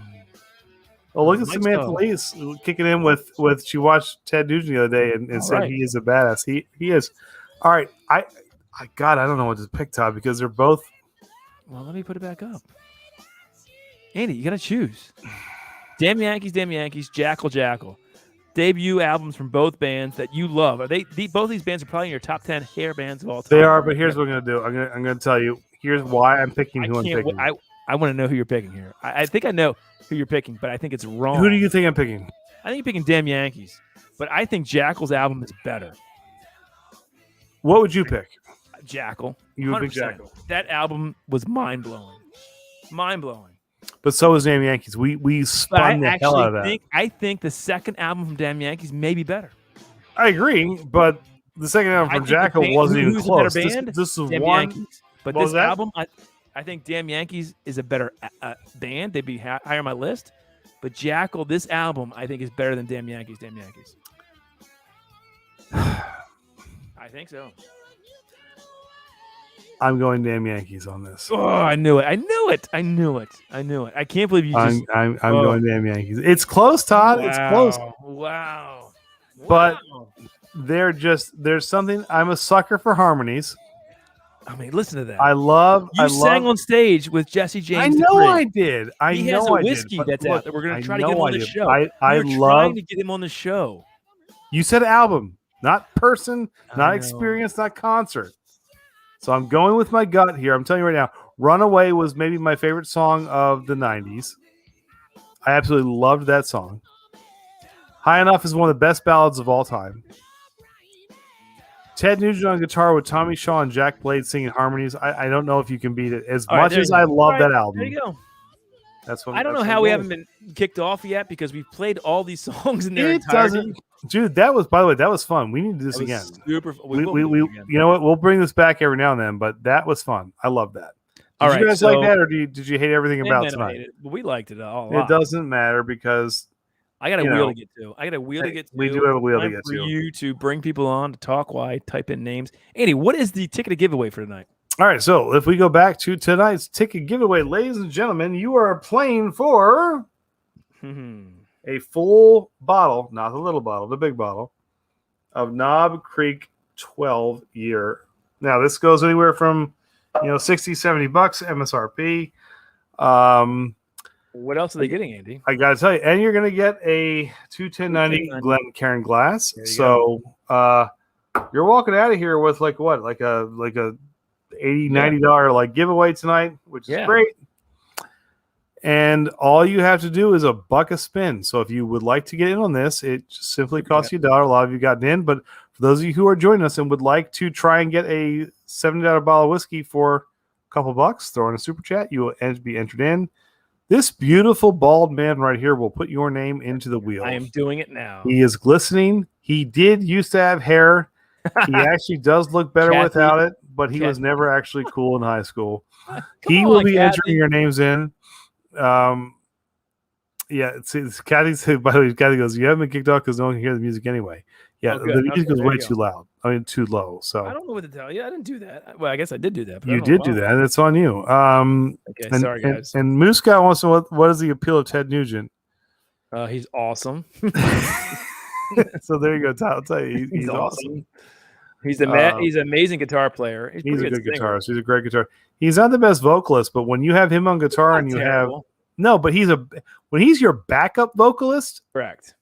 look at Mike's Samantha Lee's kicking in with she watched Ted Nugent the other day and said he is a badass. He is. All right, God, I don't know what to pick, Todd, because they're both. Well, let me put it back up. Andy, you gotta choose. Damn Yankees, Jackal. Debut albums from both bands that you love. Are they both these bands are probably in your top 10 hair bands of all time? They are, but here's what I'm gonna do. I'm gonna tell you. Here's why I'm picking who I'm picking. I want to know who you're picking here. I think I know who you're picking, but I think it's wrong. Who do you think I'm picking? I think you're picking Damn Yankees, but I think Jackal's album is better. What would you pick? Jackal. You would pick 100%. Jackal. That album was mind blowing. But so is Damn Yankees. We spun the hell out of that. I think the second album from Damn Yankees may be better. I agree, but the second album from Jackal wasn't even close. This is Damn one. Yankees. But this album, I think Damn Yankees is a better band. They'd be higher on my list. But Jackal, this album, I think is better than Damn Yankees. I think so. I'm going Damn Yankees on this. Oh, I knew it. I can't believe you just. I'm going Damn Yankees. It's close, Todd. Wow. It's close. Wow. But there's something. I'm a sucker for harmonies. I mean, listen to that. I sang on stage with Jesse James. I know I did. He has a whiskey that's out there. We're going to try to get him on the show. We're trying to get him on the show. You said album, not person, not experience, not concert. So I'm going with my gut here. I'm telling you right now, Runaway was maybe my favorite song of the 90s. I absolutely loved that song. High Enough is one of the best ballads of all time. Ted Nugent on guitar with Tommy Shaw and Jack Blade singing harmonies. I don't know if you can beat it. As much as I love that album. There you go. That's what I don't know how we haven't been kicked off yet because we've played all these songs in their entirety. Dude, that was, by the way, that was fun. We need to do this again. Super. We you know what? We'll bring this back every now and then, but that was fun. I love that. Did you guys like that, or did you hate everything about tonight? We liked it all. It doesn't matter because I got a wheel to get to. We do have a wheel to get to. For you to bring people on to talk, why type in names. Andy, what is the ticket giveaway for tonight? All right, so if we go back to tonight's ticket giveaway, ladies and gentlemen, you are playing for a full bottle, not the little bottle, the big bottle, of Knob Creek 12-year. Now, this goes anywhere from, $60, $70 MSRP. What else are they getting, Andy? I got to tell you, and you're going to get a 21090 Glencairn glass. So you're walking out of here with like a $80, $90 giveaway tonight, which is great. And all you have to do is a buck a spin. So if you would like to get in on this, it just simply costs you $1. A lot of you gotten in, but for those of you who are joining us and would like to try and get a $70 bottle of whiskey for a couple bucks, throw in a super chat. You will be entered in. This beautiful bald man right here will put your name into the wheel. I am doing it now. He is glistening. He did used to have hair. He actually does look better without it, but he was never actually cool in high school. He will be entering your names in. It's Kathy. By the way, Kathy goes, "You haven't been kicked off because no one can hear the music anyway." Yeah, the music is way too loud. I mean, too low. So I don't know what to tell you. I didn't do that. Well, I guess I did do that. But you did do that. That's on you. Okay, sorry guys. And Moose Guy wants to know what is the appeal of Ted Nugent? He's awesome. So there you go. I'll tell you, he's awesome. He's an amazing guitar player. He's a good guitarist. He's a great guitarist. He's not the best vocalist, but when you have him on guitar and you have but when he's your backup vocalist, correct.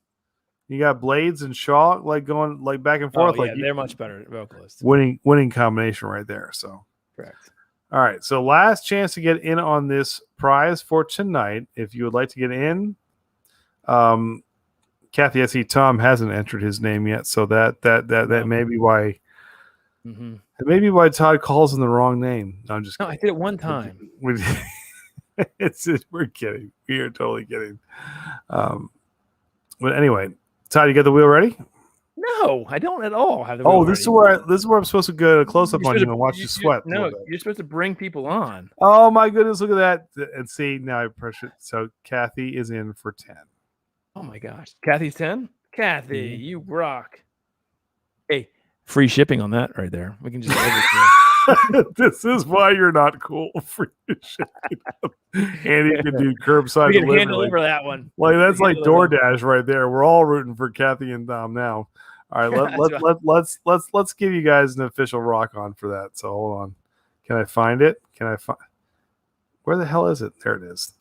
You got Blades and Shaw going back and forth. They're much better vocalists. Winning combination right there. So correct. All right. So last chance to get in on this prize for tonight. If you would like to get in, Kathy, I see Tom hasn't entered his name yet, so that may be why. Mm-hmm. It may be why Todd calls him the wrong name. No, I'm just kidding. I did it one time. We're kidding. We are totally kidding. But anyway, Todd, you got the wheel ready? No, No, I don't at all have the. Oh, this is where I'm supposed to go a close up on you and watch you sweat. No, you're supposed to bring people on. Oh my goodness, look at that! And see, now I pressure. So Kathy is in for 10. Oh my gosh, Kathy's 10. Kathy, you rock. Hey, free shipping on that right there. We can just. This is why you're not cool. Free shipping. Andy can do curbside we can delivery. hand deliver that one. Like that's like DoorDash right there. We're all rooting for Kathy and Dom now. All right, let's give you guys an official rock on for that. So hold on. Can I find it? Where the hell is it? There it is.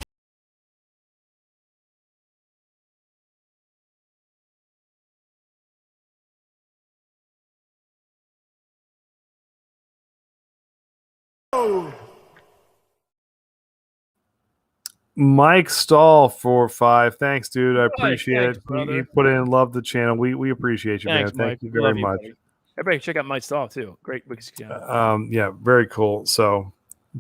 Mike Stahl for 5. Thanks, dude. I appreciate it. You put in, love the channel. We appreciate you, man. Thank you very much. Everybody check out Mike Stahl too. Great whiskey channel. Yeah, very cool. So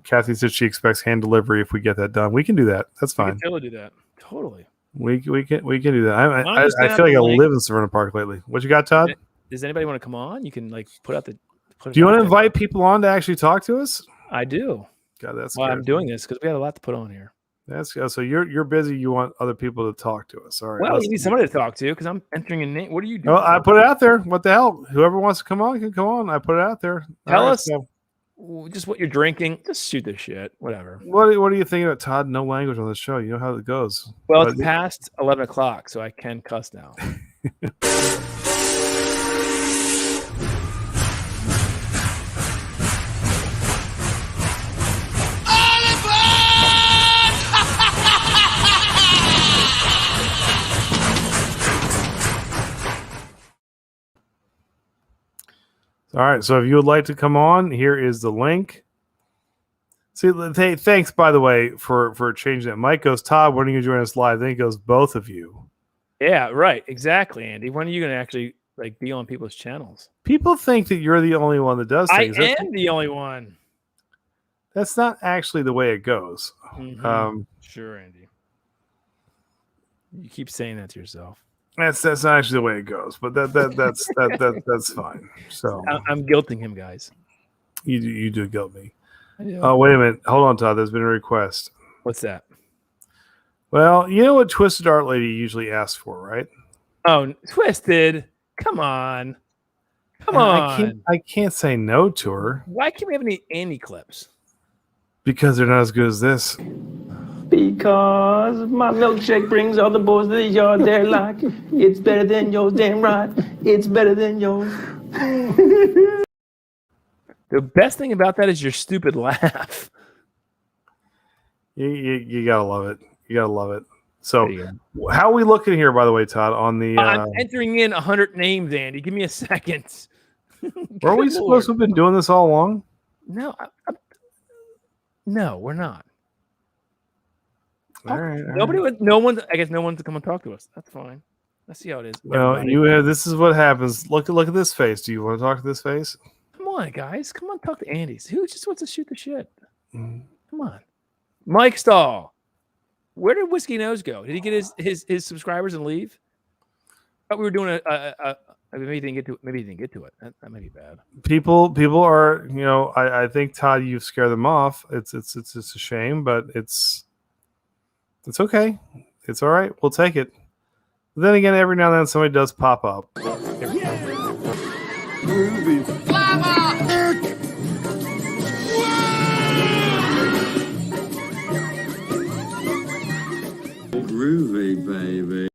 Kathy said she expects hand delivery if we get that done. We can do that. That's fine. We can totally do that. Totally. We can do that. I feel like I live in Savannah Park lately. What you got, Todd? Does anybody want to come on? You can like put out the. Do you want to invite people on to actually talk to us? I do. God, that's. Well, I'm doing this because we had a lot to put on here. That's so you're busy. You want other people to talk to us. All right. Well, you need somebody to talk to because I'm entering a name. What are you doing? Well, I put it out there. What the hell? Whoever wants to come on can come on. I put it out there. Tell us just what you're drinking. Just shoot this shit. Whatever. What are you thinking about, Todd? No language on the show. You know how it goes. Well, it's past 11 o'clock, so I can cuss now. All right, so if you would like to come on, here is the link. See, hey, thanks, by the way, for changing that. Mike goes, Todd, when are you going to join us live? Then he goes, both of you. Yeah, right. Exactly, Andy. When are you going to actually like be on people's channels? People think that you're the only one that does things. I am the only one. That's not actually the way it goes. Mm-hmm. Sure, Andy. You keep saying that to yourself. That's not actually the way it goes, but that's fine. So I'm guilting him, guys. You do guilt me. I do. Oh, wait a minute. Hold on, Todd. There's been a request. What's that? Well, you know what Twisted Art Lady usually asks for, right? Oh, Twisted. Come on. Come on. I can't say no to her. Why can't we have any Andy clips? Because they're not as good as this. Because my milkshake brings all the boys to the yard. They're like, it's better than yours, damn right. It's better than yours. The best thing about that is your stupid laugh. You gotta love it. You gotta love it. So, how are we looking here, by the way, Todd? On the I'm entering in 100 names, Andy. Give me a second. Were we supposed to have been doing this all along? No, no, we're not. All right. No one. I guess no one's to come and talk to us. That's fine. Let's see how it is. No, this is what happens. Look at this face. Do you want to talk to this face? Come on, guys. Come on, talk to Andy. Who just wants to shoot the shit? Come on, Mike Stahl. Where did Whiskey Nose go? Did he get his subscribers and leave? I thought we were doing maybe he didn't get to it. Maybe he didn't get to it. That might be bad. People are. I think, Todd, you've scared them off. It's a shame, but it's okay. It's all right. We'll take it. But then again, every now and then somebody does pop up. Groovy, baby.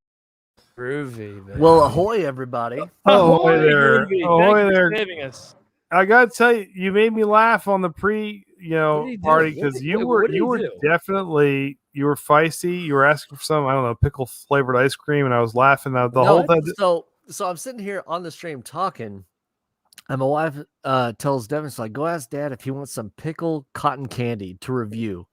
Groovy, baby. Well, ahoy, everybody. Ahoy there. Groovy. Ahoy there. Saving us. I gotta tell you, you made me laugh on the party because you were definitely feisty. You were asking for some, I don't know, pickle flavored ice cream, and I was laughing at the whole time. So I'm sitting here on the stream talking, and my wife tells Devin, she's like, go ask Dad if he wants some pickle cotton candy to review.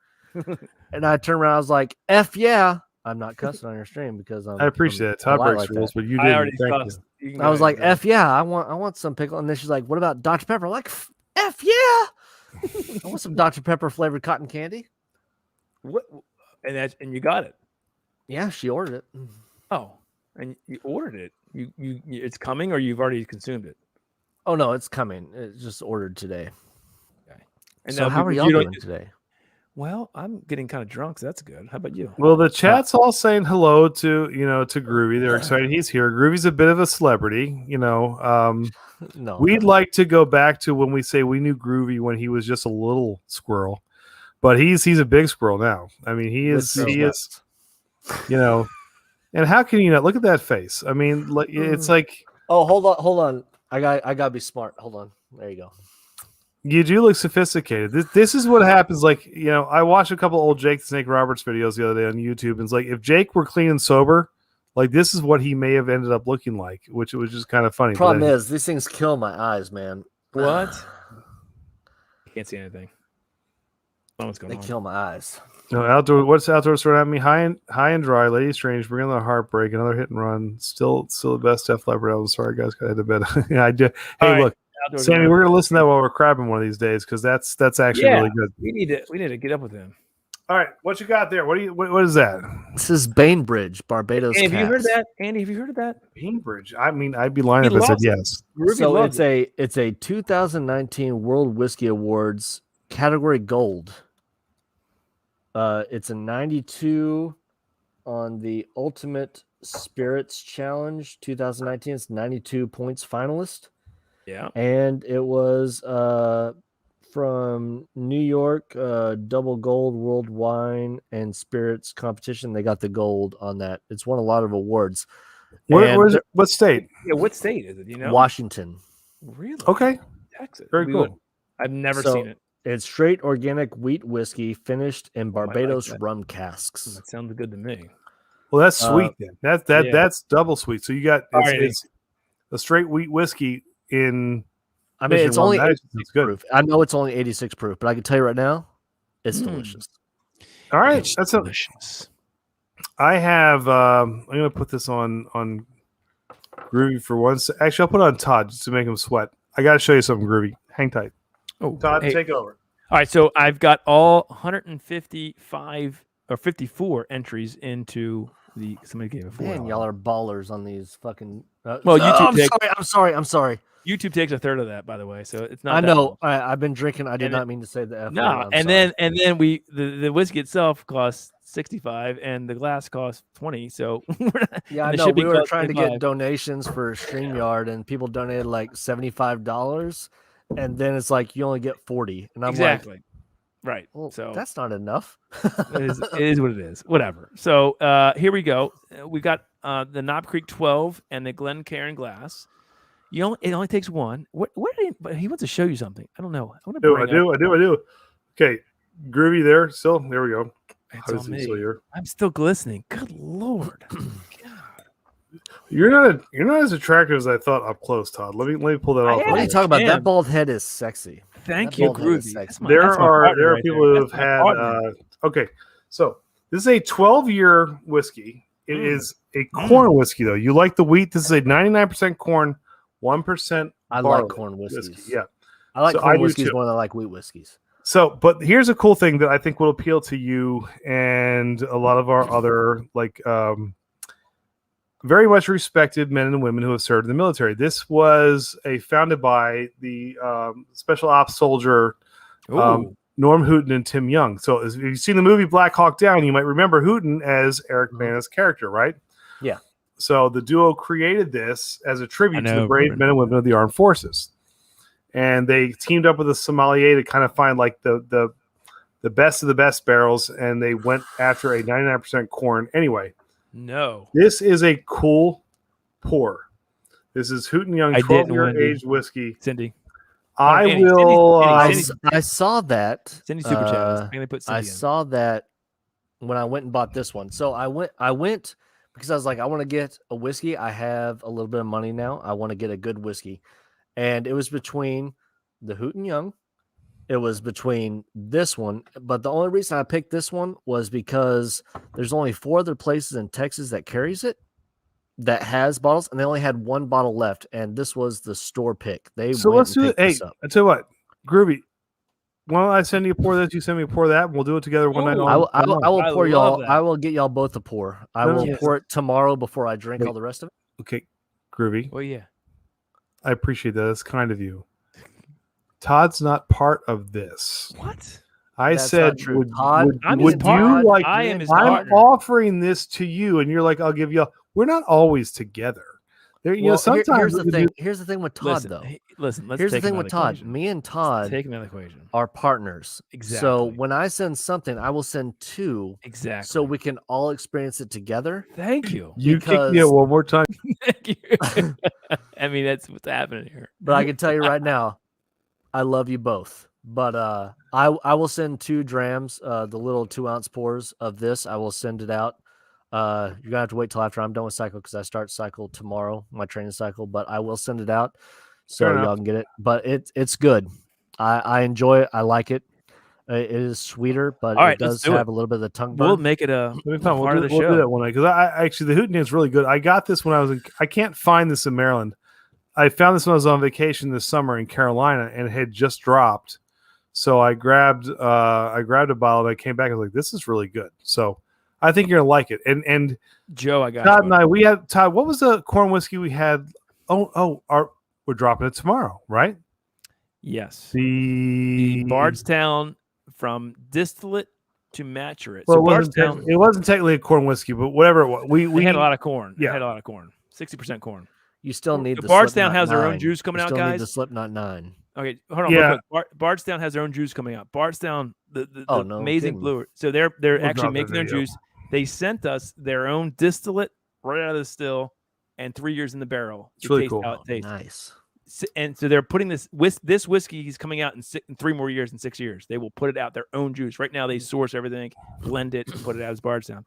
And I turned around, I was like, F yeah. I'm not cussing on your stream because I appreciate it. Todd breaks rules, but you didn't. Thank you. I was like, F yeah, I want some pickle. And then she's like, what about Dr. Pepper? I'm like, F yeah. I want some Dr. Pepper flavored cotton candy. What? And you got it. Yeah, she ordered it. Oh, And you ordered it. It's coming, or you've already consumed it. Oh no, it's coming. It's just ordered today. Okay. And so how are y'all doing today? Well, I'm getting kind of drunk, so that's good. How about you? Well, the chat's all saying hello to Groovy. They're excited he's here. Groovy's a bit of a celebrity, No, we'd like to go back to when we say we knew Groovy when he was just a little squirrel, but he's a big squirrel now. I mean, he is, and how can you not look at that face? I mean, it's like, oh, hold on. I gotta be smart. Hold on. There you go. You do look sophisticated. This is what happens. Like, I watched a couple old Jake the Snake Roberts videos the other day on YouTube, and it's like, if Jake were clean and sober, like, this is what he may have ended up looking like, which was just kind of funny. Problem is, these things kill my eyes, man. What? Can't see anything. What's going on? They kill my eyes. No, outdoor. What's outdoors around me? High and dry. Lady Strange. Bring on the heartbreak. Another hit and run. Still the best Def Leppard album. Sorry, guys. Got to head to bed. Yeah, I do. Hey, look. Sammy, we're gonna listen to that while we're crabbing one of these days because that's actually really good. We need to get up with him. All right, what you got there? What is that? This is Bainbridge, Barbados. Have you heard that, Andy? Have you heard of that? Bainbridge. I mean, I'd be lying if I said yes. So it's a 2019 World Whiskey Awards category gold. It's a 92 on the Ultimate Spirits Challenge 2019. It's 92 points finalist. Yeah. And it was from New York, double gold World Wine and Spirits competition. They got the gold on that. It's won a lot of awards. Where's it? What state? Yeah, what state is it? Washington. Really? Okay. Texas. Very cool. I've never seen it. It's straight organic wheat whiskey finished in Barbados rum casks. That sounds good to me. Well, that's sweet then. That's double sweet. So you got it's a straight wheat whiskey in. I mean, it's only 86 proof. I know it's only 86 proof, but I can tell you right now, it's delicious. All right, that's delicious. I have. I'm gonna put this on Groovy for once. Actually, I'll put it on Todd just to make him sweat. I got to show you something, Groovy. Hang tight. Oh, Todd, take over. All right, so I've got all 155 or 54 entries into the. Somebody gave it 4. Man, y'all are ballers on these fucking. Well, YouTube. I'm sorry. YouTube takes a third of that, by the way, so it's not. I know. I've been drinking. I did not mean to say the F. No, and then the whiskey itself costs 65, and the glass costs 20. So yeah, I know. We were trying to get donations for StreamYard, and people donated like $75, and then it's like you only get 40, and I'm like, right. Well, so that's not enough. it is what it is. Whatever. So here we go. We got the Knob Creek 12 and the Glencairn glass. It only takes one. But he wants to show you something. I don't know. I do. Okay, Groovy there. Still, there we go. It's on me. I'm still glistening. Good Lord. You're not as attractive as I thought up close, Todd. Let me pull that off. What are you talking about? That bald head is sexy. Thank you, Groovy. There are people who have had. Okay, so this is a 12-year whiskey. It is a corn whiskey, though. You like the wheat? This is a 99% corn. 1% I like corn whiskeys. Yeah. I like corn whiskeys more than I like wheat whiskeys. So, but here's a cool thing that I think will appeal to you and a lot of our other very much respected men and women who have served in the military. This was founded by the special ops soldier Norm Houghton and Tim Young. So if you've seen the movie Black Hawk Down, you might remember Houghton as Eric Bana's character, right? Yeah. So the duo created this as a tribute to the brave men and women of the armed forces. And they teamed up with a sommelier to kind of find like the best of the best barrels, and they went after a 99% corn. Anyway, this is a cool pour. This is Houghton Young 12-year aged whiskey. Cindy. I saw that. Cindy Super Chat. I saw that when I went and bought this one. So I went because I was like, I want to get a whiskey. I have a little bit of money now. I want to get a good whiskey. And it was between the Houghton Young. It was between this one. But the only reason I picked this one was because there's only 4 other places in Texas that carries it, that has bottles, and they only had 1 bottle left. And this was the store pick. So let's do it. Hey, I tell you what, Groovy, why don't I send you a pour this? You send me a pour that, and we'll do it together one night. I will pour y'all. that. I will get y'all both a pour. I will pour it tomorrow before I drink all the rest of it. Okay, groovy. Well, yeah. I appreciate that. That's kind of you. Todd's not part of this. What? I That's said, not true. would I'm you his partner. like? I am his I'm partner. offering this to you, and you're like, I'll give you. We're not always together. There, you know, sometimes here's the thing. Here's the thing with Todd, though. Listen, let's here's the take thing him out with of Todd. equation. Me and Todd Take him out of the equation. are partners. Exactly. So when I send something, I will send two. Exactly. So we can all experience it together. Thank you. You kick me out one more time. Thank you. I mean, that's what's happening here. But I can tell you right now, I love you both. But I will send 2 drams, the little 2-ounce pours of this. I will send it out. You're gonna have to wait till after I'm done with cycle because I start cycle tomorrow, my training cycle. But I will send it out so y'all can get it. But it's good. I enjoy it. I like it. It is sweeter, but it does have a little bit of the tongue burn. We'll make it a part of the show. We'll do that one night because I actually the Hootenanny is really good. I got this when I was in. I can't find this in Maryland. I found this when I was on vacation this summer in Carolina, and it had just dropped. So I grabbed a bottle, and I came back. I was like, "This is really good." So I think you're gonna like it. And Joe, I got Todd and I. We had Todd. What was the corn whiskey we had? We're dropping it tomorrow, right? Yes. The Bardstown from distillate to maturate. Well, So Bardstown. It wasn't technically a corn whiskey, but whatever it was, we had a lot of corn. Yeah, it had a lot of corn. 60% corn. You still need the Bardstown Slipknot has their 9. own juice coming you out, still guys. Need the Slipknot 9. Okay, hold on. Yeah. Bardstown has their own juice coming out. Bardstown, the no amazing kidding. brewer. So they're actually drop making that their video. juice. They sent us their own distillate right out of the still, and 3 years in the barrel. It's really taste cool. how it tastes. Nice. And so they're putting this whiskey is coming out in 3 more years, in 6 years. They will put it out their own juice. Right now, they source everything, blend it, and put it out as Bardstown.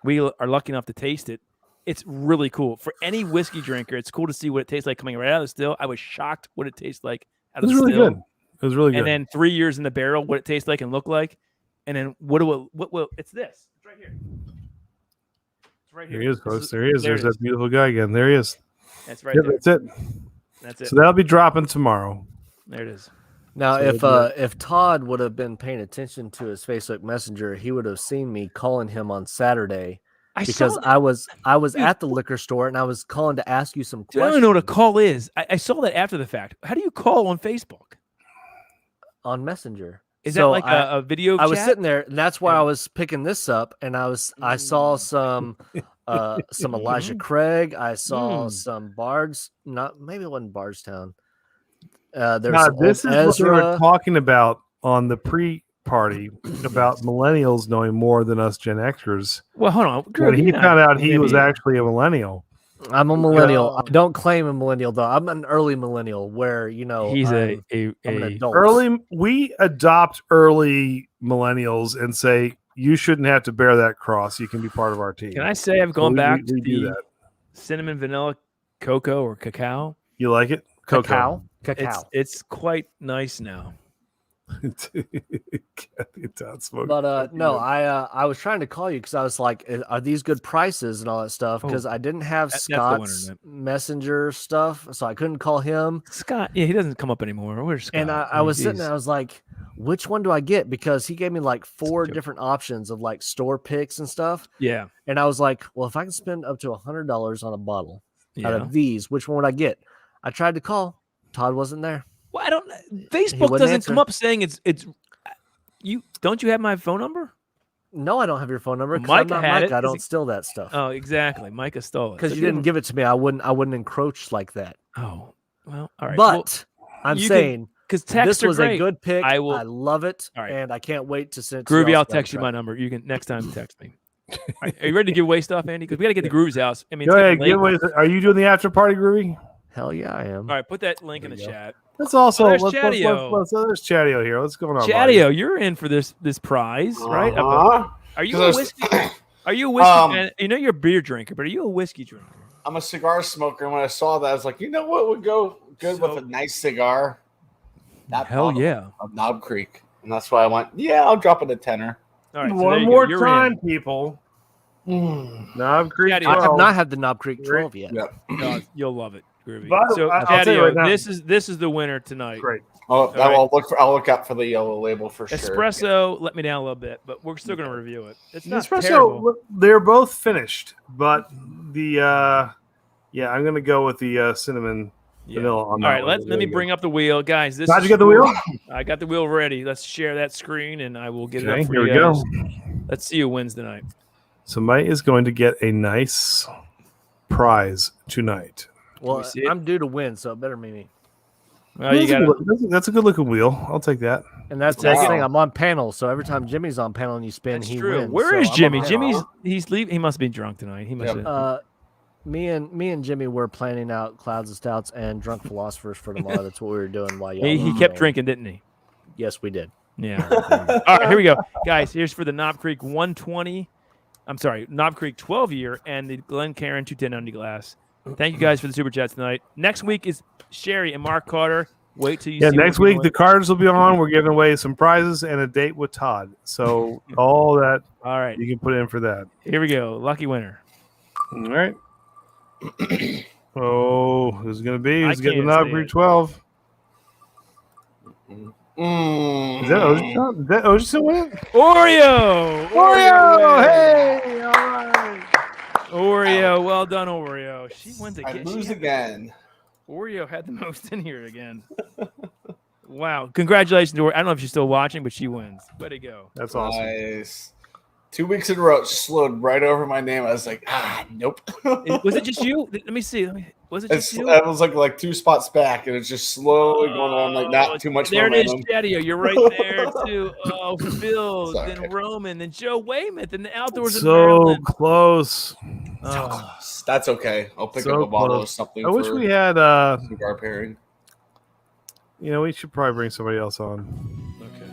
We are lucky enough to taste it. It's really cool for any whiskey drinker. It's cool to see what it tastes like coming right out of the still. I was shocked what it tastes like out of the still. It was really good. It was really good. And then 3 years in the barrel, what it tastes like and look like, and then what will it's this? It's right here. It's right here. There he is, folks. There he is. There's it that beautiful guy again. There he is. That's right. Yep, There. that's it. That's it. So that'll be dropping tomorrow. There it is. Now, So if Todd would have been paying attention to his Facebook Messenger, he would have seen me calling him on Saturday because I was at the liquor store and I was calling to ask you some Dude, I questions. don't know what a call is. I saw that after the fact. How do you call on Facebook? On Messenger. Is So that like a video? I was chat? sitting there, and that's why I was picking this up, and I saw some Elijah Craig. I saw some Bards. Maybe it wasn't Bardstown. There's some this old is what we were Ezra. talking about on the pre-party about millennials knowing more than us Gen Xers. Well, hold on. When he found out he was actually a millennial. I'm a millennial. I don't claim a millennial though. I'm an early millennial where he's I'm an adult. We adopt early millennials and say you shouldn't have to bear that cross. You can be part of our team. Can I say I've gone back we to do the that. cinnamon vanilla cocoa or cacao? You like it? Cacao. It's quite nice now. But no, I was trying to call you because I was like, are these good prices and all that stuff? Because I didn't have that's the one, Scott's isn't it? messenger stuff, so I couldn't call him. Scott, yeah, he doesn't come up anymore. Where's Scott? And I was sitting there, I was like, which one do I get? Because he gave me like 4 different options of like store picks and stuff. Yeah. And I was like, well, if I can spend up to $100 on a bottle out Yeah. of these, which one would I get? I tried to call. Todd wasn't there. Well, I don't. Facebook wouldn't doesn't answer. come up saying it's you. Don't you have my phone number? No, I don't have your phone number because I'm Micah not had Mike. it. I don't steal that stuff. Oh, exactly. Micah stole it. Because So you didn't give it to me. I wouldn't encroach like that. Oh, well, all right. But Well, I'm you saying because text this are was great. a good pick. I will. I love it, All right. and I can't wait to send it to Groovy, y'all I'll so I can text you try my it. number. You can next time text me. All right, are you ready to give away stuff, Andy? Because we got to get to Groovy's house. I mean, Go it's ahead, getting late. giveaways. Are you doing the after party, Groovy? Hell yeah, I am. All right, put that link in the chat. Let's also there's let's there's Chatio here. What's going on? Chatio, you're in for this prize, right? Are you a whiskey? Are you a whiskey fan? You know you're a beer drinker, but are you a whiskey drinker? I'm a cigar smoker, and when I saw that, I was like, you know what would go good with a nice cigar? That Hell bottle yeah. of Knob Creek, and that's why I went. Yeah, I'll drop it a tenner. All right, so One there you more go. You're time, in. people. Knob Creek. Chatio, I have 12. not had the Knob Creek 12 yet. Yep. No, you'll love it. Groovy. But So, I'll tell you Daddy-O, right now- this is the winner tonight. Great. Oh, right. I'll look out for the yellow label for sure. Espresso let me down a little bit, but we're still going to review it. It's not Espresso, terrible. they're both finished, but the I'm gonna go with the cinnamon vanilla on All that right, one. let me bring up the wheel, guys. How'd you get the wheel? I got the wheel ready. Let's share that screen, and I will get it Okay, up for here you we guys. go. Let's see who wins tonight. Somebody is going to get a nice prize tonight. Well, see it? I'm due to win, so it better be me. Well, you got That's a good looking wheel. I'll take that. And that's the thing. I'm on panel, so every time Jimmy's on panel and you spin, That's he true. wins. Where so is I'm on Jimmy? panel. Jimmy's he's leaving. He must be drunk tonight. He must. Me and Jimmy were planning out Clouds of Stouts and Drunk Philosophers for tomorrow. That's what we were doing while y'all. He were kept playing. drinking, didn't he? Yes, we did. Yeah. All right, here we go, guys. Here's for the Knob Creek 120. I'm sorry, Knob Creek 12 year and the Glencairn 21090 glass. Thank you guys for the super chats tonight. Next week is Sherry and Mark Carter. Wait till you see Next what we're week the cards will be on. We're giving away some prizes and a date with Todd. So all that, all right, you can put in for that. Here we go. Lucky winner. All right. Oh, who's gonna be? Who's getting the can't Knob see Creek it. 12? Is that Ocean? Is that Ocean winning? Oreo. Oreo! Hey! All right. Oreo. Well done, Oreo. She wins I again. lose again. Oreo had the most in here again. Wow. Congratulations to Oreo. I don't know if she's still watching, but she wins. Way to go. That's awesome. Nice. 2 weeks in a row, it slowed right over my name. I was like, nope. Was it just you? Let me see. Was it just you? I was like 2 spots back, and it's just slowly going on, like not too much There momentum. it is, Daddy-O. You're right there, too. Oh, Phil, Sorry. then Roman, then Joe Weymouth, and the Outdoors in So Maryland. close. So close. That's okay. I'll pick So up a bottle of close. something. I wish for we had cigar pairing. we should probably bring somebody else on. Okay.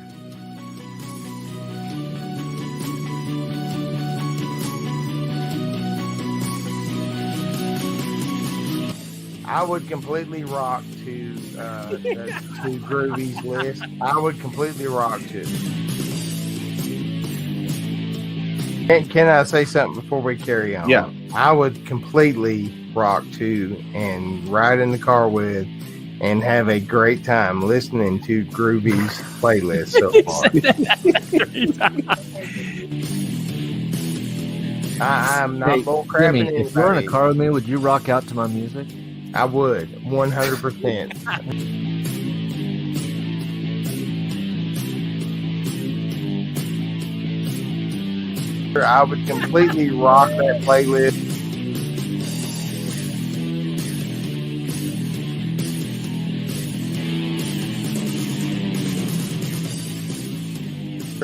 I would completely rock to Groovy's list. I would completely rock to. Can I say something before we carry on? Yeah. I would completely rock to and ride in the car with and have a great time listening to Groovy's playlist so far. I'm not bullcrapping Jimmy, if you're in a anybody. car with me, would you rock out to my music? I would, 100%. I would completely rock that playlist.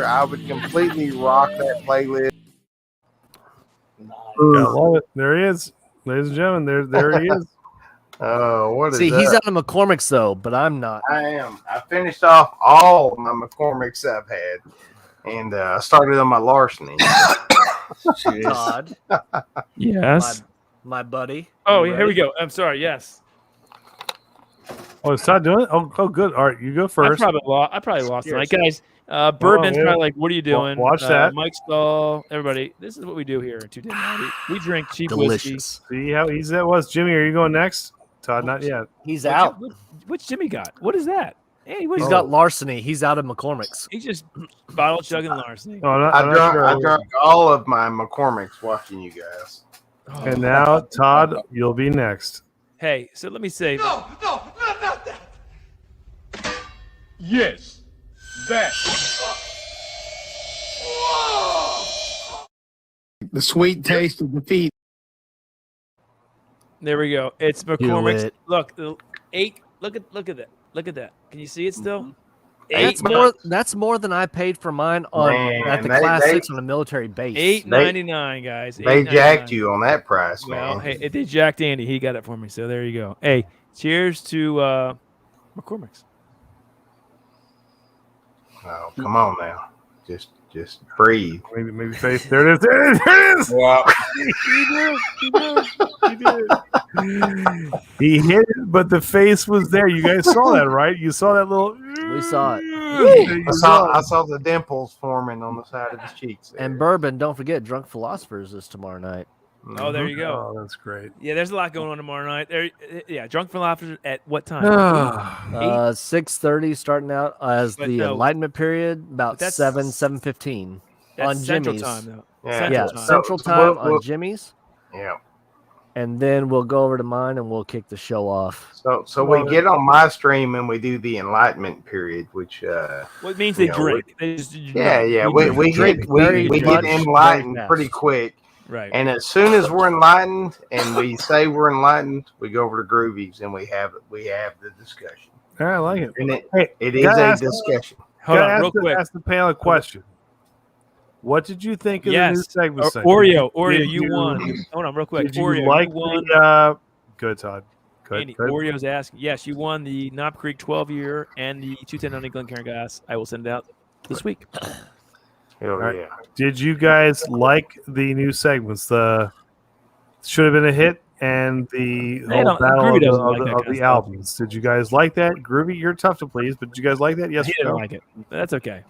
I would completely rock that playlist. I love it. There he is, ladies and gentlemen. There he is. Oh, what is See, that? he's out of McCormick's though, but I'm not. I am. I finished off all of my McCormick's I've had, and I started on my larceny. Todd. Yes. My buddy. Oh, You here we ready? go. I'm sorry. Yes. Oh, is Todd doing it? Oh, good. All right, you go first. I probably lost Cheers. tonight, guys. Bourbon's yeah. probably like, what are you doing? Watch that. Mike Stahl, everybody. This is what we do here at 21090. We drink cheap Delicious. See how easy that was. Jimmy, are you going next? Todd, not yet. He's whiskey. out. What's Jimmy got? What is that? Hey, what He's is got larceny. He's out of McCormick's. He's just bottle chugging larceny. Oh, I'm I not drank sure. all of my McCormick's watching you guys. And now, Todd, you'll be next. Hey, so let me say. No, not that. Yes, that. The sweet taste of defeat. There we go. It's Do McCormick's. it. Look, 8. Look at that. Look at that. Can you see it still? That's more than I paid for mine on at the Man, Class they- 6 on a military base. $8.99, guys. They $8.99. jacked you on that price, Well, man. hey, they jacked Andy. He got it for me. So there you go. Hey, cheers to McCormick's. Oh, come on now. Just breathe. Maybe face. There it is. There it is. Wow. He did. He hit it, but the face was there. You guys saw that, right? You saw that little. We saw it. I saw the dimples forming on the side of his cheeks. there. And bourbon, don't forget, Drunk Philosophers is tomorrow night. Oh, there you go. Oh, that's great. Yeah, there's a lot going on tomorrow night. There, yeah, Drunk Philosophers at what time? 6:30 starting out as But the no. enlightenment period. About that's- 7:15 That's on Central Jimmy's. time, though. Yeah. Central time. Central time on Jimmy's. Yeah. And then we'll go over to mine and we'll kick the show off. So we get on my stream and we do the enlightenment period, which Well, it means they drink. They just, we drink get enlightened pretty quick. Right. And as soon as we're enlightened and we say we're enlightened, we go over to Groovies and we have the discussion. All right, I like it. And Hey, it is a discussion. Hold on, real quick. quick. Ask the panel a question. What did you think of the new segment? Oreo, you won. Hold on, real quick. Did you Oreo, like you won. Good, Todd. Good. Andy, Oreo's asking. Yes, you won the Knob Creek 12-year and the 21090 Glencairn. I will send it out this week. Yeah. Did you guys like the new segments? The should have been a hit and the whole battle of the albums. Did you guys like that? Groovy, you're tough to please, but did you guys like that? Yes, he didn't like it. That's okay.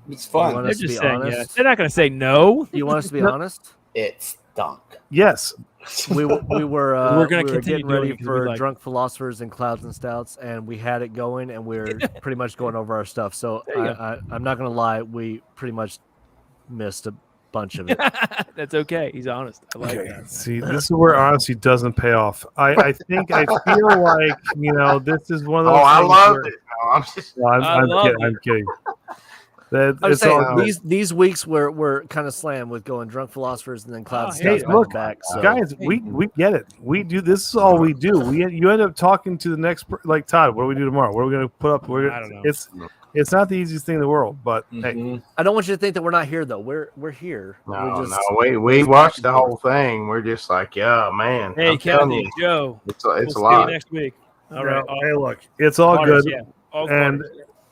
It's fun. They're just saying yes. They're not going to say no. Do you want us to be honest? It stunk. Yes. We were We're going to continue getting ready doing it for like... Drunk Philosophers and Clouds and Stouts, and we had it going, and we're pretty much going over our stuff. So I'm not going to lie, we pretty much missed a bunch of it. That's okay. He's honest. I like that. See, this is where honesty doesn't pay off. I think I feel like this is one of those. Oh, I things loved it. No, I'm just. No, I'm kidding. I'm saying these weeks we're kind of slammed with going Drunk Philosophers and then Clouds and Stouts back. So. Guys, we get it. We do. This is all we do. You end up talking to the next, like Todd. What do we do tomorrow? What are we going to put up? I don't know. It's not the easiest thing in the world, but hey, I don't want you to think that we're not here though. We're here. No, we watched the whole thing. We're just like, yeah, man. Hey, Kathy, Joe, it's we'll a lot. See you next week. All right. Hey, look, it's all good. Yeah, all and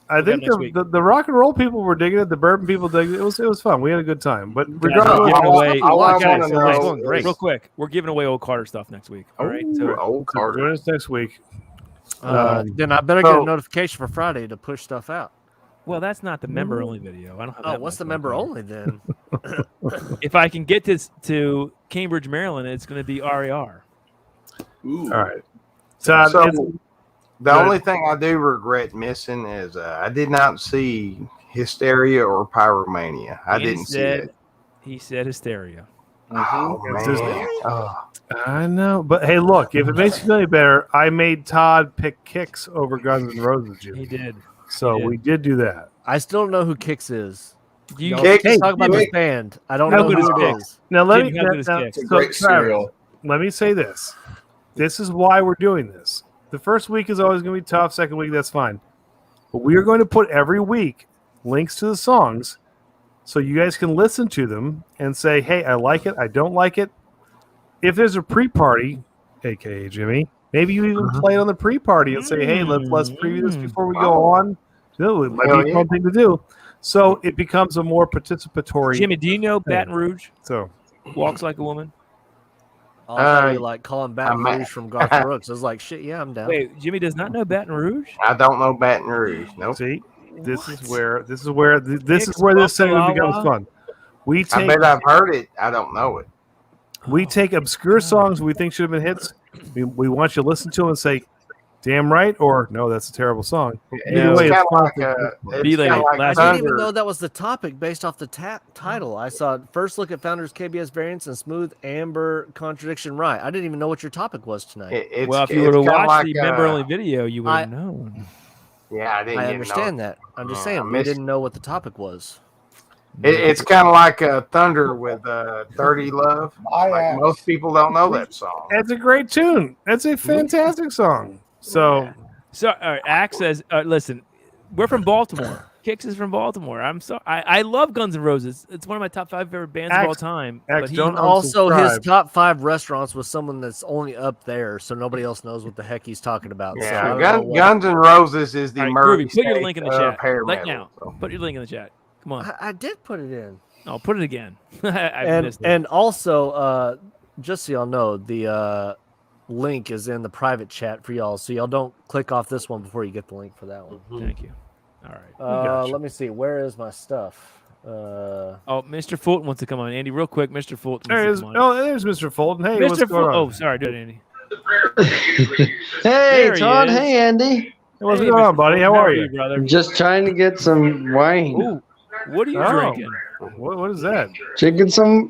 I think the rock and roll people were digging it. The bourbon people digging it. It was fun. We had a good time. But regardless, going great. Real quick, we're giving away old Carter stuff next week. All right, so old Carter. Join us next week. Then I better get a notification for Friday to push stuff out. Well, that's not the member only video. I don't have. What's the member only then? If I can get this to Cambridge, Maryland, it's going to be RER. All right. Todd, the only thing I do regret missing is I did not see Hysteria or Pyromania. I didn't see it. He said Hysteria. Oh, man. Oh. I know, but hey, look, if it makes you feel any better, I made Todd pick Kicks over Guns N' Roses. He did. So we did do that. I still don't know who Kicks is. You talk about this band. I don't know who it is. Now let me say this. This is why we're doing this. The first week is always going to be tough. Second week, that's fine. But we are going to put every week links to the songs so you guys can listen to them and say, hey, I like it. I don't like it. If there's a pre-party, a.k.a. Jimmy, maybe you even play it on the pre-party and say, hey, let's preview this before we go on. It might be a fun thing to do. So it becomes a more participatory. Jimmy, do you know Baton Rouge? So Walks Like a Woman? Also, like calling Baton Rouge from Garth Brooks. I was like, shit, yeah, I'm down. Wait, Jimmy does not know Baton Rouge? I don't know Baton Rouge. Nope. See, this is where this segment becomes fun. I bet I've heard it. I don't know it. We take obscure songs we think should have been hits. We want you to listen to them and say, damn right, or no, that's a terrible song. Either way, I didn't even know that was the topic based off the title. I saw first look at Founders KBS Variants and Smooth Amber Contradiction Rye. I didn't even know what your topic was tonight. Well, if you would have watched the member-only video, you would have known. Yeah, I didn't. I understand that. I'm just saying, we didn't know what the topic was. It's kind of like Thunder with 30 Love. Like most people don't know that song. It's a great tune. It's a fantastic song. So all right, Axe says, listen, we're from Baltimore. Kicks is from Baltimore. I'm sorry. I love Guns N' Roses. It's one of my top 5 favorite bands of all time. But also his top 5 restaurants was someone that's only up there, so nobody else knows what the heck he's talking about. Yeah, so Guns N' Roses is the Groovy, put your link in the chat. Right now. So. Put your link in the chat. Come on. I did put it in. Oh, put it again. and also, just so y'all know, the link is in the private chat for y'all, so y'all don't click off this one before you get the link for that one. Thank you. All right. Let me see. Where is my stuff? Mr. Fulton wants to come on. Andy, real quick, Mr. Fulton. There's Mr. Fulton. Hey, what's going on? Oh, sorry, dude, Andy. Hey, Todd. Hey, Andy. Hey, what's going on, buddy? How are you, brother? Just trying to get some wine. Ooh, what are you drinking? What is that? Drinking some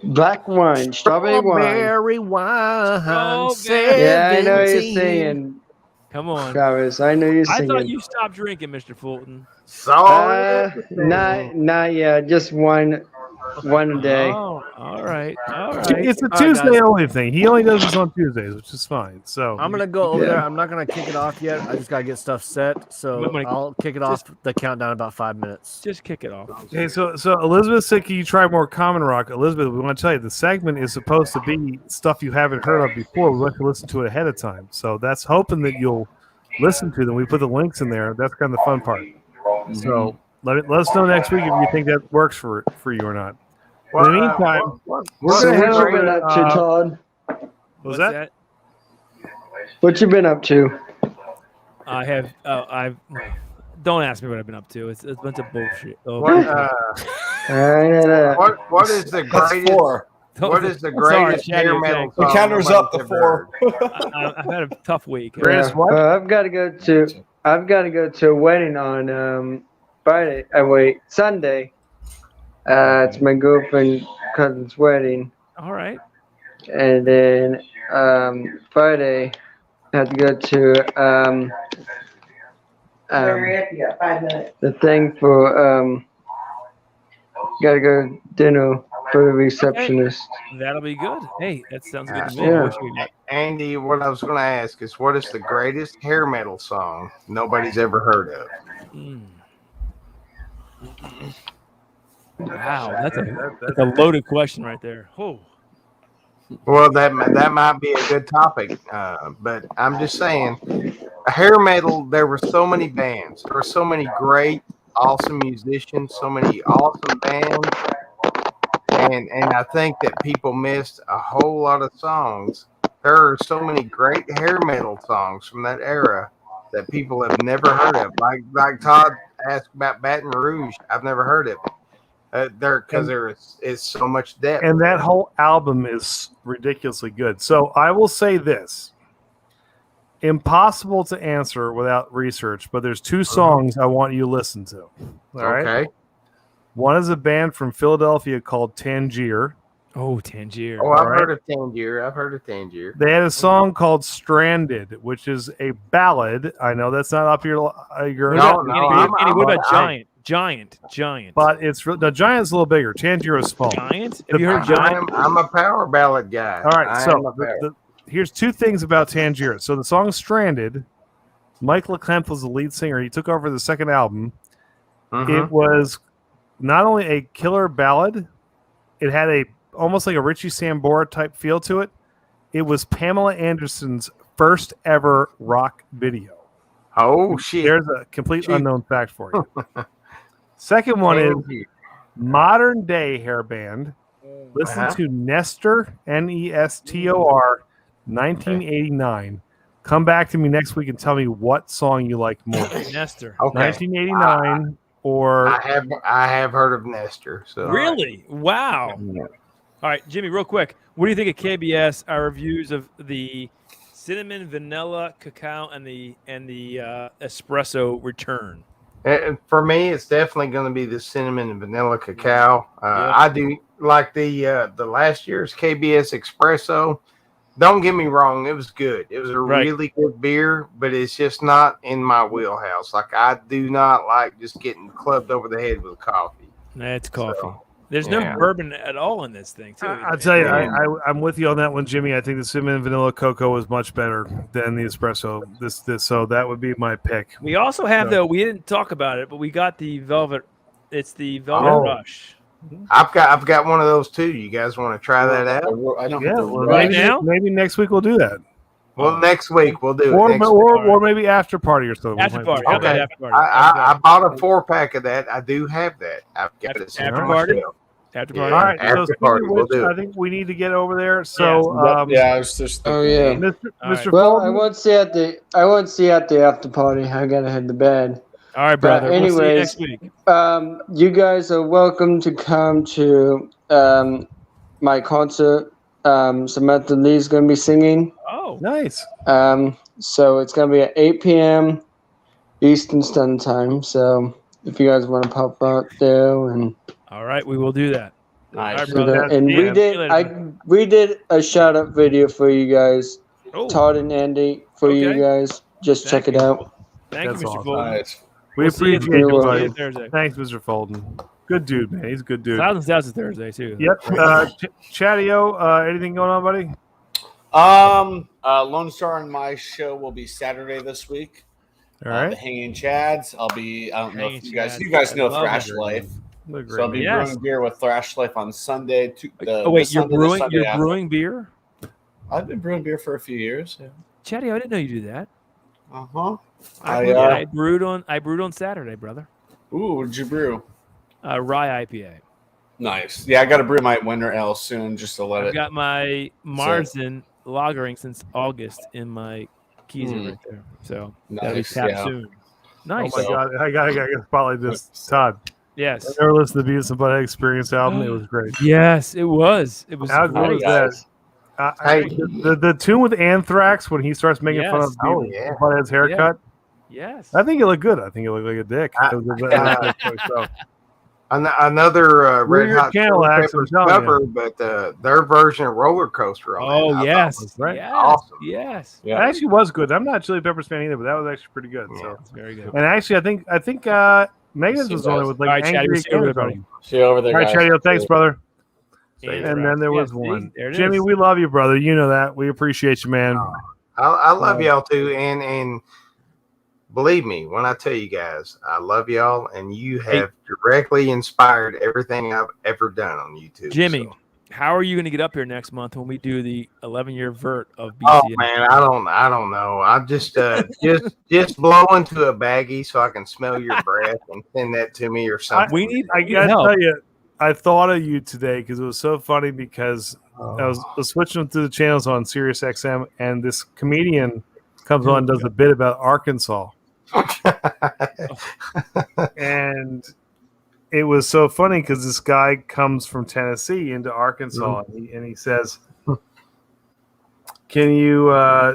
black wine, strawberry wine. Strawberry wine. Yeah, I know you're saying. Come on, Travis. I know you're singing. I thought you stopped drinking, Mr. Fulton. Not yet. Just one a day. Oh, all right. It's a Tuesday only thing. He only does this on Tuesdays, which is fine. So I'm gonna go over there. I'm not gonna kick it off yet. I just gotta get stuff set. So I'll kick it off. The countdown in about 5 minutes. Just kick it off. Okay, so Elizabeth said, "Can you try more common rock?" Elizabeth, we want to tell you the segment is supposed to be stuff you haven't heard of before. We like to listen to it ahead of time. So that's hoping that you'll listen to them. We put the links in there. That's kind of the fun part. So let us know next week if you think that works for you or not. In the meantime, what you been up to, Todd? What's that? What you been up to? I've don't ask me what I've been up to. It's a bunch of bullshit. What is the greatest? What is the greatest hair metal song? The counter's up to 4. I've had a tough week. I've got to go to a wedding on Sunday. It's my girlfriend's cousin's wedding. All right. And then Friday, I have to go to the thing for gotta go to dinner for the receptionist. Okay. That'll be good. Hey, that sounds good to me. Yeah. Andy, what I was going to ask is, what is the greatest hair metal song nobody's ever heard of? Wow, that's a loaded question right there. Oh. Well, that might be a good topic, but I'm just saying, hair metal. There were so many bands. There were so many great, awesome musicians. So many awesome bands, and I think that people missed a whole lot of songs. There are so many great hair metal songs from that era that people have never heard of. Like Todd asked about Baton Rouge. I've never heard of it. Because there is so much depth. And that whole album is ridiculously good. So I will say this. Impossible to answer without research, but there's 2 songs I want you to listen to. All right? Okay. One is a band from Philadelphia called Tangier. Oh, Tangier. Oh, I've heard of Tangier. They had a song called Stranded, which is a ballad. I know that's not up your Andy, what about Giant? Giant. But the Giant's a little bigger. Tangier is small. Giant? Have you heard Giant? I'm a power ballad guy. All right, so here's 2 things about Tangier. So the song Stranded, Mike LeClamp was the lead singer. He took over the second album. It was not only a killer ballad, it had almost like a Richie Sambora type feel to it. It was Pamela Anderson's first ever rock video. Oh, shit. There's a complete unknown fact for you. Second one is modern day hair band. Listen to Nestor, Nestor, 1989. Come back to me next week and tell me what song you like more. Nestor. Okay. 1989 or I have heard of Nestor. So really? Wow. Yeah. All right, Jimmy, real quick. What do you think of KBS? Our reviews of the cinnamon, vanilla, cacao, and the espresso return. For me, it's definitely going to be the cinnamon and vanilla cacao. I do like the last year's KBS Espresso. Don't get me wrong, it was good. It was a really good beer, but it's just not in my wheelhouse. Like, I do not like just getting clubbed over the head with coffee. That's coffee. There's no bourbon at all in this thing, too. I'll tell you, I'm with you on that one, Jimmy. I think the cinnamon and vanilla cocoa is much better than the espresso. So that would be my pick. We also have, though, we didn't talk about it, but we got the Velvet. It's the Velvet Rush. I've got one of those too. You guys want to try that out? Maybe next week we'll do that. Well, next week we'll do it. Or maybe after party or something. After party. Okay. After party. I bought a 4-pack of that. I do have that. I've got it. After party. After party. All right. After party. We'll do it. I think we need to get over there. So I was just. Mr. Well, Fulton? I won't see at the after party. I gotta head to bed. All right, brother. But anyways, we'll see you next week. You guys are welcome to come to my concert. Samantha Lee's going to be singing. Oh, nice. So it's going to be at 8 p.m. Eastern Standard Time. So if you guys want to pop out there and all right, we will do that. Nice. All right, brother. and we did a shout out video for you guys, Todd and Andy, for you guys. Just check it out. Thank you, Mr. Fulton. Nice. We appreciate you, you, buddy. buddy. Thanks, Mr. Fulton. Good dude, man. He's a good dude. Thousands is Thursday too. Yep. Chatio, anything going on, buddy? Lone Star and my show will be Saturday this week. All right. The Hanging Chads. I don't know if you guys know Thrash Life. So I'll be brewing beer with Thrash Life on Sunday. You're brewing beer? I've been brewing beer for a few years. Yeah. Chatty, I didn't know you do that. I brewed on Saturday, brother. Ooh, what did you brew? Rye IPA. Nice. Yeah, I got to brew my winter ale soon just to let I've got my Marzen lagering since August in my keezer right there. So that'll be tapped soon. Nice. Oh my God, I gotta spotlight this, Todd. Yes. I never listened to the Beavis and Butthead Experience album. It was great. Yes, it was. It was. How good was that? The tune with Anthrax when he starts making fun of Butthead's haircut. Yes. I think it looked good. I think it looked like a dick. Another Red Hot Chili Peppers cover, you. but their version of Roller Coaster on that, yes. was Right? awesome. Yes. It actually was good. I'm not a Chili Peppers fan either, but that was actually pretty good. Yeah. So It's very good. and actually, I think Megan's was on it with like All right, angry Chatty, everybody. See you over there. All right, Chatty, thanks, brother. And then there was yes, one. there it Jimmy, is. we love you, brother. You know that. We appreciate you, man. I love y'all too, and believe me when I tell you guys, I love y'all, and you have directly inspired everything I've ever done on YouTube. Jimmy, how are you going to get up here next month when we do the 11-year vert of BC? Oh man, I don't know. I just blow into a baggie so I can smell your breath and send that to me or something. I gotta tell you, I thought of you today because it was so funny because I was switching through the channels on Sirius XM and this comedian comes on and does a bit about Arkansas. And it was so funny because this guy comes from Tennessee into Arkansas and he says, can you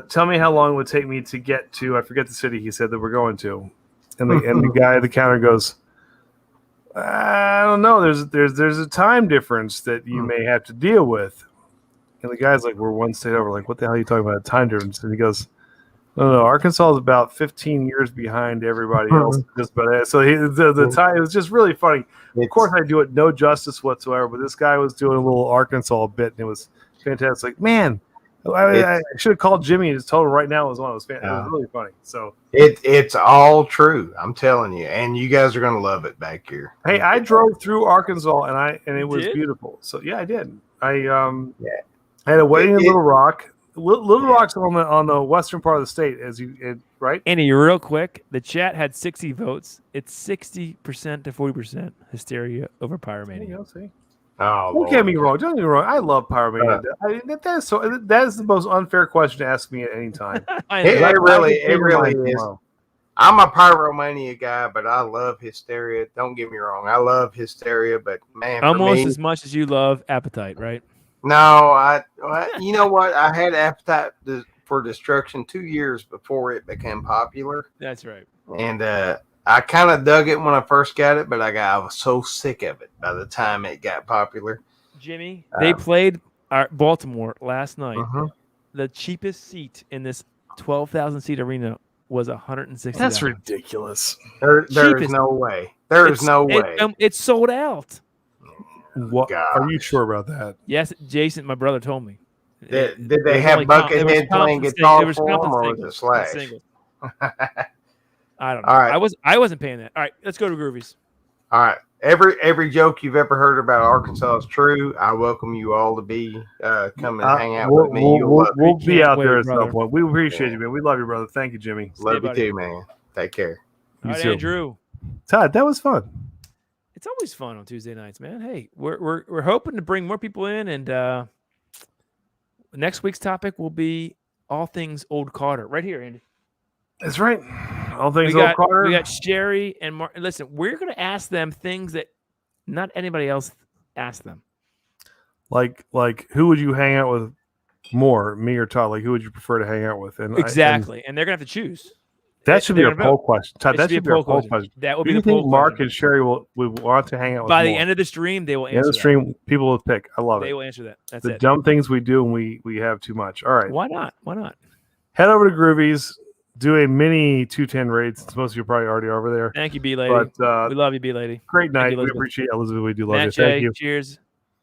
tell me how long it would take me to get to, I forget the city he said that we're going to. And the guy at the counter goes, I don't know. There's a time difference that you may have to deal with. And the guy's like, we're one state over. Like, what the hell are you talking about? A time difference? And he goes, no. Arkansas is about 15 years behind everybody else. Just about it. So the time, it was just really funny. Of course, I do it no justice whatsoever. But this guy was doing a little Arkansas bit, and it was fantastic. Man, I should have called Jimmy and just told him right now it was on. It was fantastic. It was really funny. So it's all true. I'm telling you, and you guys are gonna love it back here. Hey, I drove through Arkansas and it was beautiful. So yeah, I did. I had a wedding in Little Rock. Little Rock's on the western part of the state, right? Andy, real quick, the chat had 60 votes. It's 60% to 40% hysteria over pyromania. See. Oh, don't get me wrong. Don't get me wrong. I love pyromania. That is the most unfair question to ask me at any time. It really is. I'm a pyromania guy, but I love hysteria. Don't get me wrong. I love hysteria, but man, almost as much as you love appetite, right? No, you know what? I had Appetite for Destruction 2 years before it became popular. That's right. And I kind of dug it when I first got it, but I was so sick of it by the time it got popular. Jimmy, they played Baltimore last night. The cheapest seat in this 12,000 seat arena was $160. That's ridiculous. There's no way. There's no way. It's sold out. What? Are you sure about that? Yes, Jason, my brother told me. Did they have Buckethead playing guitar for him, or was it Slash? I don't know. All right. I wasn't paying that. All right, let's go to Groovies. All right. Every joke you've ever heard about Arkansas is true. I welcome you all to be come and hang out with me. We'll be out there at some point. We appreciate you, man. We love you, brother. Thank you, Jimmy. Love you too, man. Take care. All right, Andrew. Todd, that was fun. It's always fun on Tuesday nights, man. Hey, we're hoping to bring more people in, and next week's topic will be all things Old Carter. Right here, Andy. That's right. All things we got Carter. we got Sherry and Mark. Listen, we're going to ask them things that not anybody else asked them. Like who would you hang out with more, me or Todd? Like who would you prefer to hang out with? And exactly, and they're going to have to choose. That should be a poll question. Todd, that should be a poll question. That would be the poll. Mark and Sherry will want to hang out with by more? the end of the stream. They will answer. End of the stream, people will pick. I love it. They will answer that. That's the it. dumb things we do, and we have too much. All right. Why not? Why not? Head over to Groovies. Do a mini 210 raid since most of you are probably already over there. Thank you, B Lady. But, we love you, B Lady. Great night. We appreciate Elizabeth. We do love Matt you. Thank you. Cheers.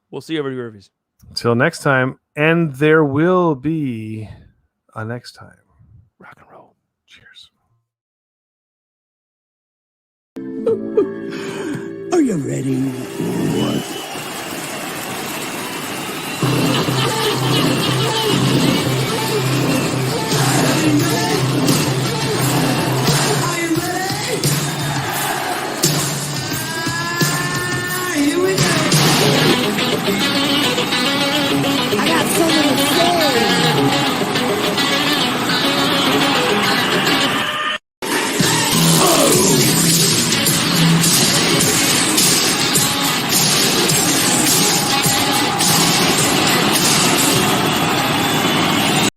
We'll see you over to Groovies. Until next time. And there will be a next time. Rock and roll. Cheers. Are you ready? What?